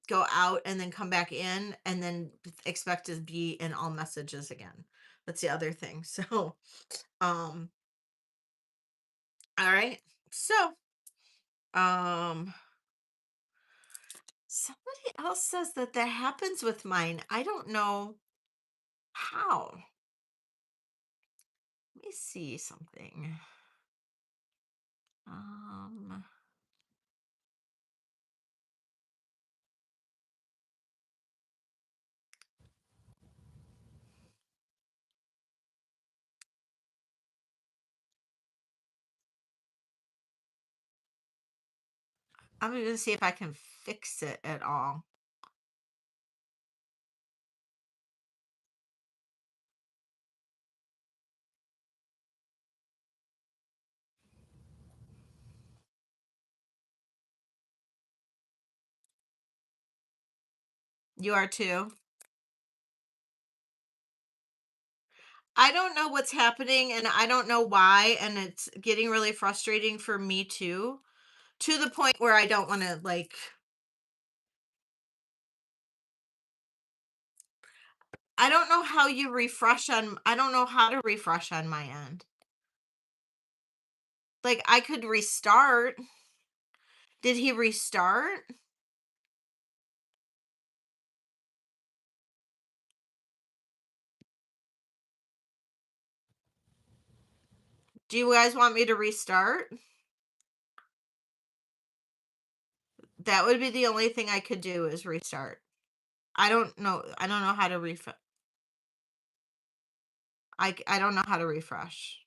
go out and then come back in and then expect to be in all messages again. That's the other thing. So, um all right. So, um somebody else says that that happens with mine. I don't know how. Let me see something. Um I'm going to see if I can fix it at all. You are too. I don't know what's happening, and I don't know why, and it's getting really frustrating for me too, to the point where I don't want to like, I don't know how to refresh on my end. Like I could restart. Did he restart? Do you guys want me to restart? That would be the only thing I could do, is restart. I don't know how to I don't know how to refresh.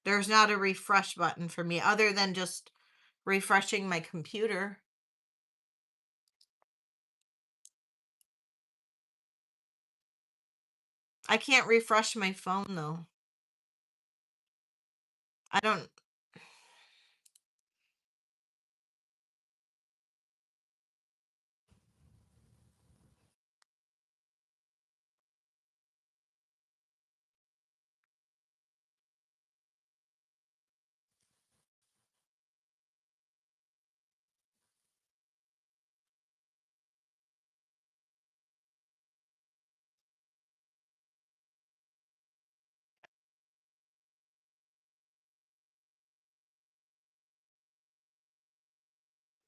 There's not a refresh button for me other than just refreshing my computer. I can't refresh my phone though. I don't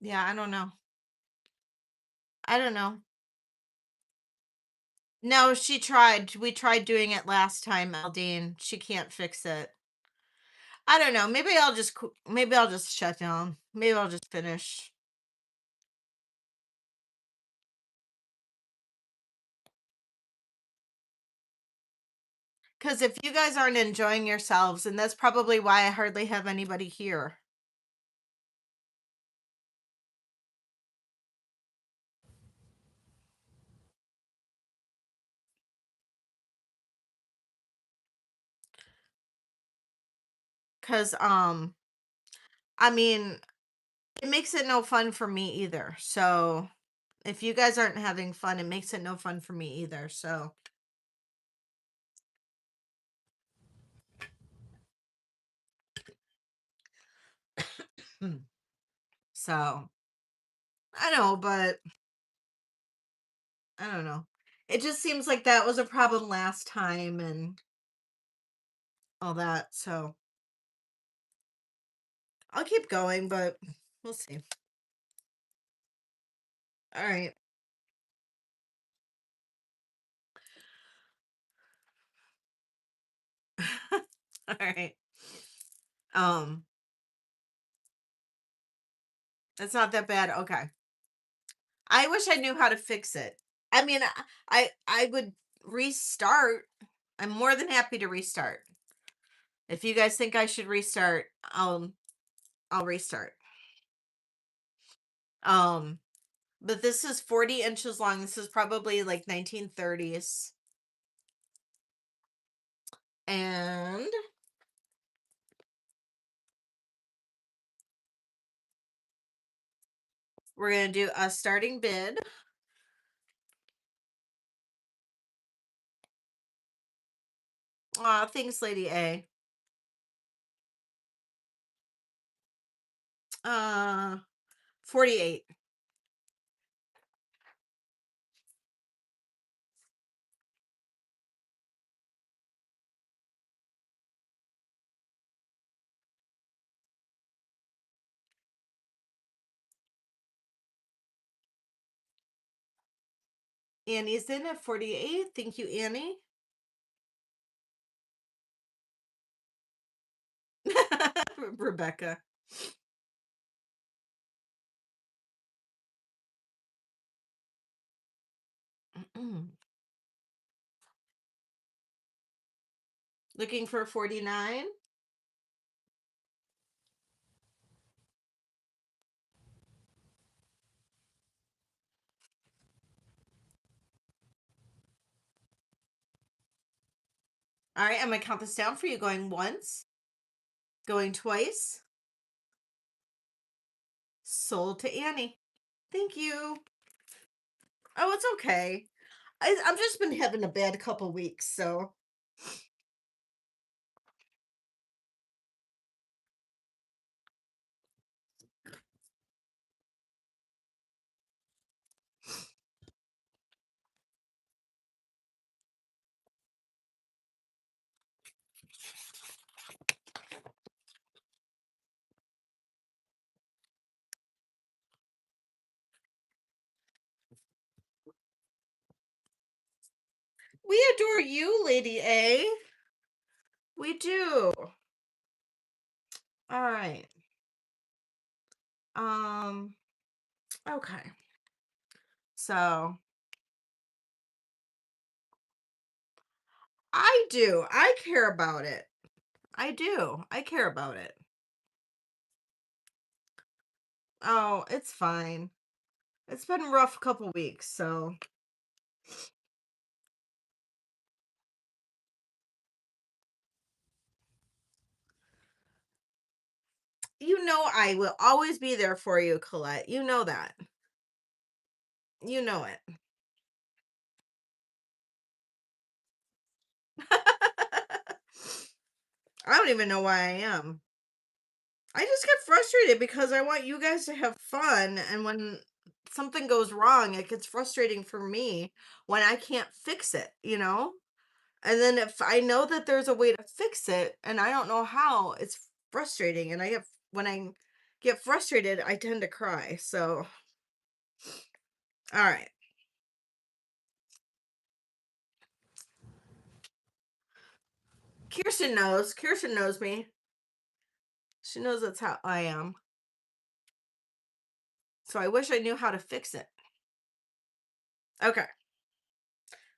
Yeah, I don't know. I don't know. No, she tried. We tried doing it last time, Aldine. She can't fix it. I don't know. Maybe I'll just shut down. Maybe I'll just finish. Because if you guys aren't enjoying yourselves, and that's probably why I hardly have anybody here. Because I mean, it makes it no fun for me either. So if you guys aren't having fun, it makes it no fun for me either. So Hmm. So I know, but I don't know. It just seems like that was a problem last time and all that. So I'll keep going, but we'll see. All right. All right. Um, it's not that bad. Okay. I wish I knew how to fix it. I mean, I would restart. I'm more than happy to restart. If you guys think I should restart, I'll restart. Um, but this is 40 inches long. This is probably like 1930s. And we're going to do a starting bid. Aw, thanks, Lady A. 48. Annie's in at 48. Thank you, Annie. Rebecca. Looking for 49. All right, I'm going to count this down for you. Going once, going twice. Sold to Annie. Thank you. Oh, it's okay. I've just been having a bad couple weeks, so we adore you, Lady A. We do. All right. Um, okay. So I do. I care about it. I do. I care about it. Oh, it's fine. It's been a rough couple weeks, so you know I will always be there for you, Colette. You know that. You know it. I don't even know why I am. I just get frustrated because I want you guys to have fun, and when something goes wrong, it gets frustrating for me when I can't fix it, you know? And then if I know that there's a way to fix it and I don't know how, it's frustrating. And I get when I get frustrated, I tend to cry. So, all right. Kirsten knows. Kirsten knows me. She knows that's how I am. So I wish I knew how to fix it. Okay.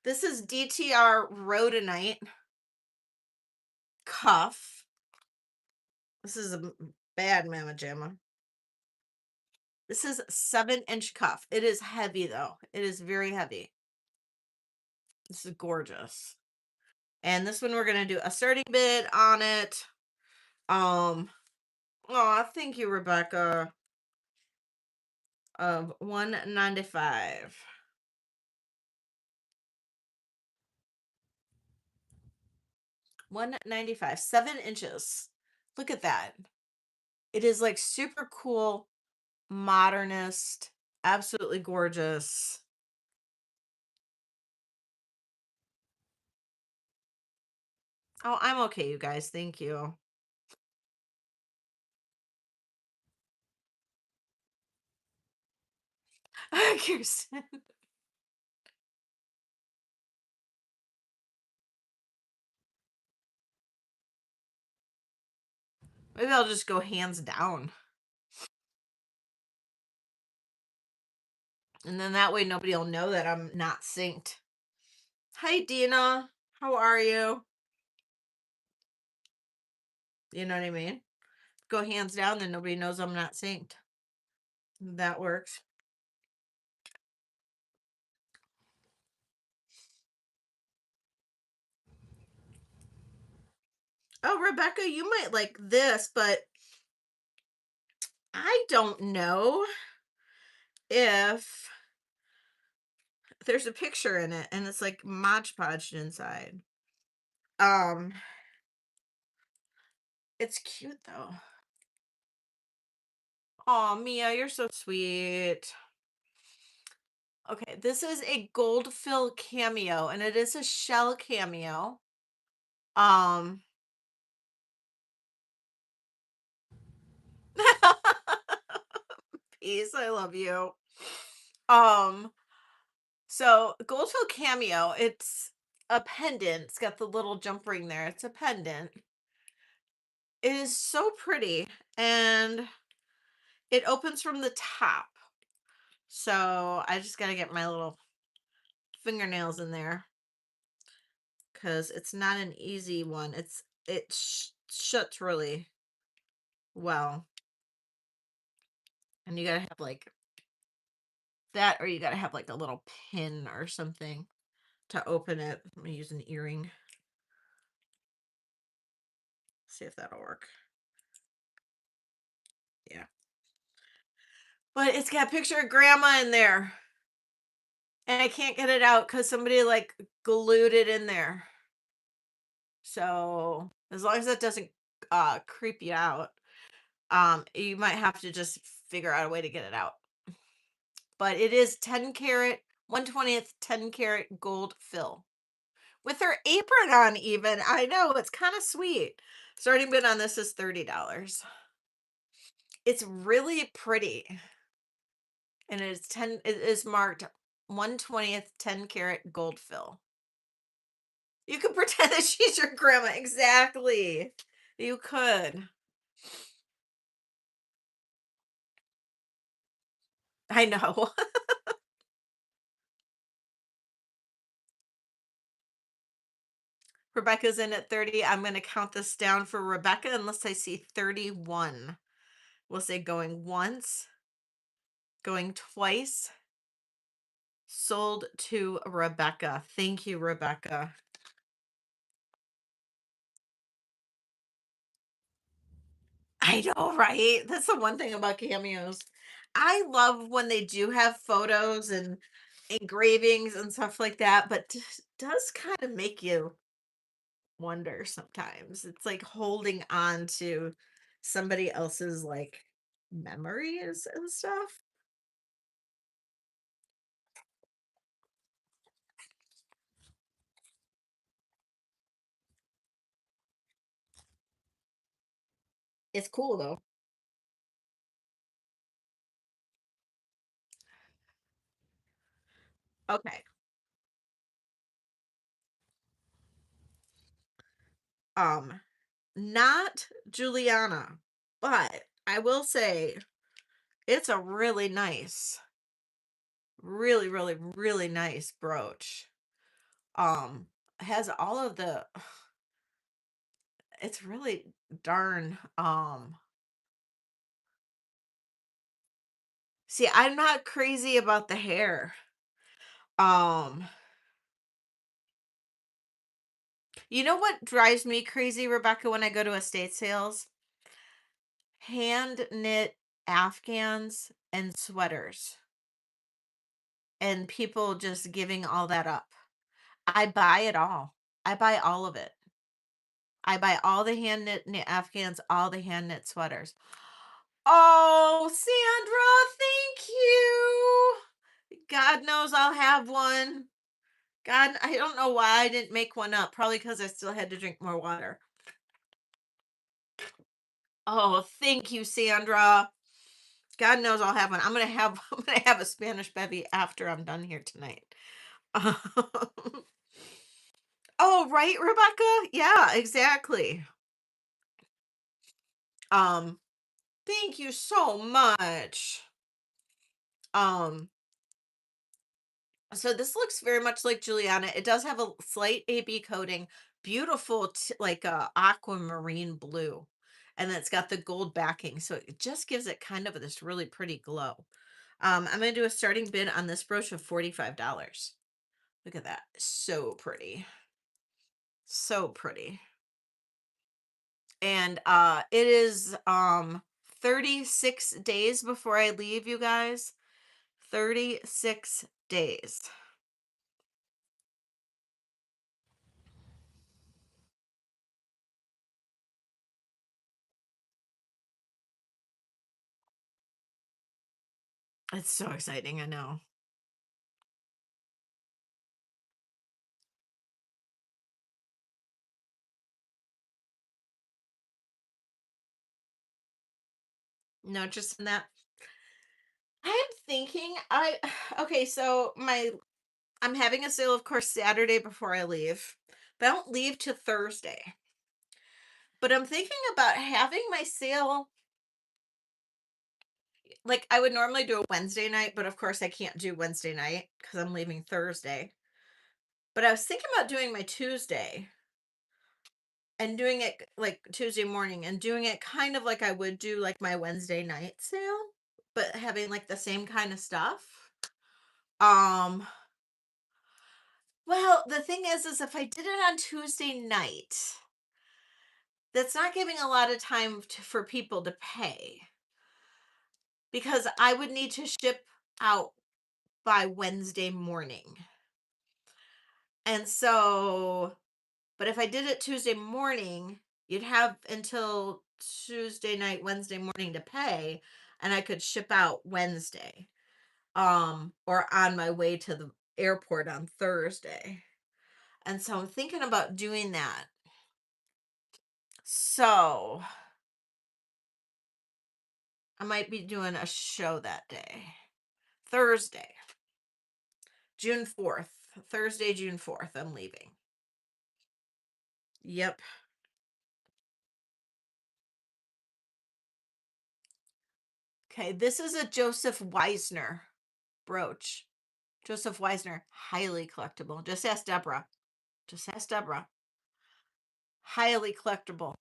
This is DTR Rhodonite. cuff. This is a bad mamma jamma. This is 7-inch cuff. It is heavy though. It is very heavy. This is gorgeous. And this one we're gonna do a starting bid on it. Oh, thank you, Rebecca. Of 195. 195. 7 inches. Look at that. It is like super cool, modernist, absolutely gorgeous. Oh, I'm okay, you guys. Thank you. Kirsten. Maybe I'll just go hands down. And then that way nobody will know that I'm not synced. Hi, Dina. How are you? You know what I mean? Go hands down, then nobody knows I'm not synced. That works. Oh, Rebecca, you might like this, but I don't know if there's a picture in it and it's like Mod Podged inside. Um, it's cute though. Oh, Mia, you're so sweet. Okay, this is a gold fill cameo and it is a shell cameo. Um, Peace, I love you. Um, so gold fill cameo, it's a pendant. It's got the little jump ring there. It's a pendant. It is so pretty and it opens from the top. So I just got to get my little fingernails in there because it's not an easy one. It shuts really well. And you got to have like that, or you got to have like a little pin or something to open it. I'm going to use an earring. See if that'll work. Yeah. But it's got a picture of grandma in there. And I can't get it out because somebody like glued it in there. So as long as that doesn't creep you out, you might have to just figure out a way to get it out. But it is 10 karat, 1/20th 10 karat gold fill. With her apron on even. I know, it's kind of sweet. Starting bid on this is $30. It's really pretty. And it is marked 1/20th 10 karat gold fill. You could pretend that she's your grandma. Exactly. You could. I know. Rebecca's in at 30. I'm going to count this down for Rebecca unless I see 31. We'll say going once, going twice. Sold to Rebecca. Thank you, Rebecca. I know, right? That's the one thing about cameos. I love when they do have photos and engravings and stuff like that, but does kind of make you wonder sometimes. It's like holding on to somebody else's like memories and stuff. It's cool though. Okay. Um, not Juliana, but I will say it's a really nice, really, really, really nice brooch. Has all of the It's really darn, see, I'm not crazy about the hair. Um, you know what drives me crazy, Rebecca, when I go to estate sales? Hand knit Afghans and sweaters, and people just giving all that up. I buy it all. I buy all of it. I buy all the hand knit Afghans, all the hand knit sweaters. Oh, Sandra, thank you. God knows I'll have one. God, I don't know why I didn't make one up. Probably because I still had to drink more water. Oh, thank you, Sandra. God knows I'll have one. I'm gonna have a Spanish bevy after I'm done here tonight. Oh, right, Rebecca? Yeah, exactly. Um, Thank you so much. Um, so this looks very much like Juliana. It does have a slight AB coating, beautiful like aquamarine blue. And then it's got the gold backing, so it just gives it kind of this really pretty glow. I'm gonna do a starting bid on this brooch of $45. Look at that. So pretty. So pretty. And it is 36 days before I leave, you guys. 36 days. It's so exciting, I know. No, just in that. I'm thinking I okay, so my I'm having a sale, of course, Saturday before I leave. But I don't leave till Thursday. But I'm thinking about having my sale, like I would normally do a Wednesday night, but of course I can't do Wednesday night because I'm leaving Thursday. But I was thinking about doing my Tuesday and doing it like Tuesday morning and doing it kind of like I would do like my Wednesday night sale, but having like the same kind of stuff. Um, well, the thing is if I did it on Tuesday night, that's not giving a lot of time for people to pay because I would need to ship out by Wednesday morning. And so, but if I did it Tuesday morning, you'd have until Tuesday night, Wednesday morning to pay, and I could ship out Wednesday, or on my way to the airport on Thursday. And so I'm thinking about doing that. So I might be doing a show that day. Thursday, June 4th. Thursday, June 4th, I'm leaving. Yep. Okay, this is a Joseph Weisner brooch. Joseph Weisner, highly collectible. Just ask Deborah. Just ask Deborah. Highly collectible.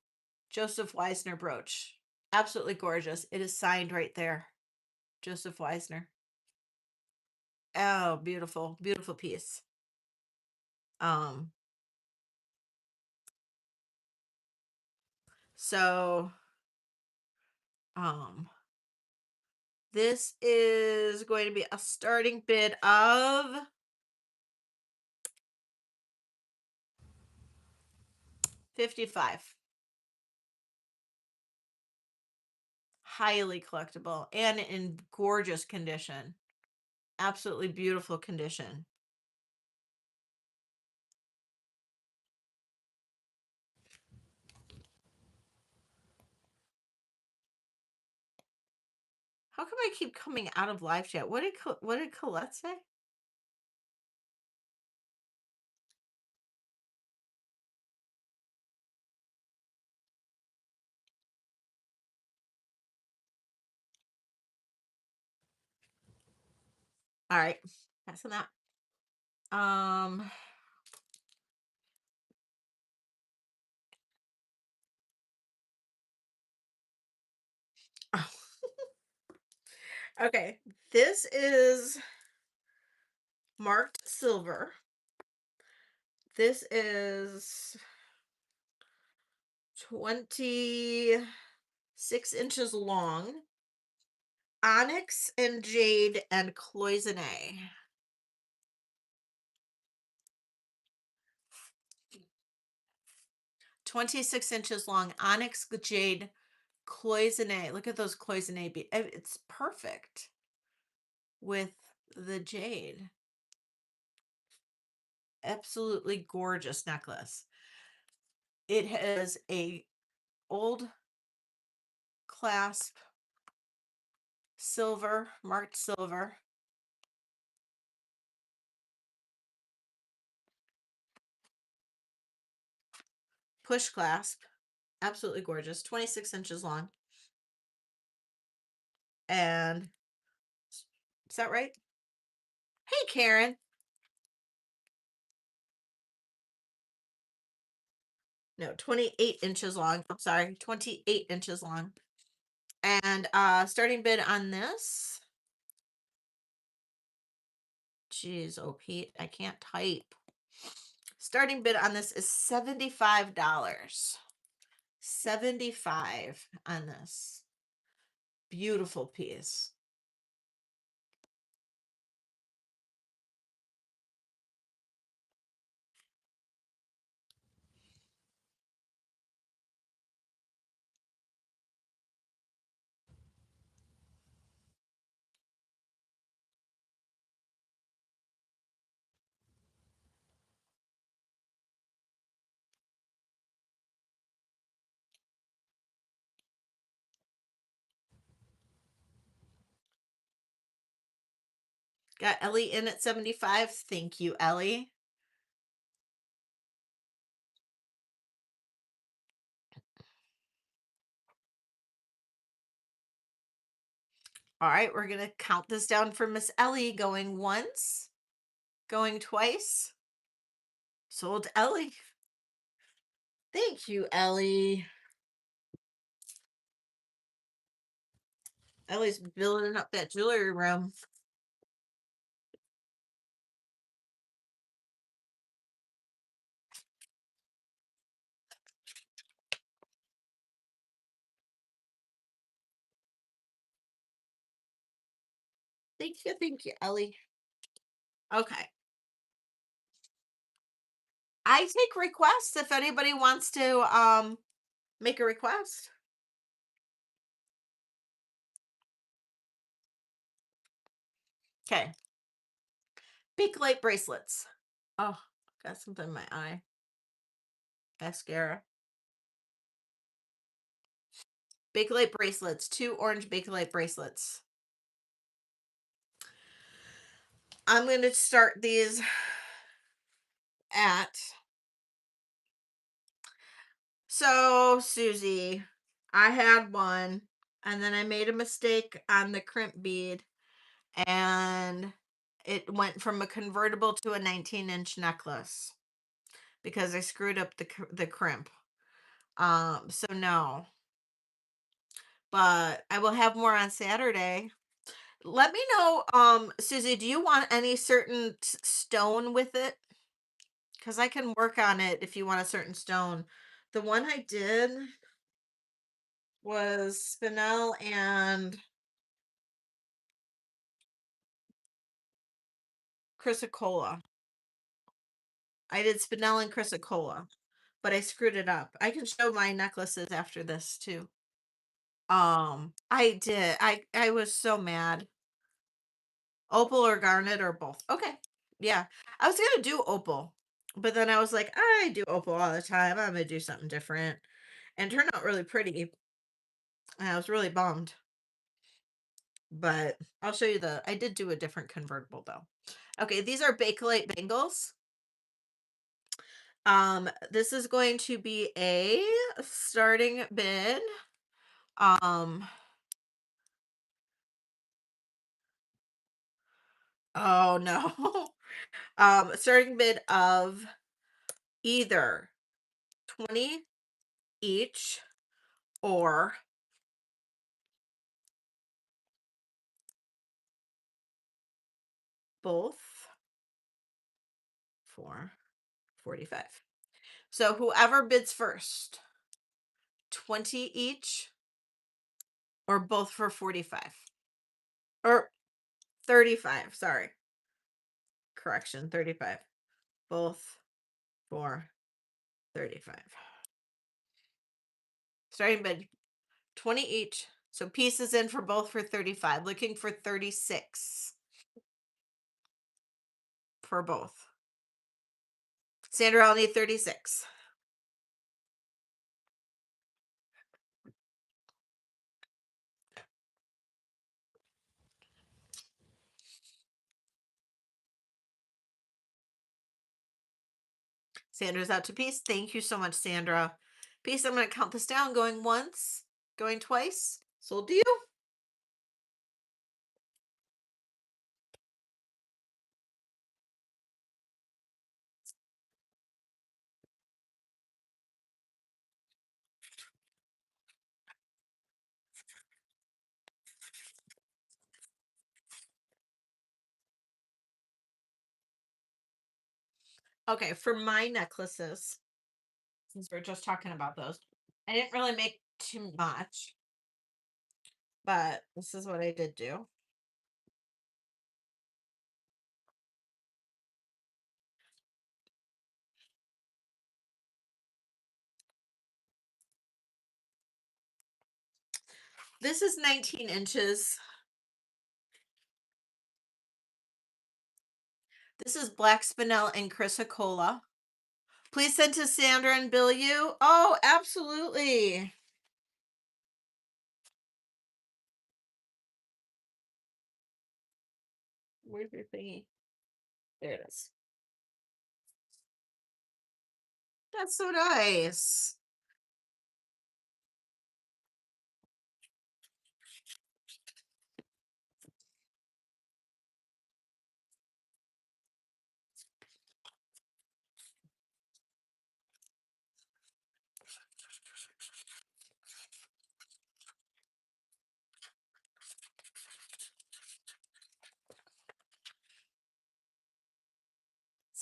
Joseph Weisner brooch. Absolutely gorgeous. It is signed right there. Joseph Weisner. Oh, beautiful, beautiful piece. Um, so um this is going to be a starting bid of 55. Highly collectible and in gorgeous condition. Absolutely beautiful condition. How come I keep coming out of live chat? What did Colette say? All right, passing that. Um, Oh, okay. This is marked silver. This is 26 inches long. Onyx and jade and cloisonne. 26 inches long. Onyx jade cloisonne. Look at those cloisonne it's perfect with the jade. Absolutely gorgeous necklace. It has a old clasp, silver, marked silver. Push clasp. Absolutely gorgeous. 26 inches long. And is that right? Hey, Karen. No, 28 inches long. I'm sorry, 28 inches long. And starting bid on this. Jeez, oh Pete, I can't type. Starting bid on this is $75. 75 on this. Beautiful piece. Got Ellie in at 75. Thank you, Ellie. All right, we're going to count this down for Miss Ellie going once, going twice. Sold Ellie. Thank you, Ellie. Ellie's building up that jewelry room. Thank you, Ellie. Okay. I take requests if anybody wants to make a request. Okay. Big light bracelets. Oh, got something in my eye. Mascara. Bakelite bracelets. 2 orange Bakelite bracelets. I'm going to start these at. So, Susie, I had one and then I made a mistake on the crimp bead and it went from a convertible to a 19-inch necklace because I screwed up the crimp. So no. But I will have more on Saturday. Let me know, Susie, do you want any certain stone with it? Because I can work on it if you want a certain stone. The one I did was spinel and chrysocolla. I did spinel and chrysocolla, but I screwed it up. I can show my necklaces after this too. I did. I was so mad. Opal or garnet or both. Okay. Yeah. I was gonna do opal, but then I was like, I do opal all the time. I'm gonna do something different. And it turned out really pretty. And I was really bummed. But I'll show you I did do a different convertible though. Okay, these are Bakelite bangles. This is going to be a starting bid. Um, oh no. Starting bid of either 20 each or both for 45. So whoever bids first, 20 each or both for 45 or 35. Sorry. Correction, 35. Both for 35. Starting bid 20 each. So pieces in for both for 35. Looking for 36 for both. Sandra, I'll need 36. Sandra's out to Peace. Thank you so much, Sandra. Peace, I'm going to count this down. Going once, going twice. Sold to you. Okay, for my necklaces, since we're just talking about those, I didn't really make too much, but this is what I did do. This is 19 inches. This is Black Spinel and Chrysocolla. Please send to Sandra and bill you. Oh, absolutely. Where's your thingy? There it is. That's so nice.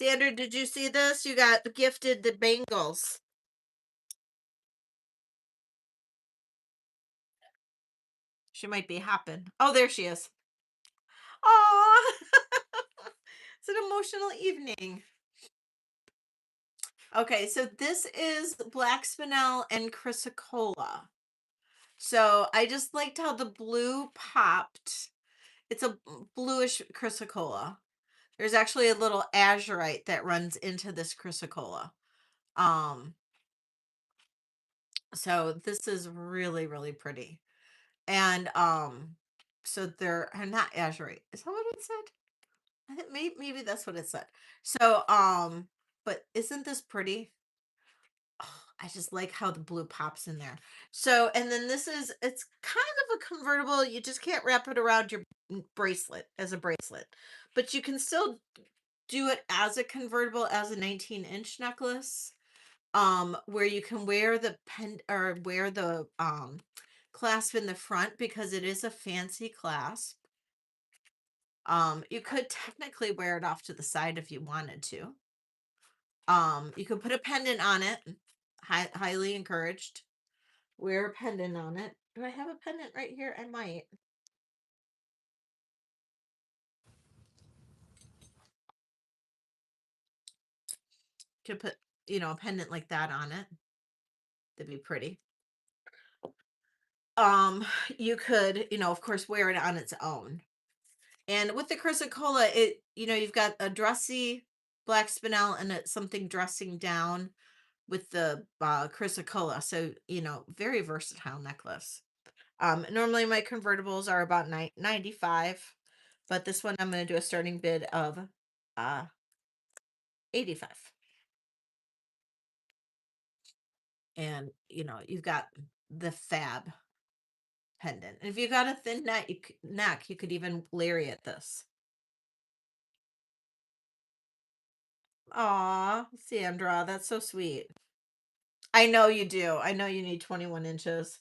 Sandra, did you see this? You got gifted the bangles. She might be hopping. Oh, there she is. Oh, it's an emotional evening. Okay, so this is Black Spinel and Chrysocolla. So I just liked how the blue popped. It's a bluish chrysocolla. There's actually a little azurite that runs into this chrysocolla. Um, so this is really, really pretty. And so they're not azurite. Is that what it said? I think maybe that's what it said. So but isn't this pretty? Oh, I just like how the blue pops in there. So, and then it's kind of a convertible. You just can't wrap it around your bracelet as a bracelet, but you can still do it as a convertible as a 19-inch necklace. Where you can wear the pen or wear the clasp in the front because it is a fancy clasp. You could technically wear it off to the side if you wanted to. You could put a pendant on it. Highly encouraged. Wear a pendant on it. Do I have a pendant right here? I might. Could put, a pendant like that on it. That'd be pretty. Um, you could, of course, wear it on its own. And with the chrysocolla, you've got a dressy black spinel and something dressing down with the chrysocolla. So, very versatile necklace. Normally my convertibles are about 95, but this one I'm going to do a starting bid of 85. And, you've got the fab pendant. And if you've got a thin neck, you could even lariat this. Aw, Sandra, that's so sweet. I know you do. I know you need 21 inches.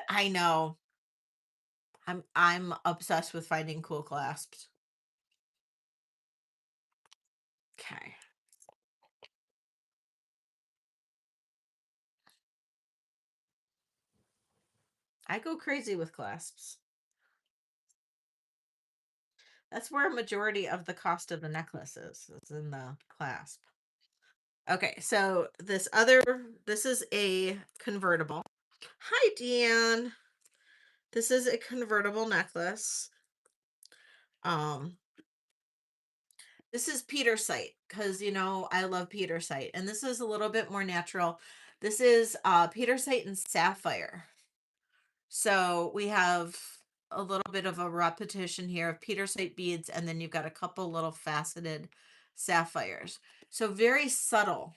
I know. I'm obsessed with finding cool clasps. Okay. I go crazy with clasps. That's where a majority of the cost of the necklace is. It's in the clasp. Okay, so this is a convertible. Hi, Deanne. This is a convertible necklace. Um, this is Petersite because I love Petersite, and this is a little bit more natural. This is Petersite and sapphire. So we have a little bit of a repetition here of Petersite beads, and then you've got a couple little faceted sapphires. So very subtle,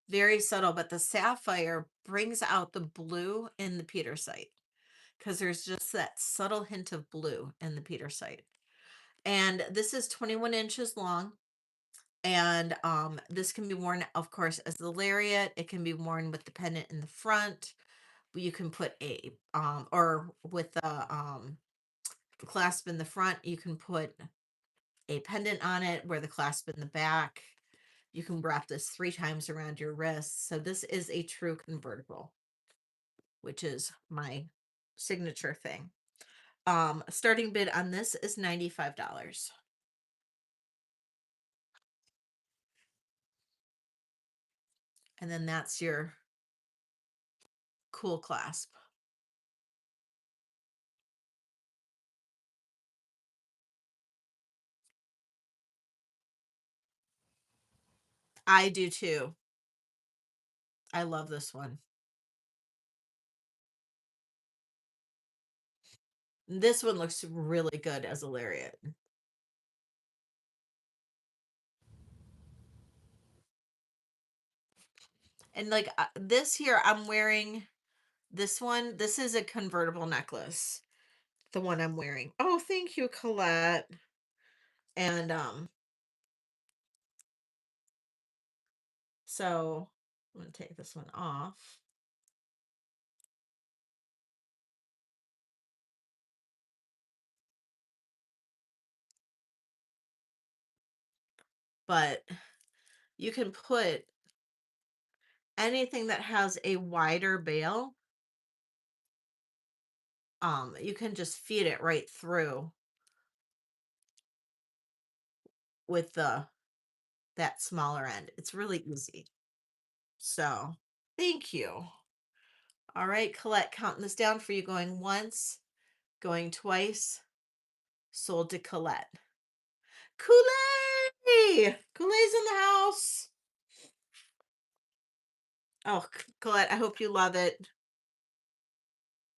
but the sapphire brings out the blue in the Petersite because there's just that subtle hint of blue in the Petersite. And this is 21 inches long. And this can be worn, of course, as the lariat. It can be worn with the pendant in the front. You can put or with the clasp in the front, you can put a pendant on it where the clasp in the back. You can wrap this 3 times around your wrist. So this is a true convertible, which is my signature thing. Starting bid on this is $95. And then that's your cool clasp. I do too. I love this one. This one looks really good as a lariat. And like this here, I'm wearing this one. This is a convertible necklace. The one I'm wearing. Oh, thank you, Colette. And so I'm gonna take this one off. But you can put anything that has a wider bail. You can just feed it right through with that smaller end. It's really easy. So thank you. All right, Colette, counting this down for you, going once, going twice, sold to Colette. Kool-Aid! Kool-Aid's in the house. Oh, Colette, I hope you love it.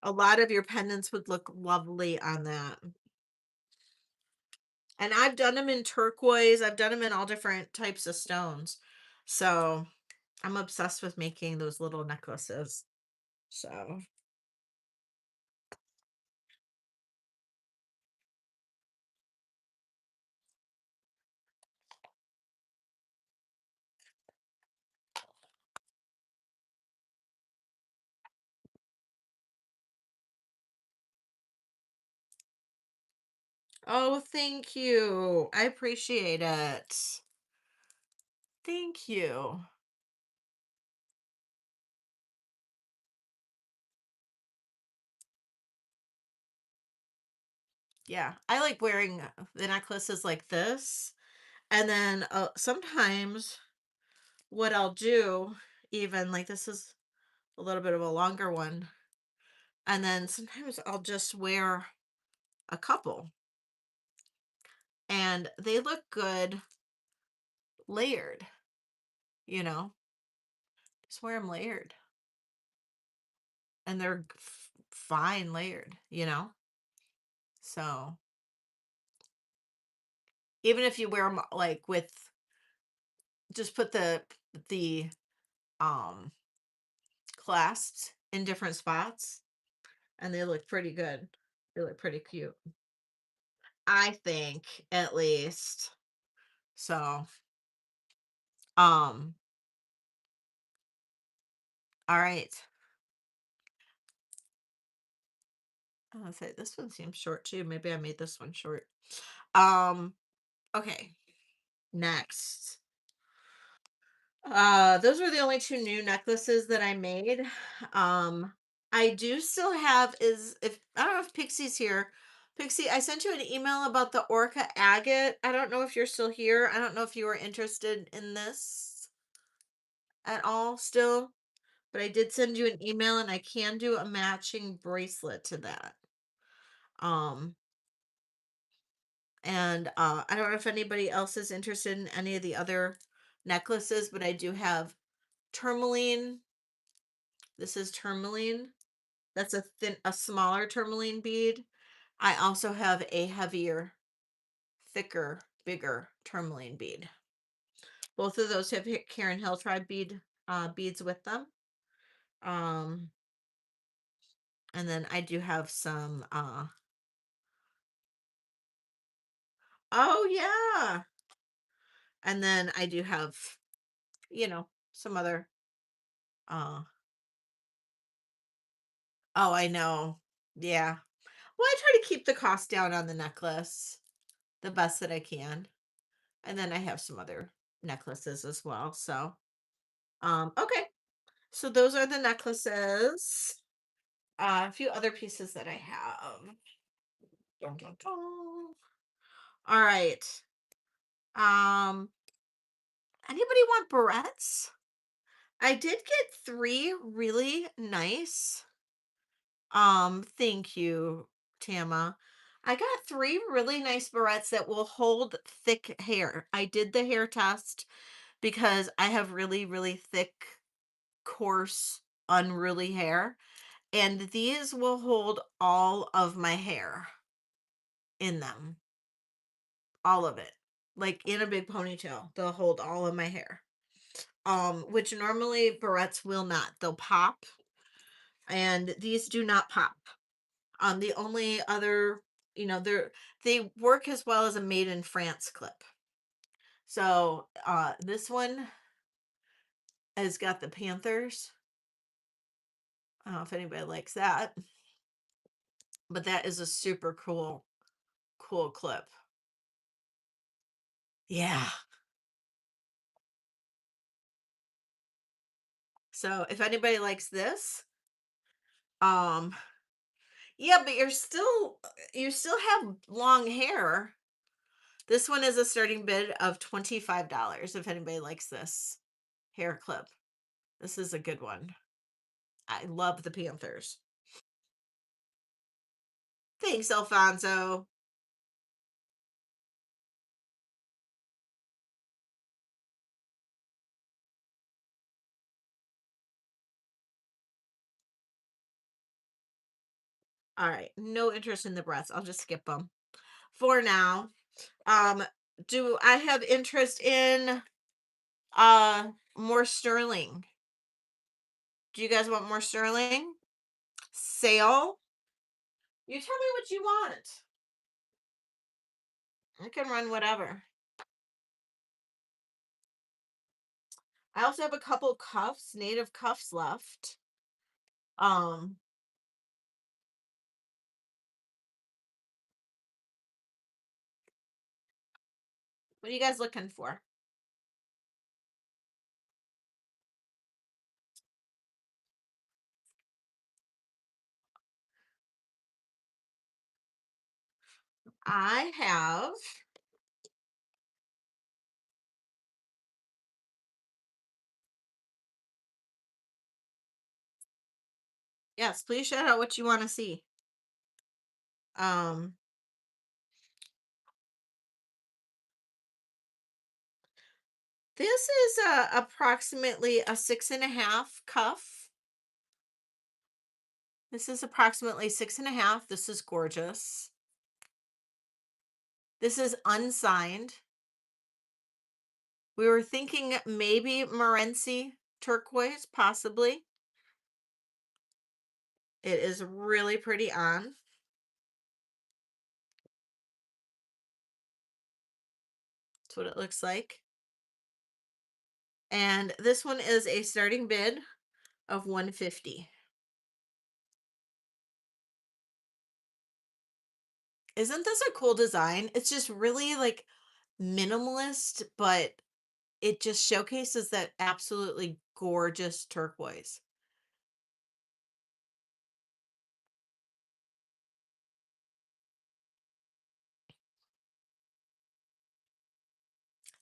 A lot of your pendants would look lovely on that. And I've done them in turquoise. I've done them in all different types of stones. So I'm obsessed with making those little necklaces. So, oh, thank you. I appreciate it. Thank you. Yeah, I like wearing the necklaces like this. And then sometimes what I'll do, even like this is a little bit of a longer one. And then sometimes I'll just wear a couple and they look good layered, you know, just wear them layered and they're fine layered. So even if you wear them like with just put the um clasps in different spots and they look pretty good. They look pretty cute. I think at least. So, um, all right. I was say this one seems short too. Maybe I made this one short. Um, okay. Next. Those were the only two new necklaces that I made. Um, I do still have is if I don't know if Pixie's here. Pixie, I sent you an email about the Orca agate. I don't know if you're still here. I don't know if you were interested in this at all still, but I did send you an email and I can do a matching bracelet to that. Um, and I don't know if anybody else is interested in any of the other necklaces, but I do have tourmaline. This is tourmaline. That's a smaller tourmaline bead. I also have a heavier, thicker, bigger tourmaline bead. Both of those have Karen Hill tribe beads with them. Um, and then I do have some. Oh yeah, and then I do have, some other. Uh, oh, I know. Yeah. Well, I try to keep the cost down on the necklace the best that I can. And then I have some other necklaces as well. So, okay. So those are the necklaces. A few other pieces that I have. Dun, dun, dun. All right. Um, Anybody want barrettes? I did get three really nice. Thank you, Tama. I got three really nice barrettes that will hold thick hair. I did the hair test because I have really, really thick, coarse, unruly hair. And these will hold all of my hair in them. All of it. Like in a big ponytail. They'll hold all of my hair. Which normally barrettes will not. They'll pop. And these do not pop. The only other, they work as well as a made in France clip. So this one has got the Panthers. I don't know if anybody likes that, but that is a super cool clip. Yeah. So if anybody likes this, um, yeah, but you still have long hair. This one is a starting bid of $25 if anybody likes this hair clip. This is a good one. I love the Panthers. Thanks, Alfonso. All right, no interest in the breasts. I'll just skip them for now. Um, do I have interest in more sterling? Do you guys want more sterling? Sale? You tell me what you want. I can run whatever. I also have a couple cuffs, native cuffs left. Um, what are you guys looking for? I have, yes, please shout out what you want to see. Um, this is approximately a 6.5 cuff. This is approximately 6.5. This is gorgeous. This is unsigned. We were thinking maybe Morenci turquoise, possibly. It is really pretty on. That's what it looks like. And this one is a starting bid of $150. Isn't this a cool design? It's just really like minimalist, but it just showcases that absolutely gorgeous turquoise.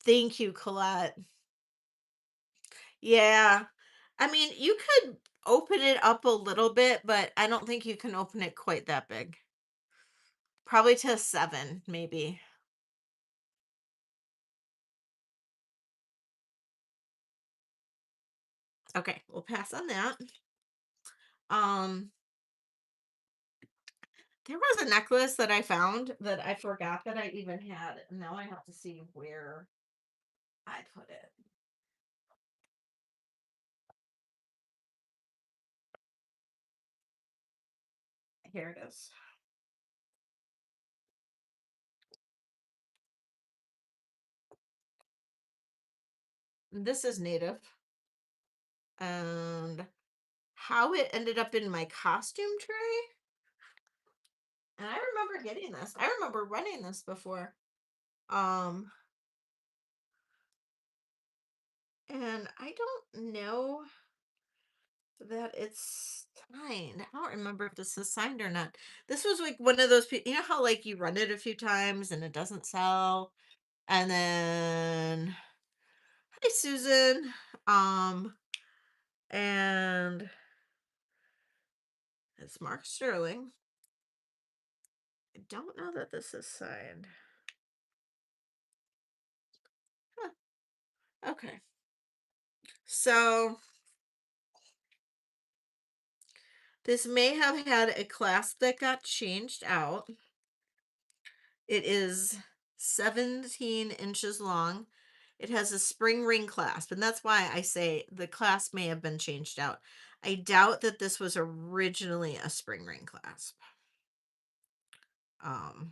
Thank you, Colette. Yeah. I mean, you could open it up a little bit, but I don't think you can open it quite that big. Probably to a 7, maybe. Okay, we'll pass on that. Um, there was a necklace that I found that I forgot that I even had. And now I have to see where I put it. Here it is. This is native. And how it ended up in my costume tray. And I remember getting this. I remember running this before. Um, and I don't know that it's signed. I don't remember if this is signed or not. This was like one of those people, you know how like you run it a few times and it doesn't sell, and then hi Susan, um, and it's Mark Sterling. I don't know that this is signed. Huh, okay, so this may have had a clasp that got changed out. It is 17 inches long. It has a spring ring clasp, and that's why I say the clasp may have been changed out. I doubt that this was originally a spring ring clasp. Um,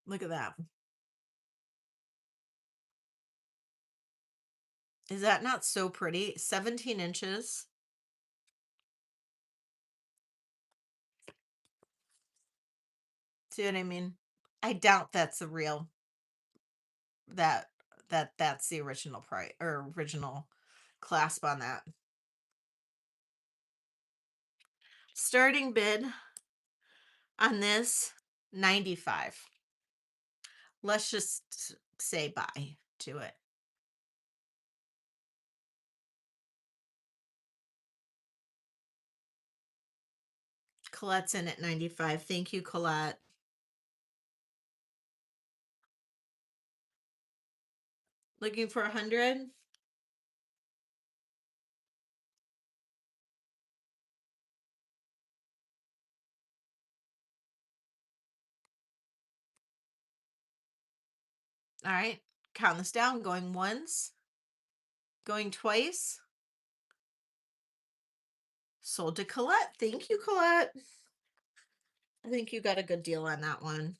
Look at that. Is that not so pretty? 17 inches. See what I mean? I doubt that's the real that that's the original price or original clasp on that. Starting bid on this 95. Let's just say bye to it. Colette's in at 95. Thank you, Colette. Looking for 100? All right. Count this down. Going once, going twice. Sold to Colette. Thank you, Colette. I think you got a good deal on that one.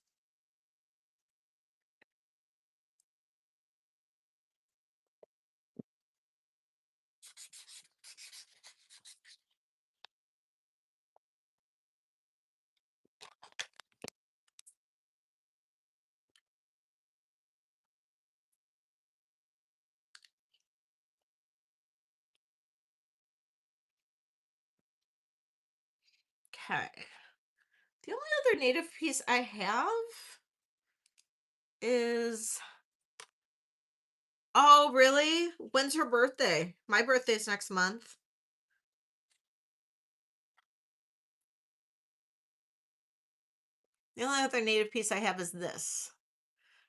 Okay. The only other native piece I have is. Oh, really? When's her birthday? My birthday's next month. The only other native piece I have is this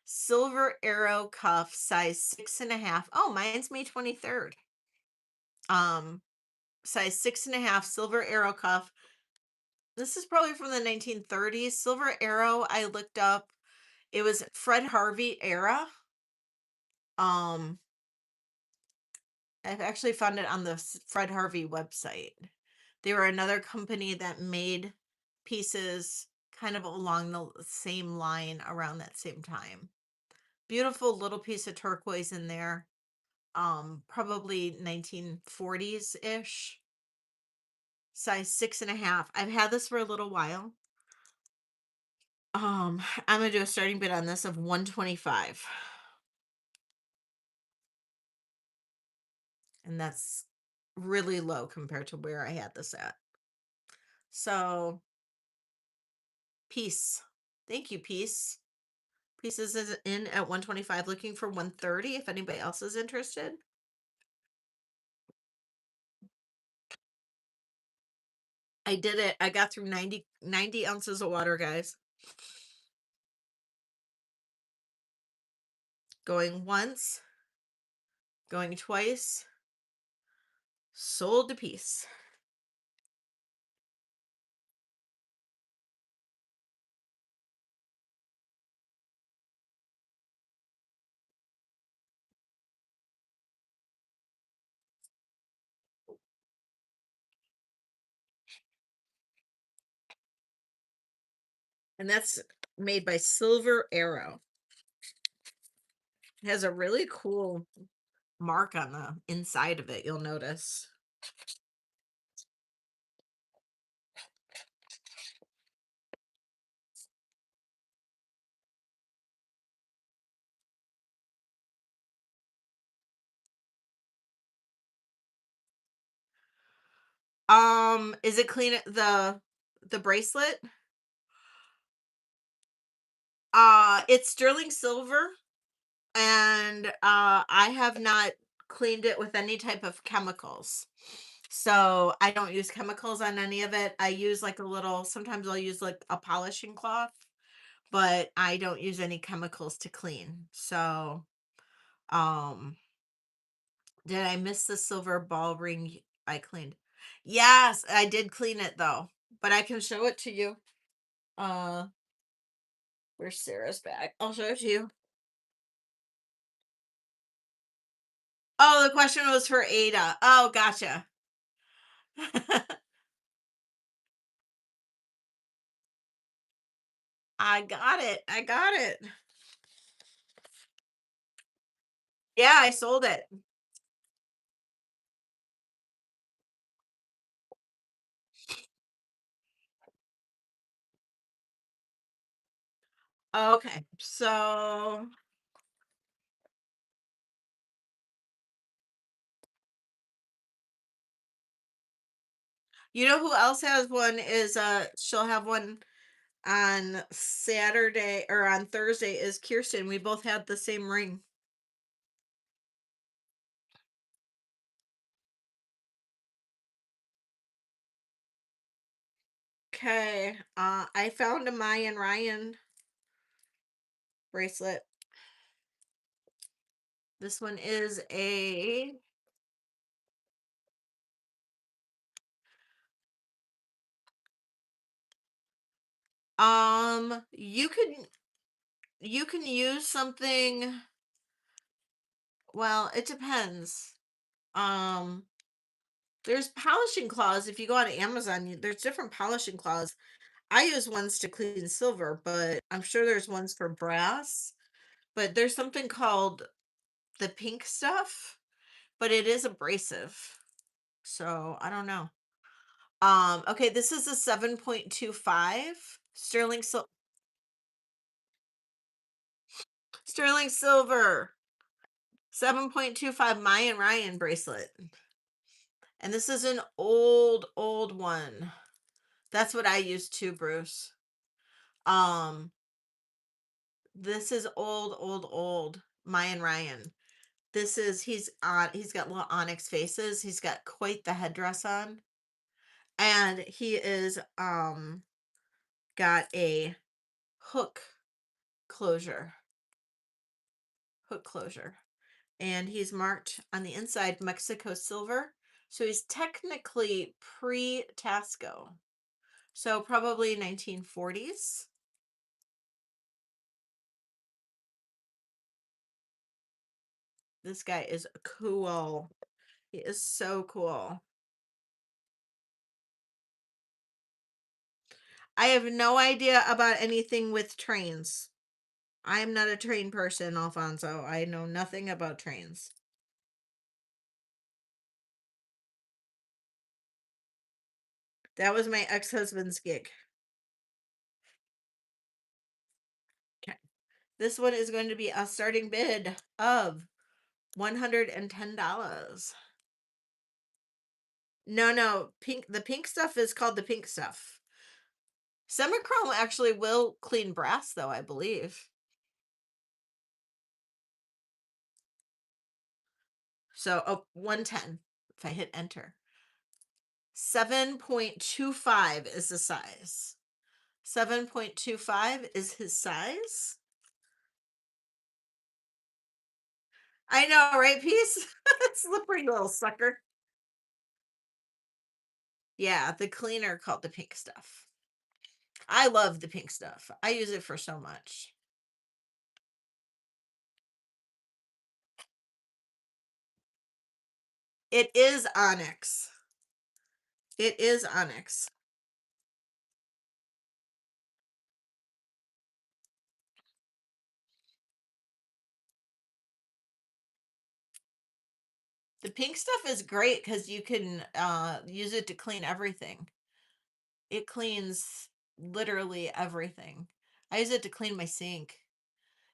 silver arrow cuff, size 6.5. Oh, mine's May 23rd. Um, Size 6.5, silver arrow cuff. This is probably from the 1930s. Silver arrow, I looked up. It was Fred Harvey era. Um, I've actually found it on the Fred Harvey website. They were another company that made pieces kind of along the same line around that same time. Beautiful little piece of turquoise in there. probably 1940s ish, size 6.5. I've had this for a little while. I'm gonna do a starting bid on this of 125, and that's really low compared to where I had this at. So, Peace. Thank you, Peace. Pieces is in at 125, looking for 130 if anybody else is interested. I did it. I got through 90 ounces of water, guys. Going once, going twice, sold a piece. And that's made by Silver Arrow. It has a really cool mark on the inside of it, you'll notice. Is it clean the bracelet? It's sterling silver, and I have not cleaned it with any type of chemicals. So I don't use chemicals on any of it. I use like a little, sometimes I'll use like a polishing cloth, but I don't use any chemicals to clean. So, um, did I miss the silver ball ring I cleaned? Yes, I did clean it though, but I can show it to you. Uh, where's Sarah's bag? I'll show it to you. Oh, the question was for Ada. Oh, gotcha. I got it. I got it. Yeah, I sold it. Okay, so you know who else has one is she'll have one on Saturday or on Thursday is Kirsten. We both had the same ring. Okay. I found a Mayan Ryan bracelet. This one is a you can use something, well, it depends. Um there's polishing cloths. If you go on Amazon, there's different polishing cloths. I use ones to clean silver, but I'm sure there's ones for brass. But there's something called the pink stuff, but it is abrasive. So I don't know. Okay, this is a 7.25 sterling silver 7.25 Mayan Ryan bracelet. And this is an old one. That's what I use too, Bruce. Um, this is old Mayan Ryan. This is he's got little onyx faces. He's got quite the headdress on. And he is got a hook closure. Hook closure. And he's marked on the inside Mexico silver. So he's technically pre-Tasco. So probably 1940s. This guy is cool. He is so cool. I have no idea about anything with trains. I am not a train person, Alfonso. I know nothing about trains. That was my ex-husband's gig. Okay. This one is going to be a starting bid of $110. No, no, pink. The pink stuff is called the pink stuff. Semichrome actually will clean brass, though, I believe. So, oh, 110 if I hit enter. 7.25 is the size. 7.25 is his size. I know, right, Peace? Slippery little sucker. Yeah, the cleaner called the pink stuff. I love the pink stuff. I use it for so much. It is onyx. It is onyx. The pink stuff is great because you can use it to clean everything. It cleans literally everything. I use it to clean my sink.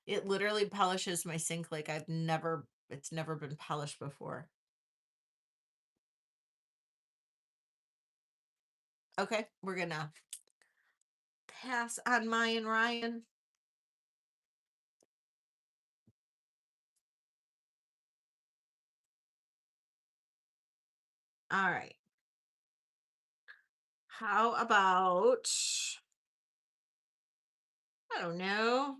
It literally polishes my sink like it's never been polished before. Okay, we're gonna pass on mine, Ryan. All right. How about, I don't know.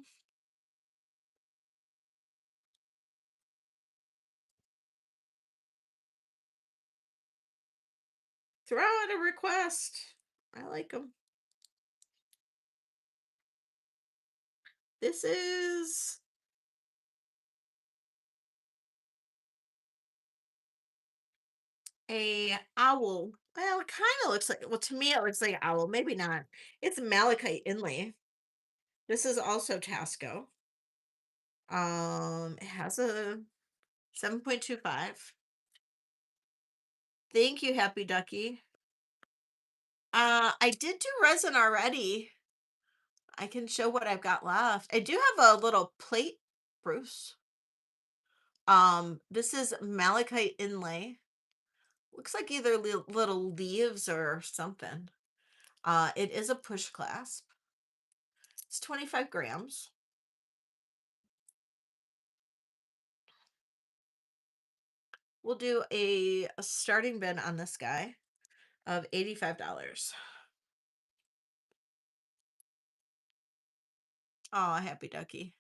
Throw out a request. I like them. This is a owl. Well, it kind of looks like, well, to me, it looks like an owl. Maybe not. It's malachite inlay. This is also Tasco. It has a 7.25. Thank you, Happy Ducky. I did do resin already. I can show what I've got left. I do have a little plate, Bruce. This is malachite inlay. Looks like either little leaves or something. It is a push clasp. It's 25 grams. We'll do a starting bid on this guy of $85. Oh, Happy Ducky.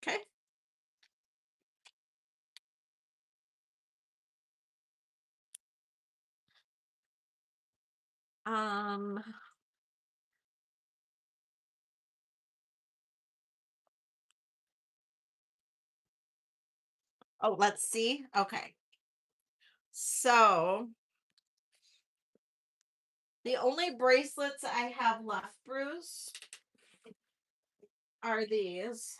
Okay. Um, oh, let's see. Okay. So the only bracelets I have left, Bruce, are these.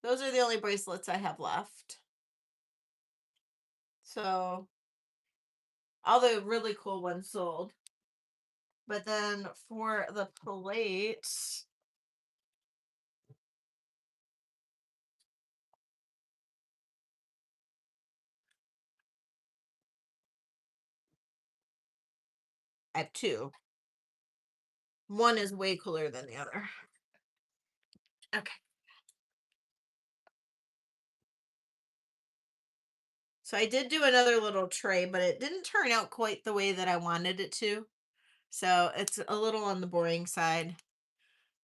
Those are the only bracelets I have left. So all the really cool ones sold. But then for the plates, I have two. One is way cooler than the other. Okay. So I did do another little tray, but it didn't turn out quite the way that I wanted it to. So it's a little on the boring side.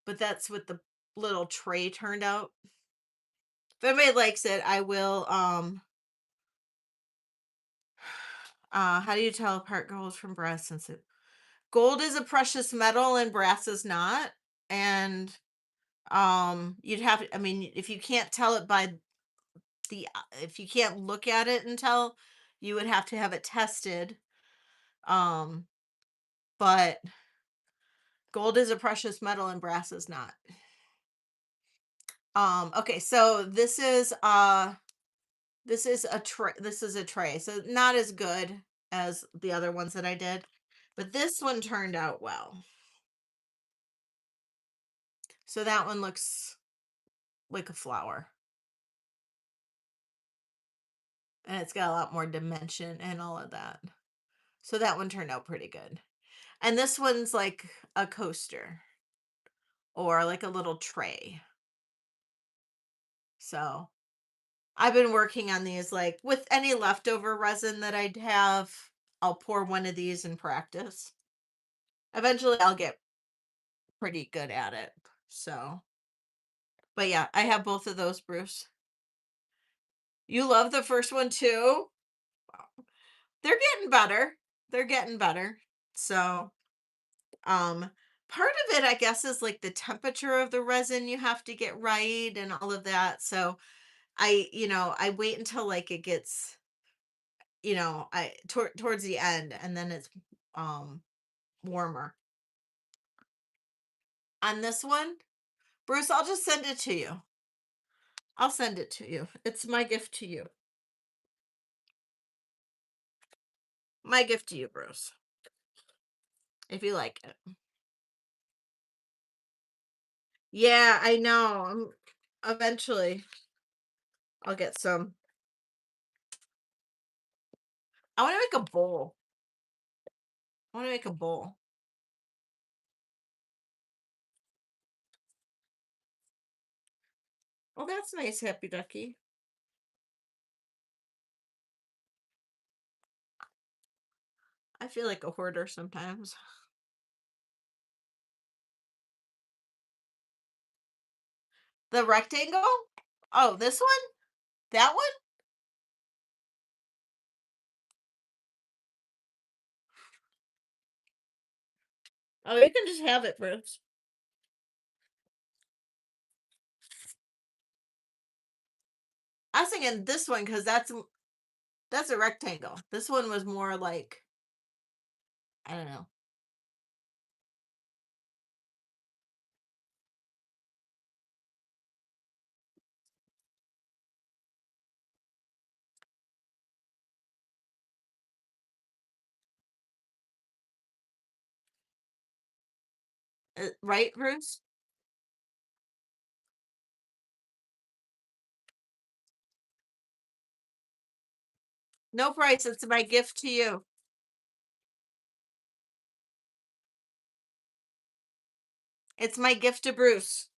But that's what the little tray turned out. If anybody likes it, I will how do you tell apart gold from brass? Since it gold is a precious metal and brass is not. And You'd have, I mean, if you can't tell it by if you can't look at it and tell, you would have to have it tested. Um, but gold is a precious metal and brass is not. Okay, so this is a tray. This is a tray. So not as good as the other ones that I did, but this one turned out well. So that one looks like a flower, and it's got a lot more dimension and all of that. So that one turned out pretty good. And this one's like a coaster or like a little tray. So I've been working on these, like with any leftover resin that I'd have, I'll pour one of these and practice. Eventually I'll get pretty good at it. So, but yeah, I have both of those, Bruce. You love the first one too? They're getting better. They're getting better. So, um part of it I guess is like the temperature of the resin you have to get right and all of that. So, I wait until like it gets, towards the end and then it's um warmer. On this one, Bruce, I'll just send it to you. I'll send it to you. It's my gift to you. My gift to you, Bruce, if you like it. Yeah, I know. Eventually, I'll get some. I want to make a bowl. I want to make a bowl. Oh, that's nice, Happy Ducky. I feel like a hoarder sometimes. The rectangle? Oh, this one? That one? Oh, you can just have it, Bruce. I was thinking this one because that's a rectangle. This one was more like, I don't know. Right, Bruce? No price. It's my gift to you. It's my gift to Bruce.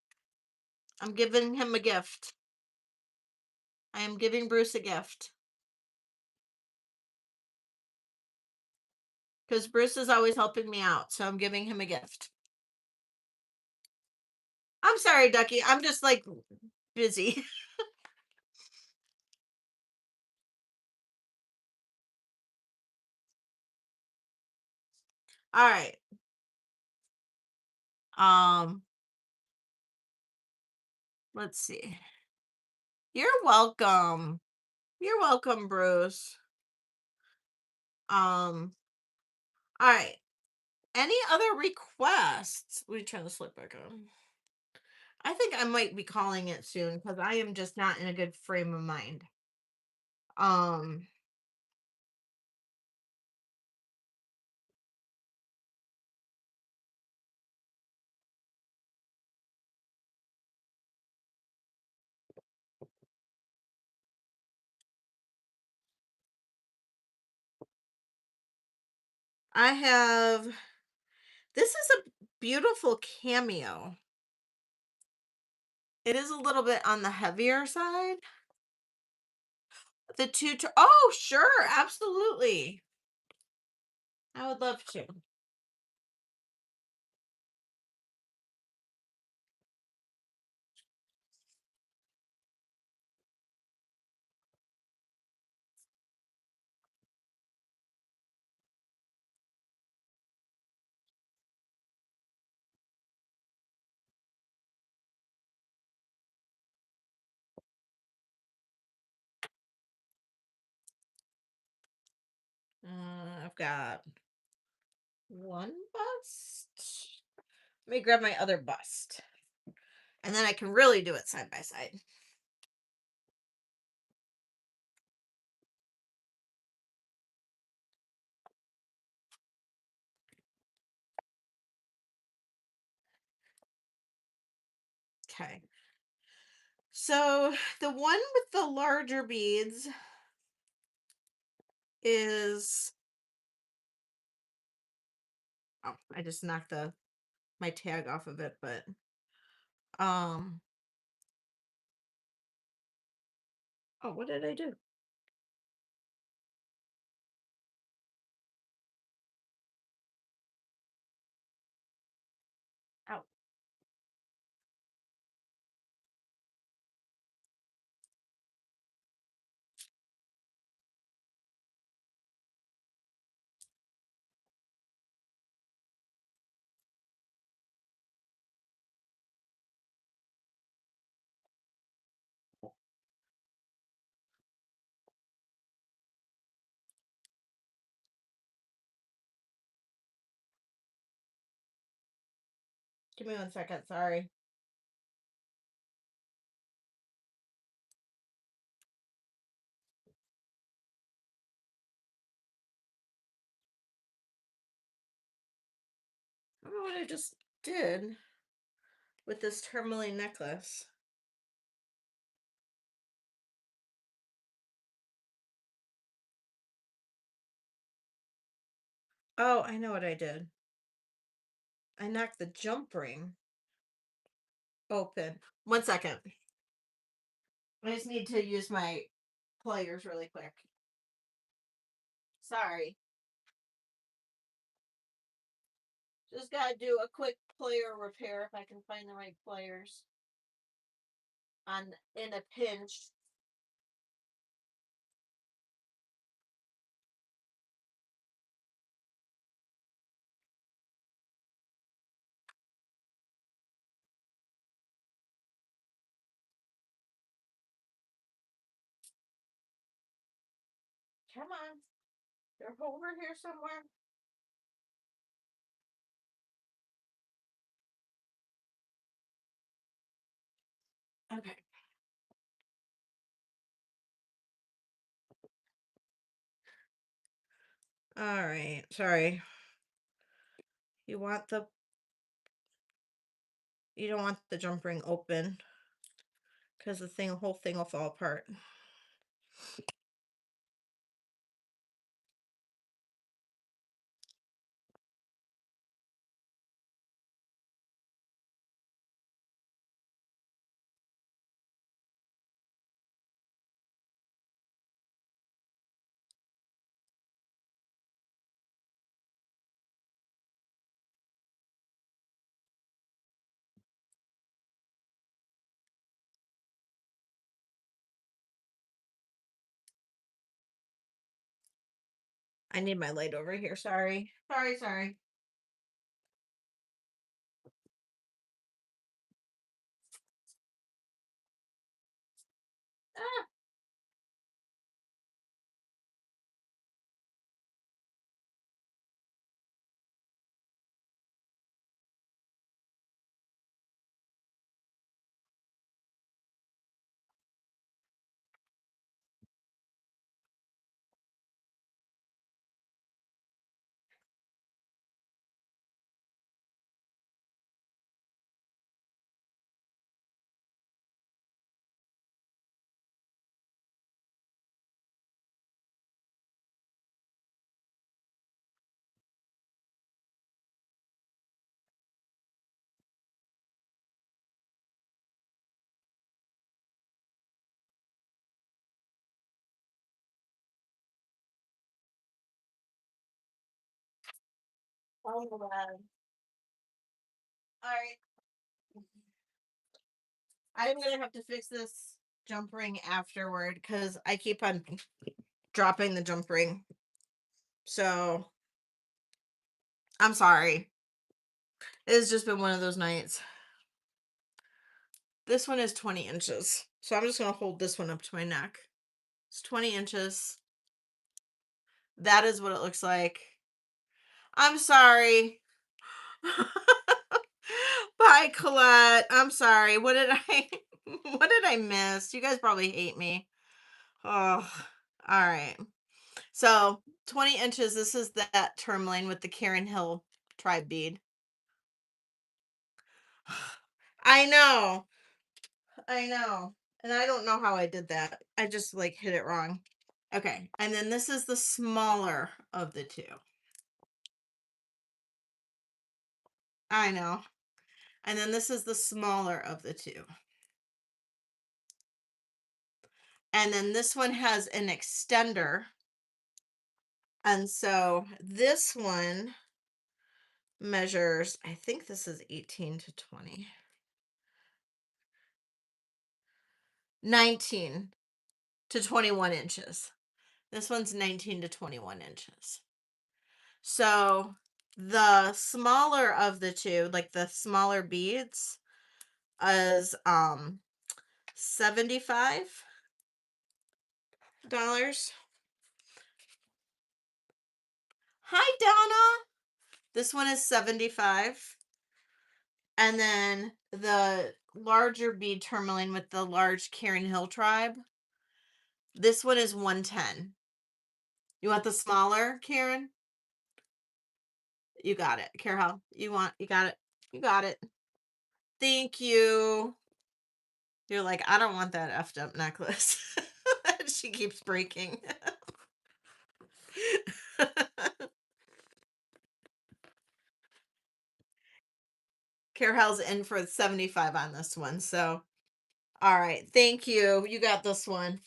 I'm giving him a gift. I am giving Bruce a gift because Bruce is always helping me out. So I'm giving him a gift. I'm sorry, Ducky. I'm just like busy. All right. Um, let's see. You're welcome. You're welcome, Bruce. All right. Any other requests? Let me turn the slip back on. I think I might be calling it soon because I am just not in a good frame of mind. Um, I have this is a beautiful cameo. It is a little bit on the heavier side. Oh, sure, absolutely. I would love to. got one bust. Let me grab my other bust. And then I can really do it side by side. Okay. So the one with the larger beads is, oh, I just knocked the my tag off of it, but um oh, what did I do? Oh, give me 1 second, sorry. I don't know what I just did with this tourmaline necklace. Oh, I know what I did. I knocked the jump ring open. 1 second. I just need to use my pliers really quick. Sorry. Just gotta do a quick plier repair if I can find the right pliers on in a pinch. Come on. They're over here somewhere. Okay. All right. Sorry. You want the you don't want the jump ring open because the whole thing will fall apart. I need my light over here. Sorry. Sorry. Ah, oh my God. All right. I'm gonna have to fix this jump ring afterward because I keep on dropping the jump ring. So I'm sorry. It's just been one of those nights. This one is 20 inches. So I'm just gonna hold this one up to my neck. It's 20 inches. That is what it looks like. I'm sorry. Bye, Colette. I'm sorry. What did I what did I miss? You guys probably hate me. Oh, all right. So 20 inches. This is that tourmaline with the Karen Hill tribe bead. I know. I know. And I don't know how I did that. I just like hit it wrong. Okay. And then this is the smaller of the two. I know. And then this is the smaller of the two. And then this one has an extender. And so this one measures, I think this is 18 to 20, 19 to 21 inches. This one's 19 to 21 inches. So the smaller of the two, like the smaller beads, is $75. Hi Donna. This one is 75. And then the larger bead tourmaline with the large Karen Hill tribe, this one is 110. You want the smaller, Karen? You got it. Carol, you got it. You got it. Thank you. You're like, I don't want that effed up necklace. She keeps breaking. Carol's in for 75 on this one. So, all right. Thank you. You got this one.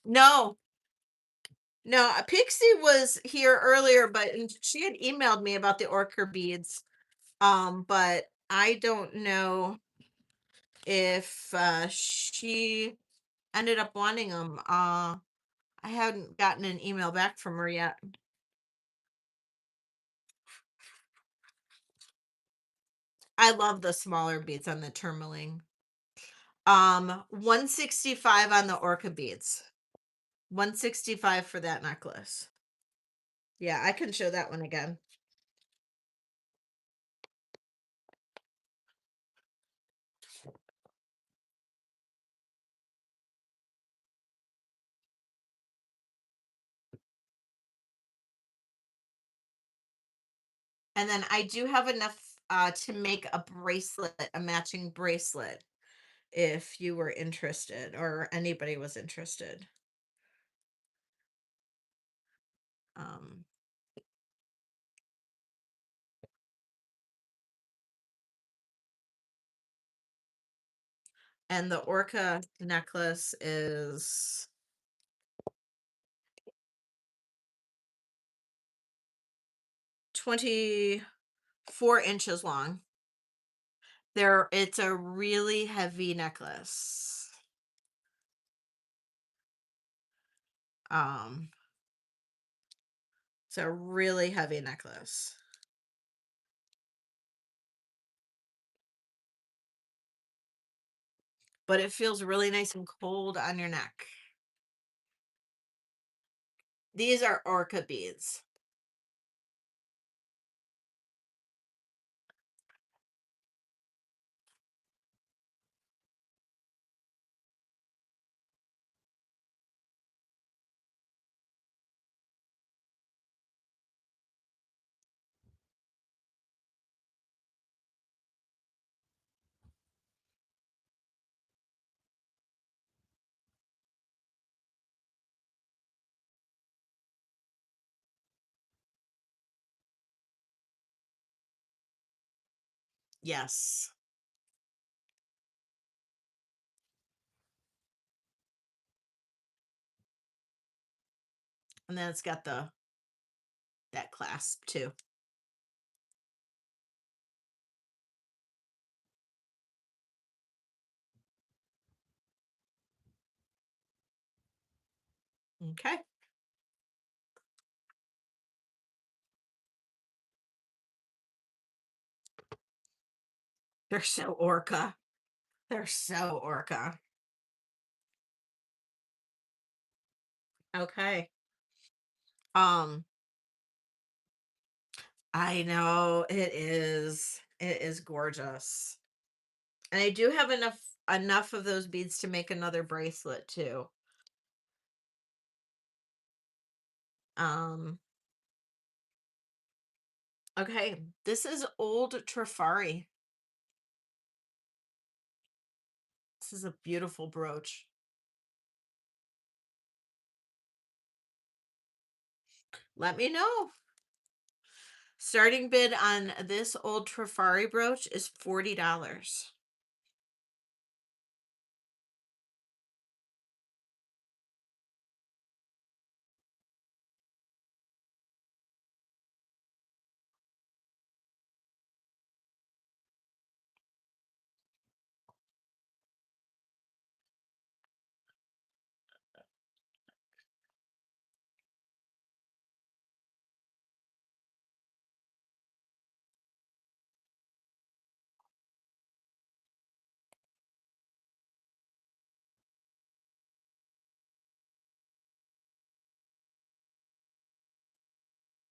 No, no. Pixie was here earlier, but she had emailed me about the orchid beads. But I don't know if she ended up wanting them. I hadn't gotten an email back from her yet. I love the smaller beads on the tourmaline. 165 on the orca beads. 165 for that necklace. Yeah, I can show that one again. And then I do have enough to make a bracelet, a matching bracelet, if you were interested or anybody was interested. Um, and the orca necklace is 24 inches long. It's a really heavy necklace. Um, it's a really heavy necklace. But it feels really nice and cold on your neck. These are orca beads. Yes. And then it's got that clasp too. Okay. They're so orca. They're so orca. Okay. Um, I know it is. It is gorgeous. And I do have enough of those beads to make another bracelet too. Um, okay. This is old Trifari. This is a beautiful brooch. Let me know. Starting bid on this old Trifari brooch is $40.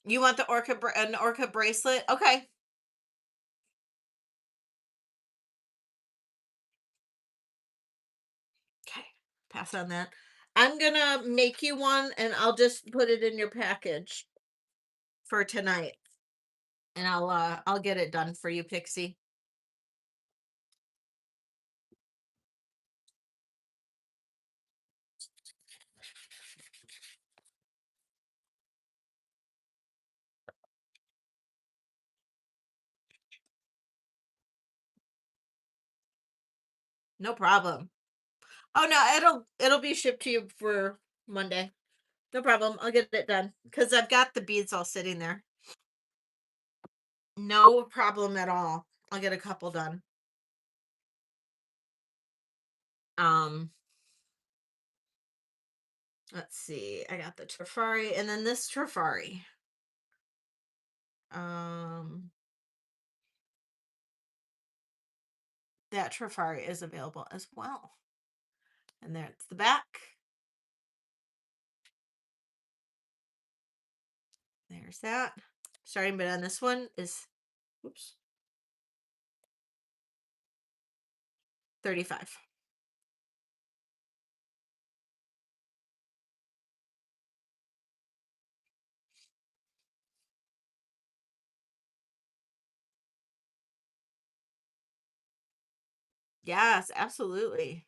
You want the an orca bracelet? Okay. Okay. Pass on that. I'm gonna make you one and I'll just put it in your package for tonight. And I'll get it done for you, Pixie. No problem. Oh no, it'll be shipped to you for Monday. No problem. I'll get it done because I've got the beads all sitting there. No problem at all. I'll get a couple done. Um, let's see. I got the Trifari and then this Trifari. Um, that Trifari is available as well. And there's the back. There's that. Starting bid on this one is, oops, 35. Yes, absolutely.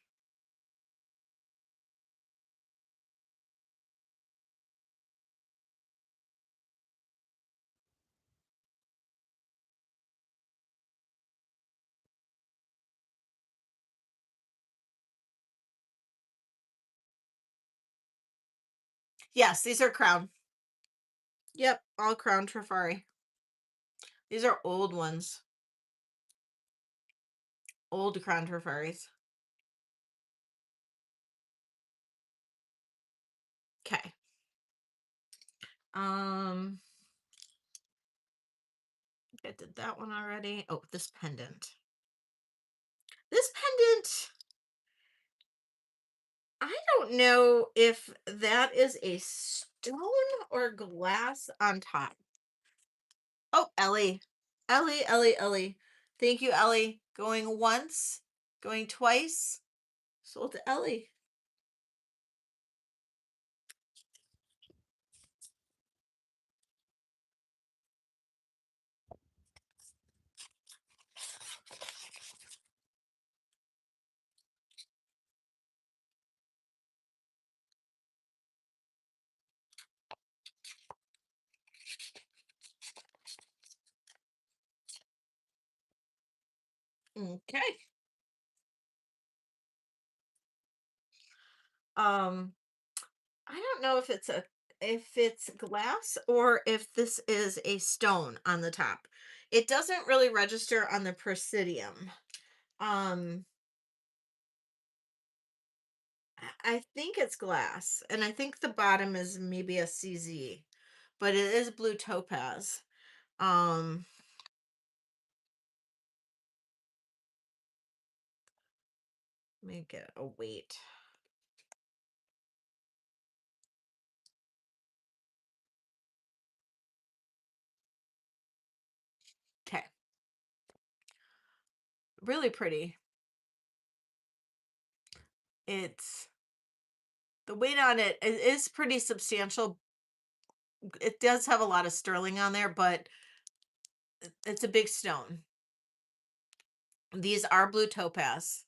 Yes, these are crown. Yep, all crown Trifari. These are old ones. Old crown Trifaris. Okay. Um, I did that one already. Oh, this pendant. This pendant, I don't know if that is a stone or glass on top. Oh, Ellie. Ellie, Ellie, Ellie. Thank you, Ellie. Going once, going twice. Sold to Ellie. Okay. Um, I don't know if it's glass or if this is a stone on the top. It doesn't really register on the Presidium. Um, I think it's glass, and I think the bottom is maybe a CZ, but it is blue topaz. Um, Let me get a weight. Okay. Really pretty. It's the weight on it is pretty substantial. It does have a lot of sterling on there, but it's a big stone. These are blue topaz.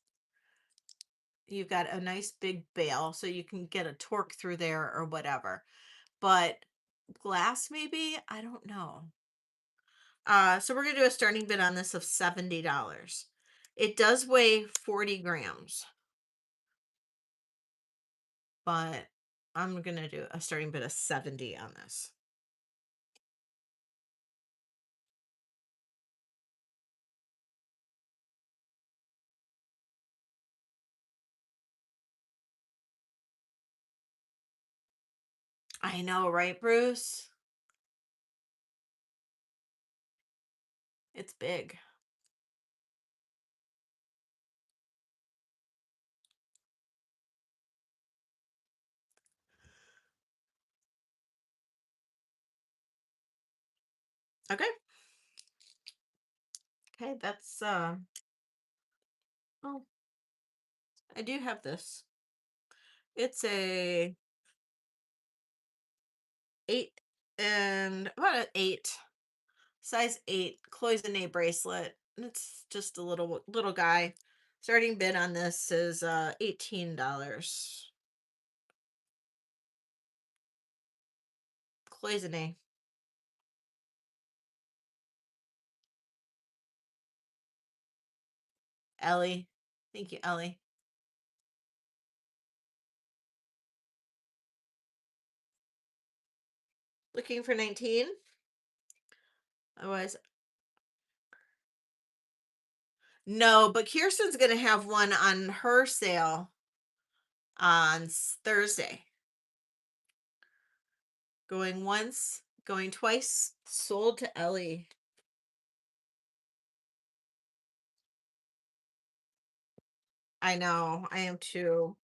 You've got a nice big bail, so you can get a torque through there or whatever. But glass, maybe? I don't know. So we're gonna do a starting bid on this of $70. It does weigh 40 grams, but I'm gonna do a starting bid of 70 on this. I know, right, Bruce? It's big. Okay. Okay, that's oh, I do have this. It's a 8 and about an 8, size 8 cloisonne bracelet. It's just a little guy. Starting bid on this is $18. Cloisonne. Ellie. Thank you, Ellie. Looking for 19? Otherwise, no, but Kirsten's gonna have one on her sale on Thursday. Going once, going twice, sold to Ellie. I know, I am too.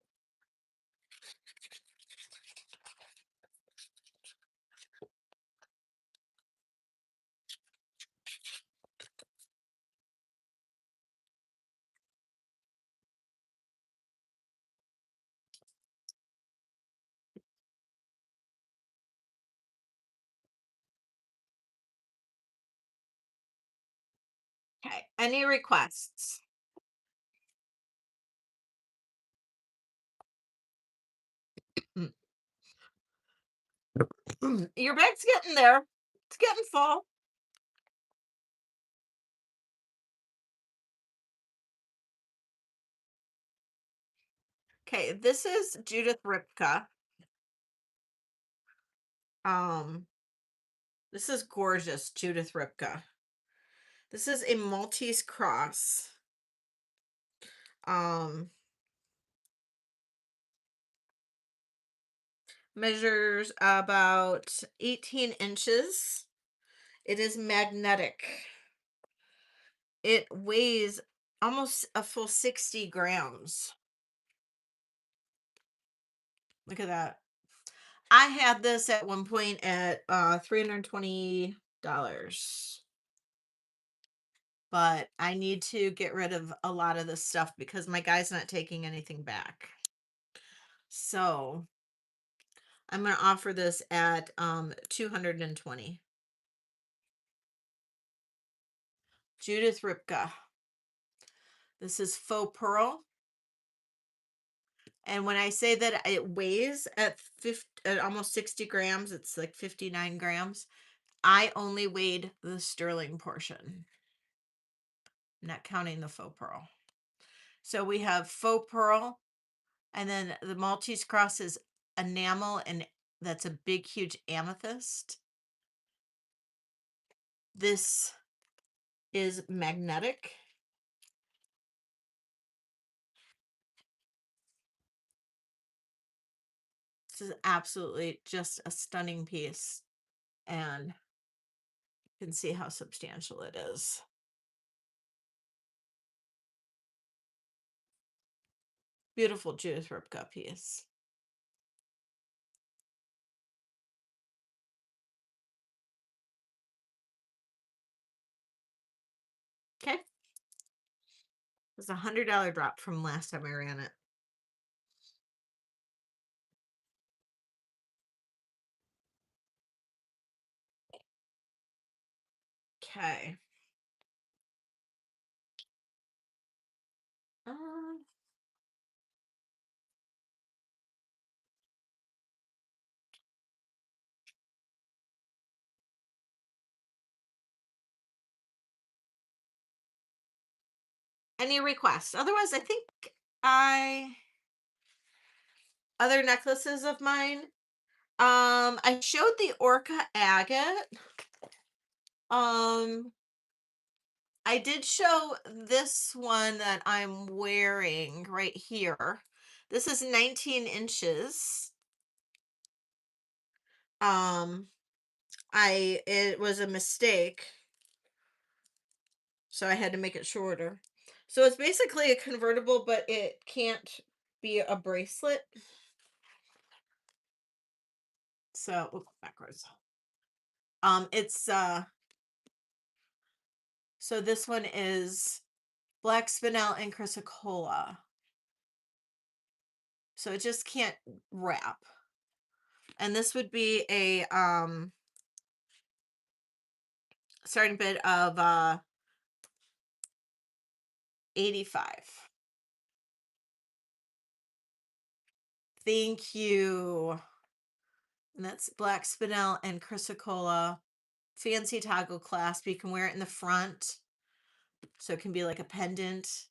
Okay, any requests? Your bag's getting there. It's getting full. Okay, this is Judith Ripka. Um, this is gorgeous, Judith Ripka. This is a Maltese cross. Um, Measures about 18 inches. It is magnetic. It weighs almost a full 60 grams. Look at that. I had this at one point at $320, but I need to get rid of a lot of this stuff because my guy's not taking anything back. So I'm going to offer this at 220. Judith Ripka. This is faux pearl. And when I say that it weighs at 50, at almost 60 grams, it's like 59 grams. I only weighed the sterling portion, not counting the faux pearl. So we have faux pearl, and then the Maltese cross is enamel, and that's a big, huge amethyst. This is magnetic. This is absolutely just a stunning piece, and you can see how substantial it is. Beautiful Judith Ripka piece. Okay. It was $100 drop from last time I ran it. Okay. Um, any requests? Otherwise, I think I other necklaces of mine. I showed the Orca agate. Um, I did show this one that I'm wearing right here. This is 19 inches. Um, it was a mistake, so I had to make it shorter. So it's basically a convertible, but it can't be a bracelet. So, oops, backwards. It's so this one is black spinel and chrysocolla. So it just can't wrap. And this would be a starting bid of 85. Thank you. And that's black spinel and chrysocolla. Fancy toggle clasp. You can wear it in the front. So it can be like a pendant.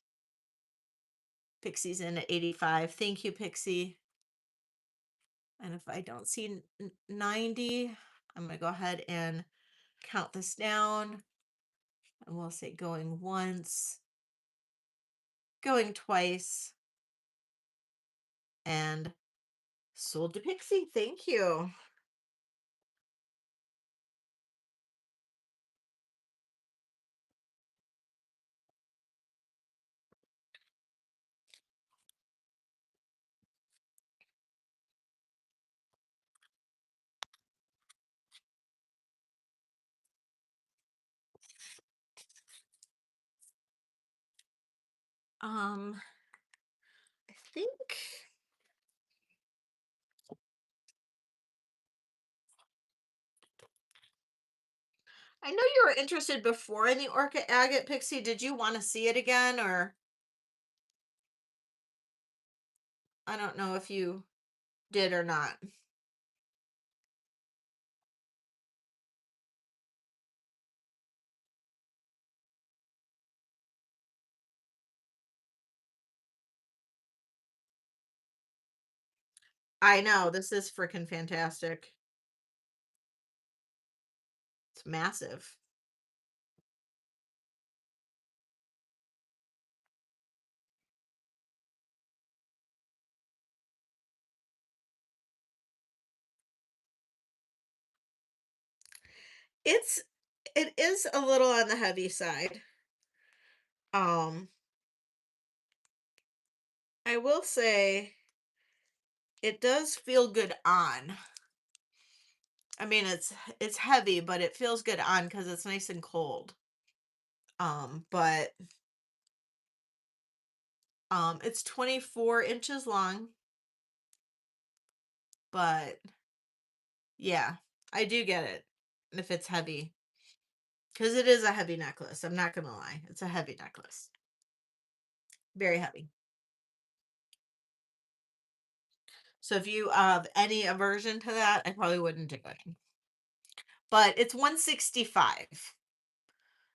Pixie's in at 85. Thank you, Pixie. And if I don't see 90, I'm going to go ahead and count this down. And we'll say going once, going twice, and sold to Pixie. Thank you. I think I know you were interested before in the Orchid Agate, Pixie. Did you want to see it again, or I don't know if you did or not. I know this is freaking fantastic. It's massive. It's it is a little on the heavy side. Um, I will say it does feel good on. I mean, it's heavy, but it feels good on because it's nice and cold. But it's 24 inches long, but yeah, I do get it if it's heavy because it is a heavy necklace. I'm not gonna lie, it's a heavy necklace, very heavy. So if you have any aversion to that, I probably wouldn't do it. But it's 165.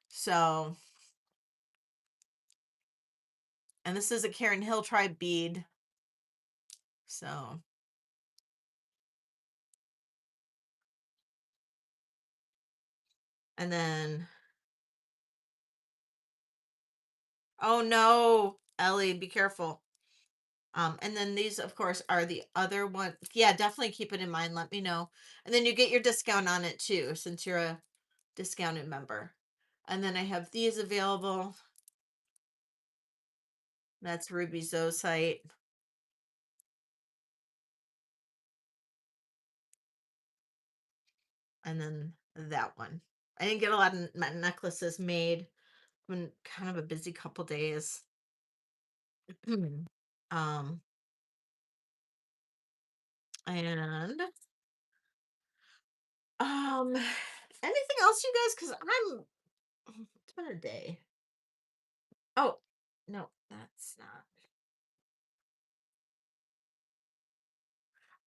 So, and this is a Karen Hill tribe bead. So, and then, oh no, Ellie, be careful. And then these, of course, are the other one. Yeah, definitely keep it in mind. Let me know. And then you get your discount on it too, since you're a discounted member. And then I have these available. That's Ruby Zoe site. and then that one. I didn't get a lot of necklaces made. Been kind of a busy couple days. um, and anything else, you guys? Because it's been a day. Oh, no, that's not.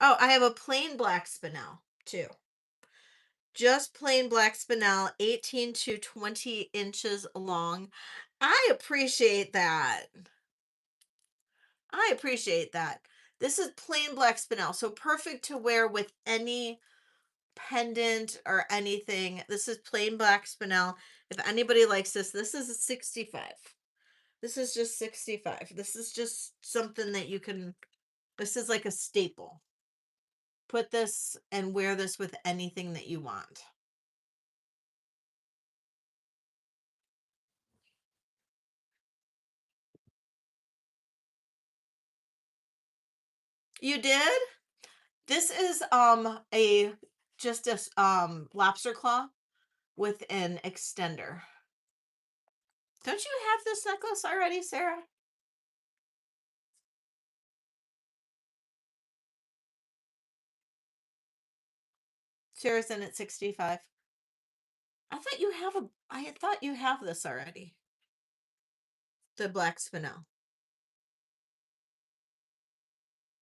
Oh, I have a plain black spinel too. Just plain black spinel, 18 to 20 inches long. I appreciate that. I appreciate that. This is plain black spinel, so perfect to wear with any pendant or anything. This is plain black spinel. If anybody likes this is a 65. This is just 65. This is just something that you can, this is like a staple. Put this and wear this with anything that you want. You did? This is a just a lobster claw with an extender. Don't you have this necklace already, Sarah? Sarah's in at 65. I thought you have this already. The black spinel.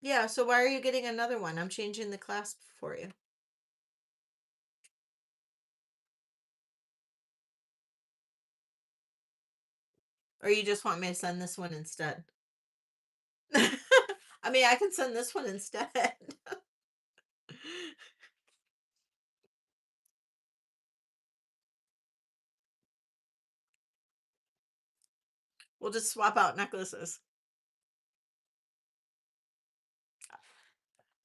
Yeah, so why are you getting another one? I'm changing the clasp for you. Or you just want me to send this one instead? I mean, I can send this one instead. We'll just swap out necklaces.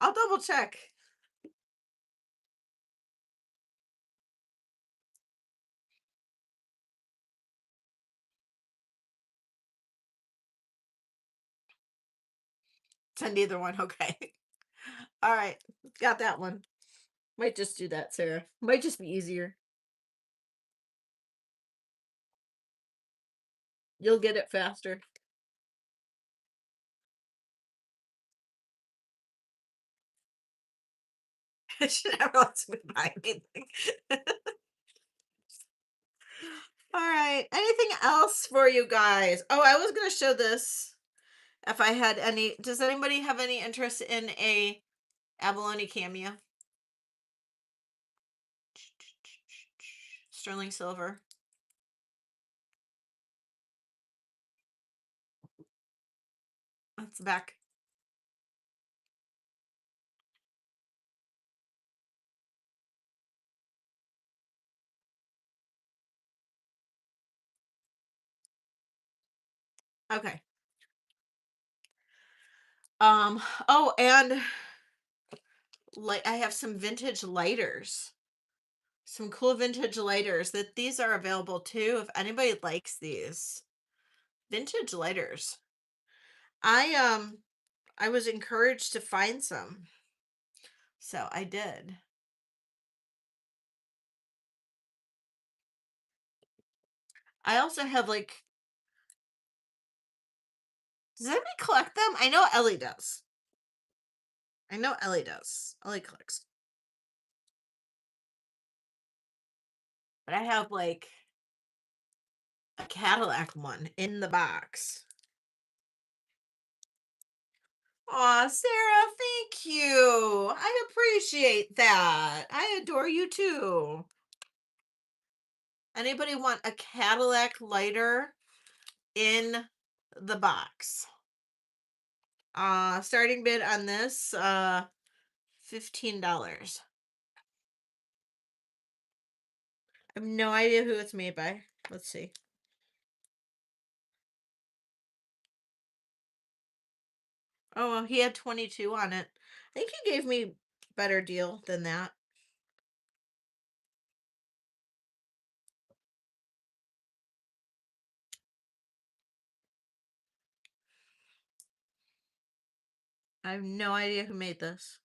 I'll double check. Send either one. Okay. All right. Got that one. Might just do that, Sarah. Might just be easier. You'll get it faster. She never lets me buy anything. All right. Anything else for you guys? Oh, I was going to show this if I had any. Does anybody have any interest in a abalone cameo? Sterling silver. That's back. Okay. Oh, and like I have some vintage lighters. Some cool vintage lighters that these are available too if anybody likes these. Vintage lighters. I was encouraged to find some. So I did. I also have like, does anybody collect them? I know Ellie does. I know Ellie does. Ellie collects. But I have like a Cadillac one in the box. Aw, Sarah, thank you. I appreciate that. I adore you too. Anybody want a Cadillac lighter in the box? Starting bid on this, $15. I have no idea who it's made by. Let's see. Oh, well, he had 22 on it. I think he gave me better deal than that. I have no idea who made this.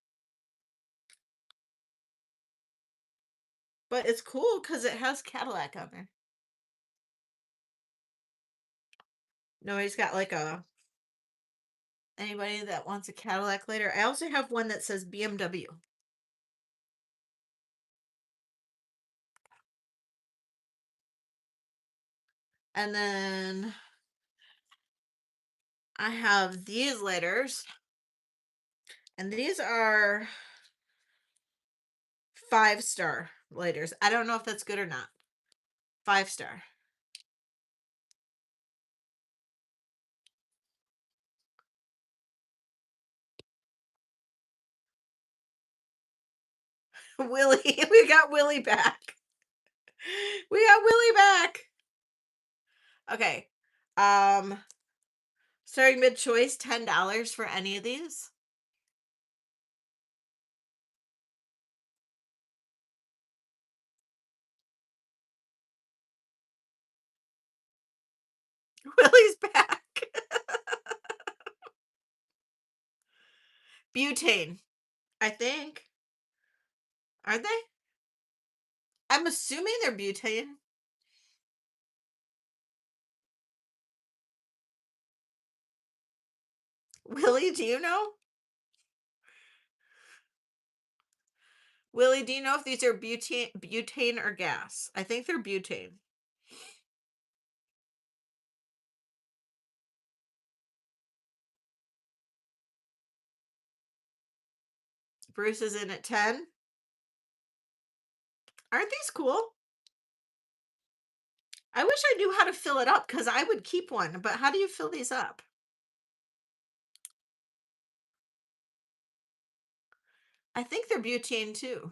But it's cool because it has Cadillac on there. Nobody's got like a anybody that wants a Cadillac later. I also have one that says BMW. And then I have these lighters, and these are 5-star lighters. I don't know if that's good or not. 5-star. Willie, we got Willie back. We got Willie back. Okay. Um, Starting mid choice, $10 for any of these. Willie's back. Butane, I think. Are they? I'm assuming they're butane. Willie, do you know? Willie, do you know if these are butane or gas? I think they're butane. Bruce is in at 10. Aren't these cool? I wish I knew how to fill it up because I would keep one, but how do you fill these up? I think they're butane too.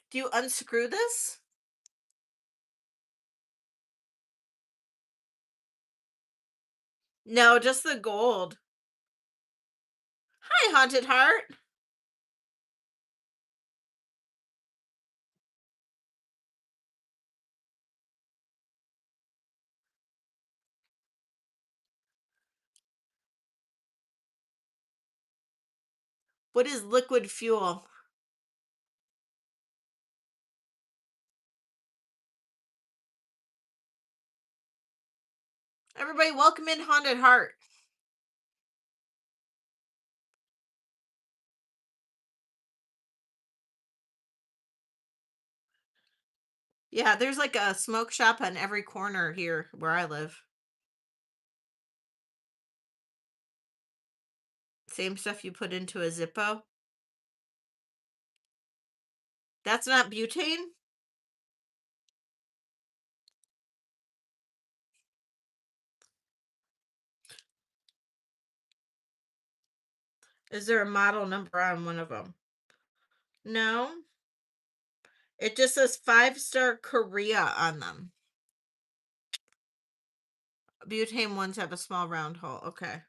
Do you unscrew this? No, just the gold. Hi, Haunted Heart. What is liquid fuel? Everybody, welcome in Haunted Heart. Yeah, there's like a smoke shop on every corner here where I live. Same stuff you put into a Zippo. That's not butane? Is there a model number on one of them? No. It just says 5-star Korea on them. Butane ones have a small round hole. Okay.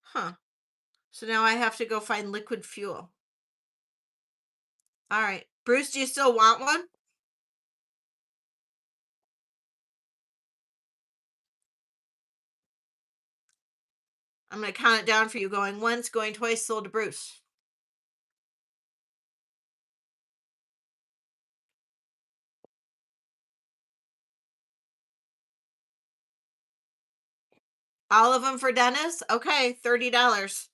Huh. So now I have to go find liquid fuel. All right. Bruce, do you still want one? I'm going to count it down for you. Going once, going twice, sold to Bruce. All of them for Dennis? Okay, $30.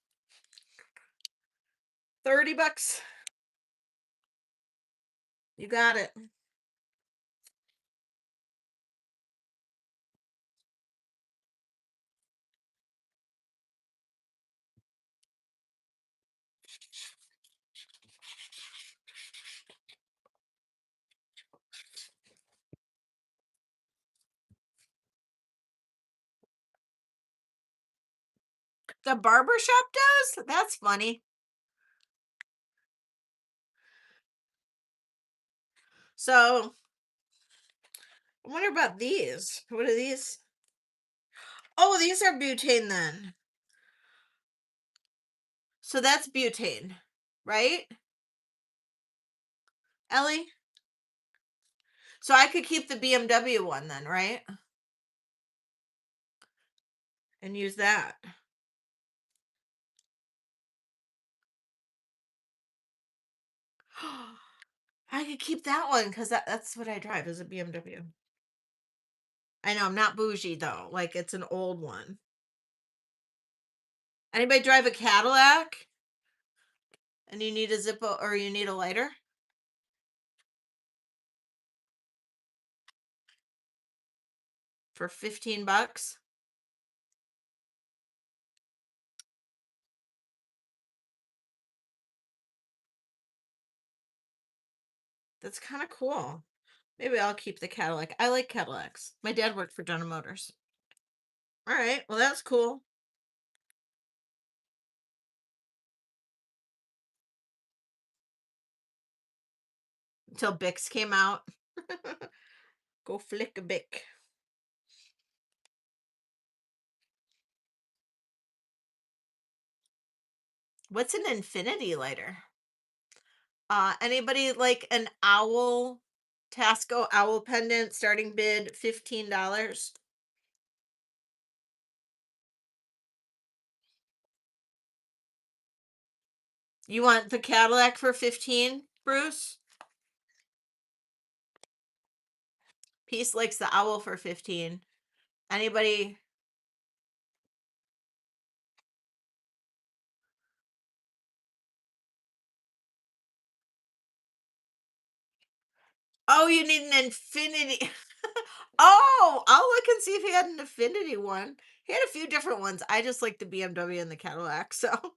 30 bucks. You got it. The barber shop does? That's funny. So, I wonder about these. What are these? Oh, these are butane then. So that's butane, right? Ellie? So I could keep the BMW one then, right? And use that. I could keep that one because that's what I drive is a BMW. I know I'm not bougie though. Like it's an old one. Anybody drive a Cadillac and you need a Zippo or you need a lighter for 15 bucks? That's kind of cool. Maybe I'll keep the Cadillac. I like Cadillacs. My dad worked for General Motors. All right. Well, that's cool. Until Bix came out. Go flick a Bic. What's an infinity lighter? Anybody like an owl Tasco owl pendant starting bid $15? You want the Cadillac for 15, Bruce? Peace likes the owl for 15. Anybody? Oh, you need an infinity. Oh, I'll look and see if he had an infinity one. He had a few different ones. I just like the BMW and the Cadillac. So, all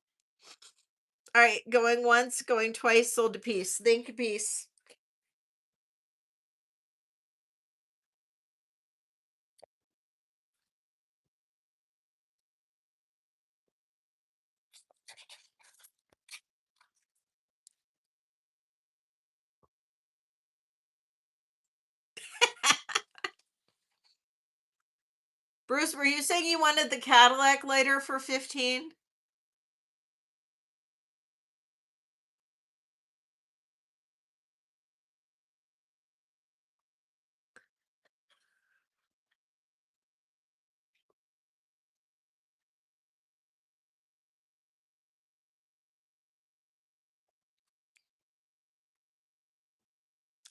right, going once, going twice, sold to Peace. Thank you, Peace. Bruce, were you saying you wanted the Cadillac lighter for 15?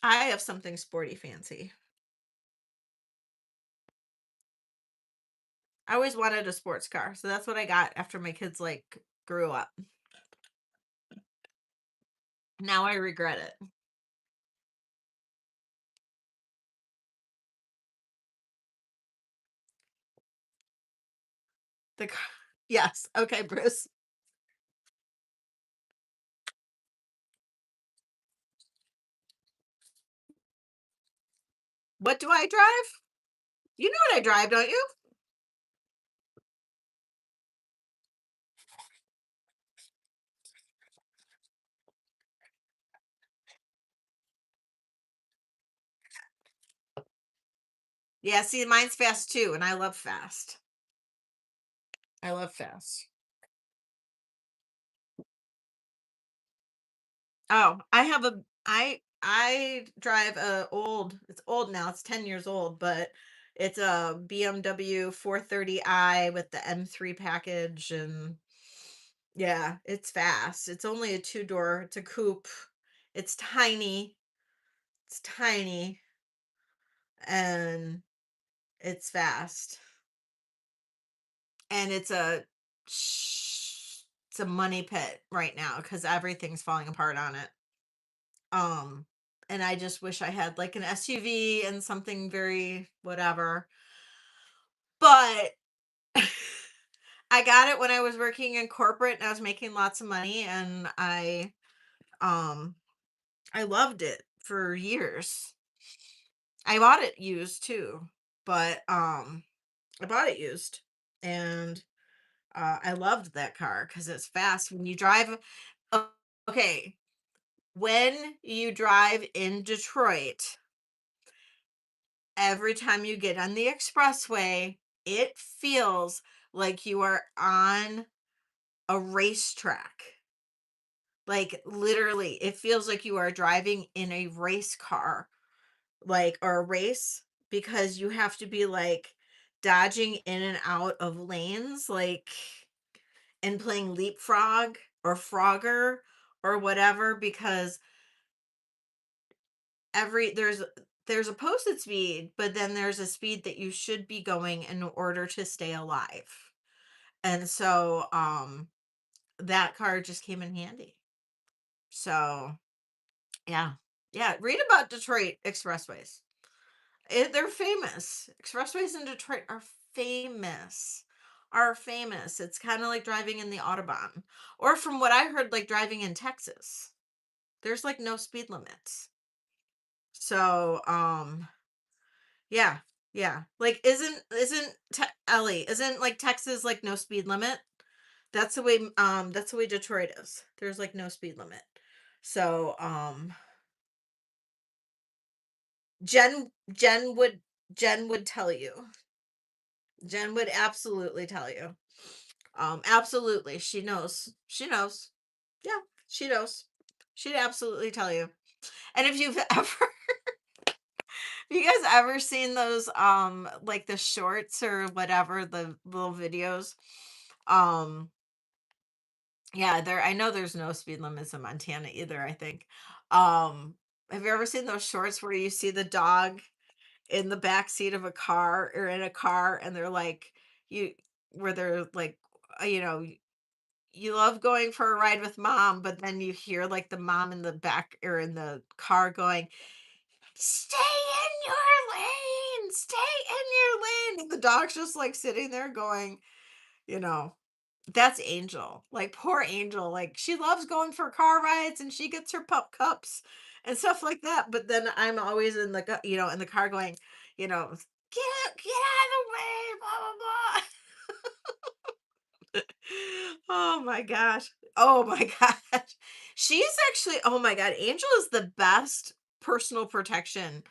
I have something sporty fancy. I always wanted a sports car, so that's what I got after my kids like grew up. Now I regret it. The car. Yes. Okay, Bruce. What do I drive? You know what I drive, don't you? Yeah, see, mine's fast too, and I love fast. I love fast. Oh, I drive a old, it's old now, it's 10 years old, but it's a BMW 430i with the M3 package and yeah, it's fast. It's only a two-door, it's a coupe. It's tiny. It's tiny and it's fast. And it's a money pit right now because everything's falling apart on it. Um, and I just wish I had like an SUV and something very whatever. But I got it when I was working in corporate and I was making lots of money and um I loved it for years. I bought it used too, but I bought it used and I loved that car because it's fast when you drive. o- Okay, when you drive in Detroit, every time you get on the expressway, it feels like you are on a racetrack. Like literally, it feels like you are driving in a race car. like, or a race, because you have to be like dodging in and out of lanes, like, and playing leapfrog or frogger or whatever, because there's a posted speed, but then there's a speed that you should be going in order to stay alive. And so that card just came in handy. So yeah. Yeah, read about Detroit expressways. They're famous. Expressways in Detroit are famous. Are famous. It's kind of like driving in the Autobahn. Or from what I heard, like driving in Texas. There's like no speed limits. So, yeah. Yeah. Like Ellie, isn't like Texas like no speed limit? That's the way Detroit is. There's like no speed limit. So, Jen would Jen would tell you. Jen would absolutely tell you. Absolutely. She knows. She knows. Yeah, she knows. She'd absolutely tell you. And if you've ever you guys ever seen those like the shorts or whatever, the little videos? Um yeah, there I know there's no speed limits in Montana either, I think. Um have you ever seen those shorts where you see the dog in the back seat of a car or in a car, and they're like you where they're like you know, you love going for a ride with mom, but then you hear like the mom in the back or in the car going, "Stay in your lane, stay in your lane." And the dog's just like sitting there going, you know, that's Angel. Like poor Angel. Like she loves going for car rides and she gets her pup cups and stuff like that. But then I'm always in the in the car going, get out of the way, blah blah blah. Oh my gosh. Oh my gosh. She's actually, oh my God, Angel is the best personal protection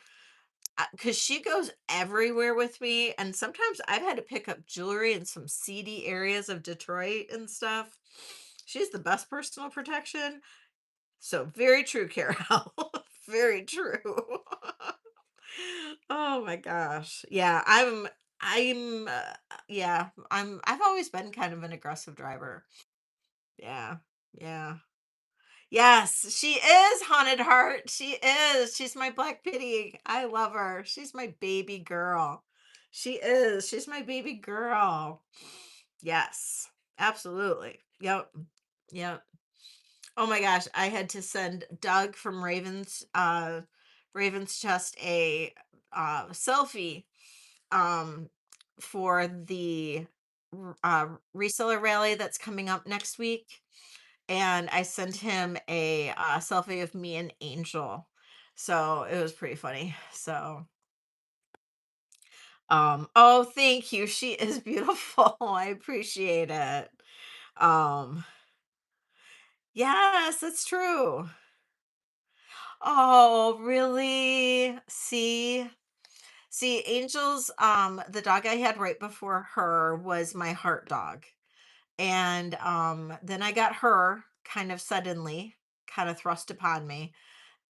because she goes everywhere with me. And sometimes I've had to pick up jewelry in some seedy areas of Detroit and stuff. She's the best personal protection. So very true, Carol. Very true. Oh my gosh. Yeah, I've always been kind of an aggressive driver. Yeah. Yeah. Yes, she is Haunted Heart. She is. She's my Black Pity. I love her. She's my baby girl. She is. She's my baby girl. Yes. Absolutely. Yep. Yep. Oh my gosh, I had to send Doug from Ravens Chest a selfie um for the reseller rally that's coming up next week, and I sent him a selfie of me and Angel. So it was pretty funny. So, oh, thank you. She is beautiful. I appreciate it. Um, yes, that's true. Oh, really? See, Angel's, the dog I had right before her was my heart dog. And then I got her kind of suddenly, kind of thrust upon me.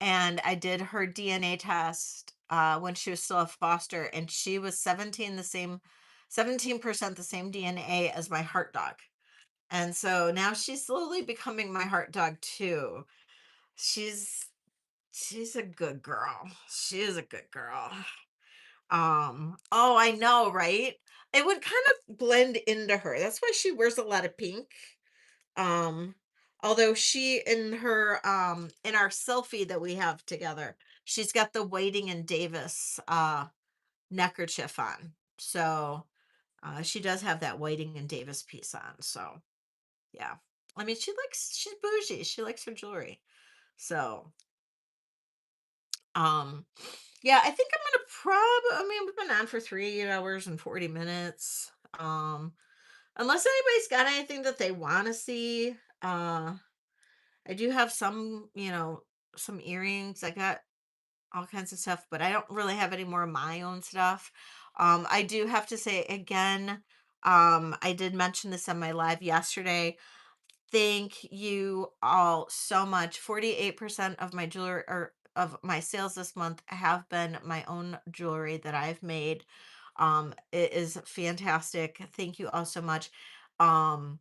And I did her DNA test when she was still a foster, and she was 17% the same DNA as my heart dog. And so now she's slowly becoming my heart dog too. She's she's a good girl. She is a good girl. Oh, I know, right? It would kind of blend into her. That's why she wears a lot of pink. Um, Although she in our selfie that we have together, she's got the Whiting and Davis neckerchief on. So she does have that Whiting and Davis piece on. So yeah. I mean she's bougie. She likes her jewelry. So um yeah, I think I'm gonna I mean, we've been on for 3 hours and 40 minutes. Unless anybody's got anything that they want to see. I do have some earrings. I got all kinds of stuff, but I don't really have any more of my own stuff. I do have to say again, I did mention this on my live yesterday. Thank you all so much. 48% of my jewelry, or of my sales this month have been my own jewelry that I've made. It is fantastic. Thank you all so much. Um,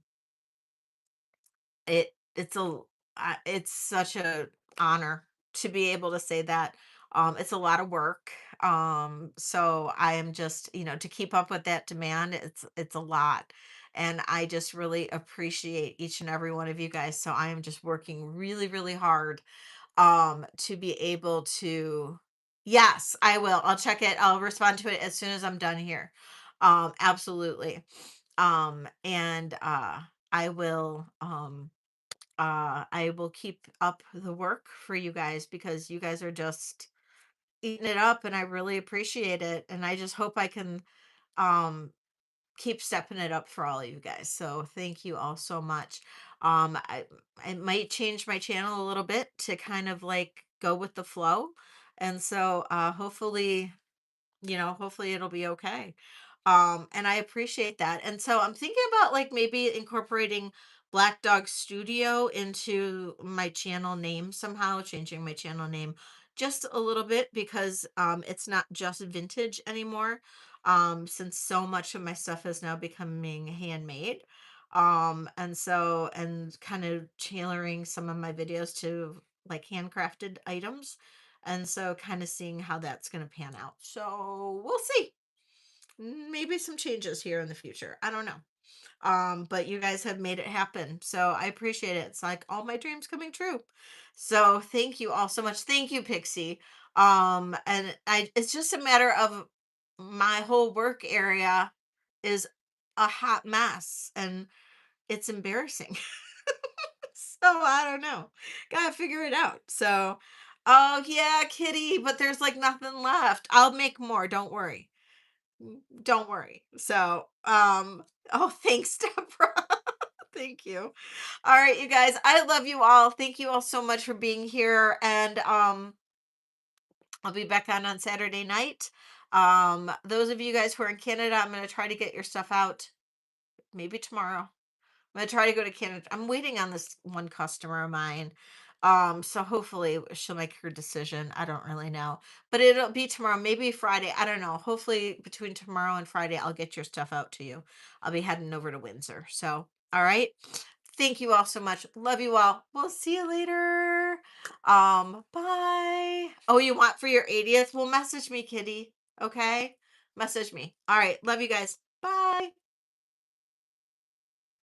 it's such a honor to be able to say that. It's a lot of work. So I am just, to keep up with that demand, it's a lot. And I just really appreciate each and every one of you guys. So I am just working really, really hard to be able to. Yes, I will. I'll check it. I'll respond to it as soon as I'm done here. Absolutely. And I will keep up the work for you guys because you guys are just eating it up and I really appreciate it. And I just hope I can um keep stepping it up for all of you guys. So thank you all so much. I might change my channel a little bit to kind of like go with the flow. And so hopefully it'll be okay. And I appreciate that. And so I'm thinking about like maybe incorporating Black Dog Studio into my channel name somehow, changing my channel name just a little bit because it's not just vintage anymore. Since so much of my stuff is now becoming handmade. And kind of tailoring some of my videos to like handcrafted items, and so kind of seeing how that's going to pan out. So we'll see. Maybe some changes here in the future. I don't know. But you guys have made it happen. So I appreciate it. It's like all my dreams coming true. So thank you all so much. Thank you, Pixie. And it's just a matter of my whole work area is a hot mess and it's embarrassing. So I don't know. Gotta figure it out. So, oh yeah, kitty, but there's like nothing left. I'll make more. Don't worry. Don't worry. So, oh, thanks, Deborah. Thank you. All right, you guys. I love you all. Thank you all so much for being here. And I'll be back on Saturday night. Those of you guys who are in Canada, I'm gonna try to get your stuff out maybe tomorrow. I'm gonna try to go to Canada. I'm waiting on this one customer of mine. So hopefully she'll make her decision. I don't really know. But it'll be tomorrow, maybe Friday. I don't know. Hopefully between tomorrow and Friday, I'll get your stuff out to you. I'll be heading over to Windsor. So, all right. Thank you all so much. Love you all. We'll see you later. Bye. Oh, you want for your 80th? Well, message me, kitty. Okay? Message me. All right. Love you guys. Bye.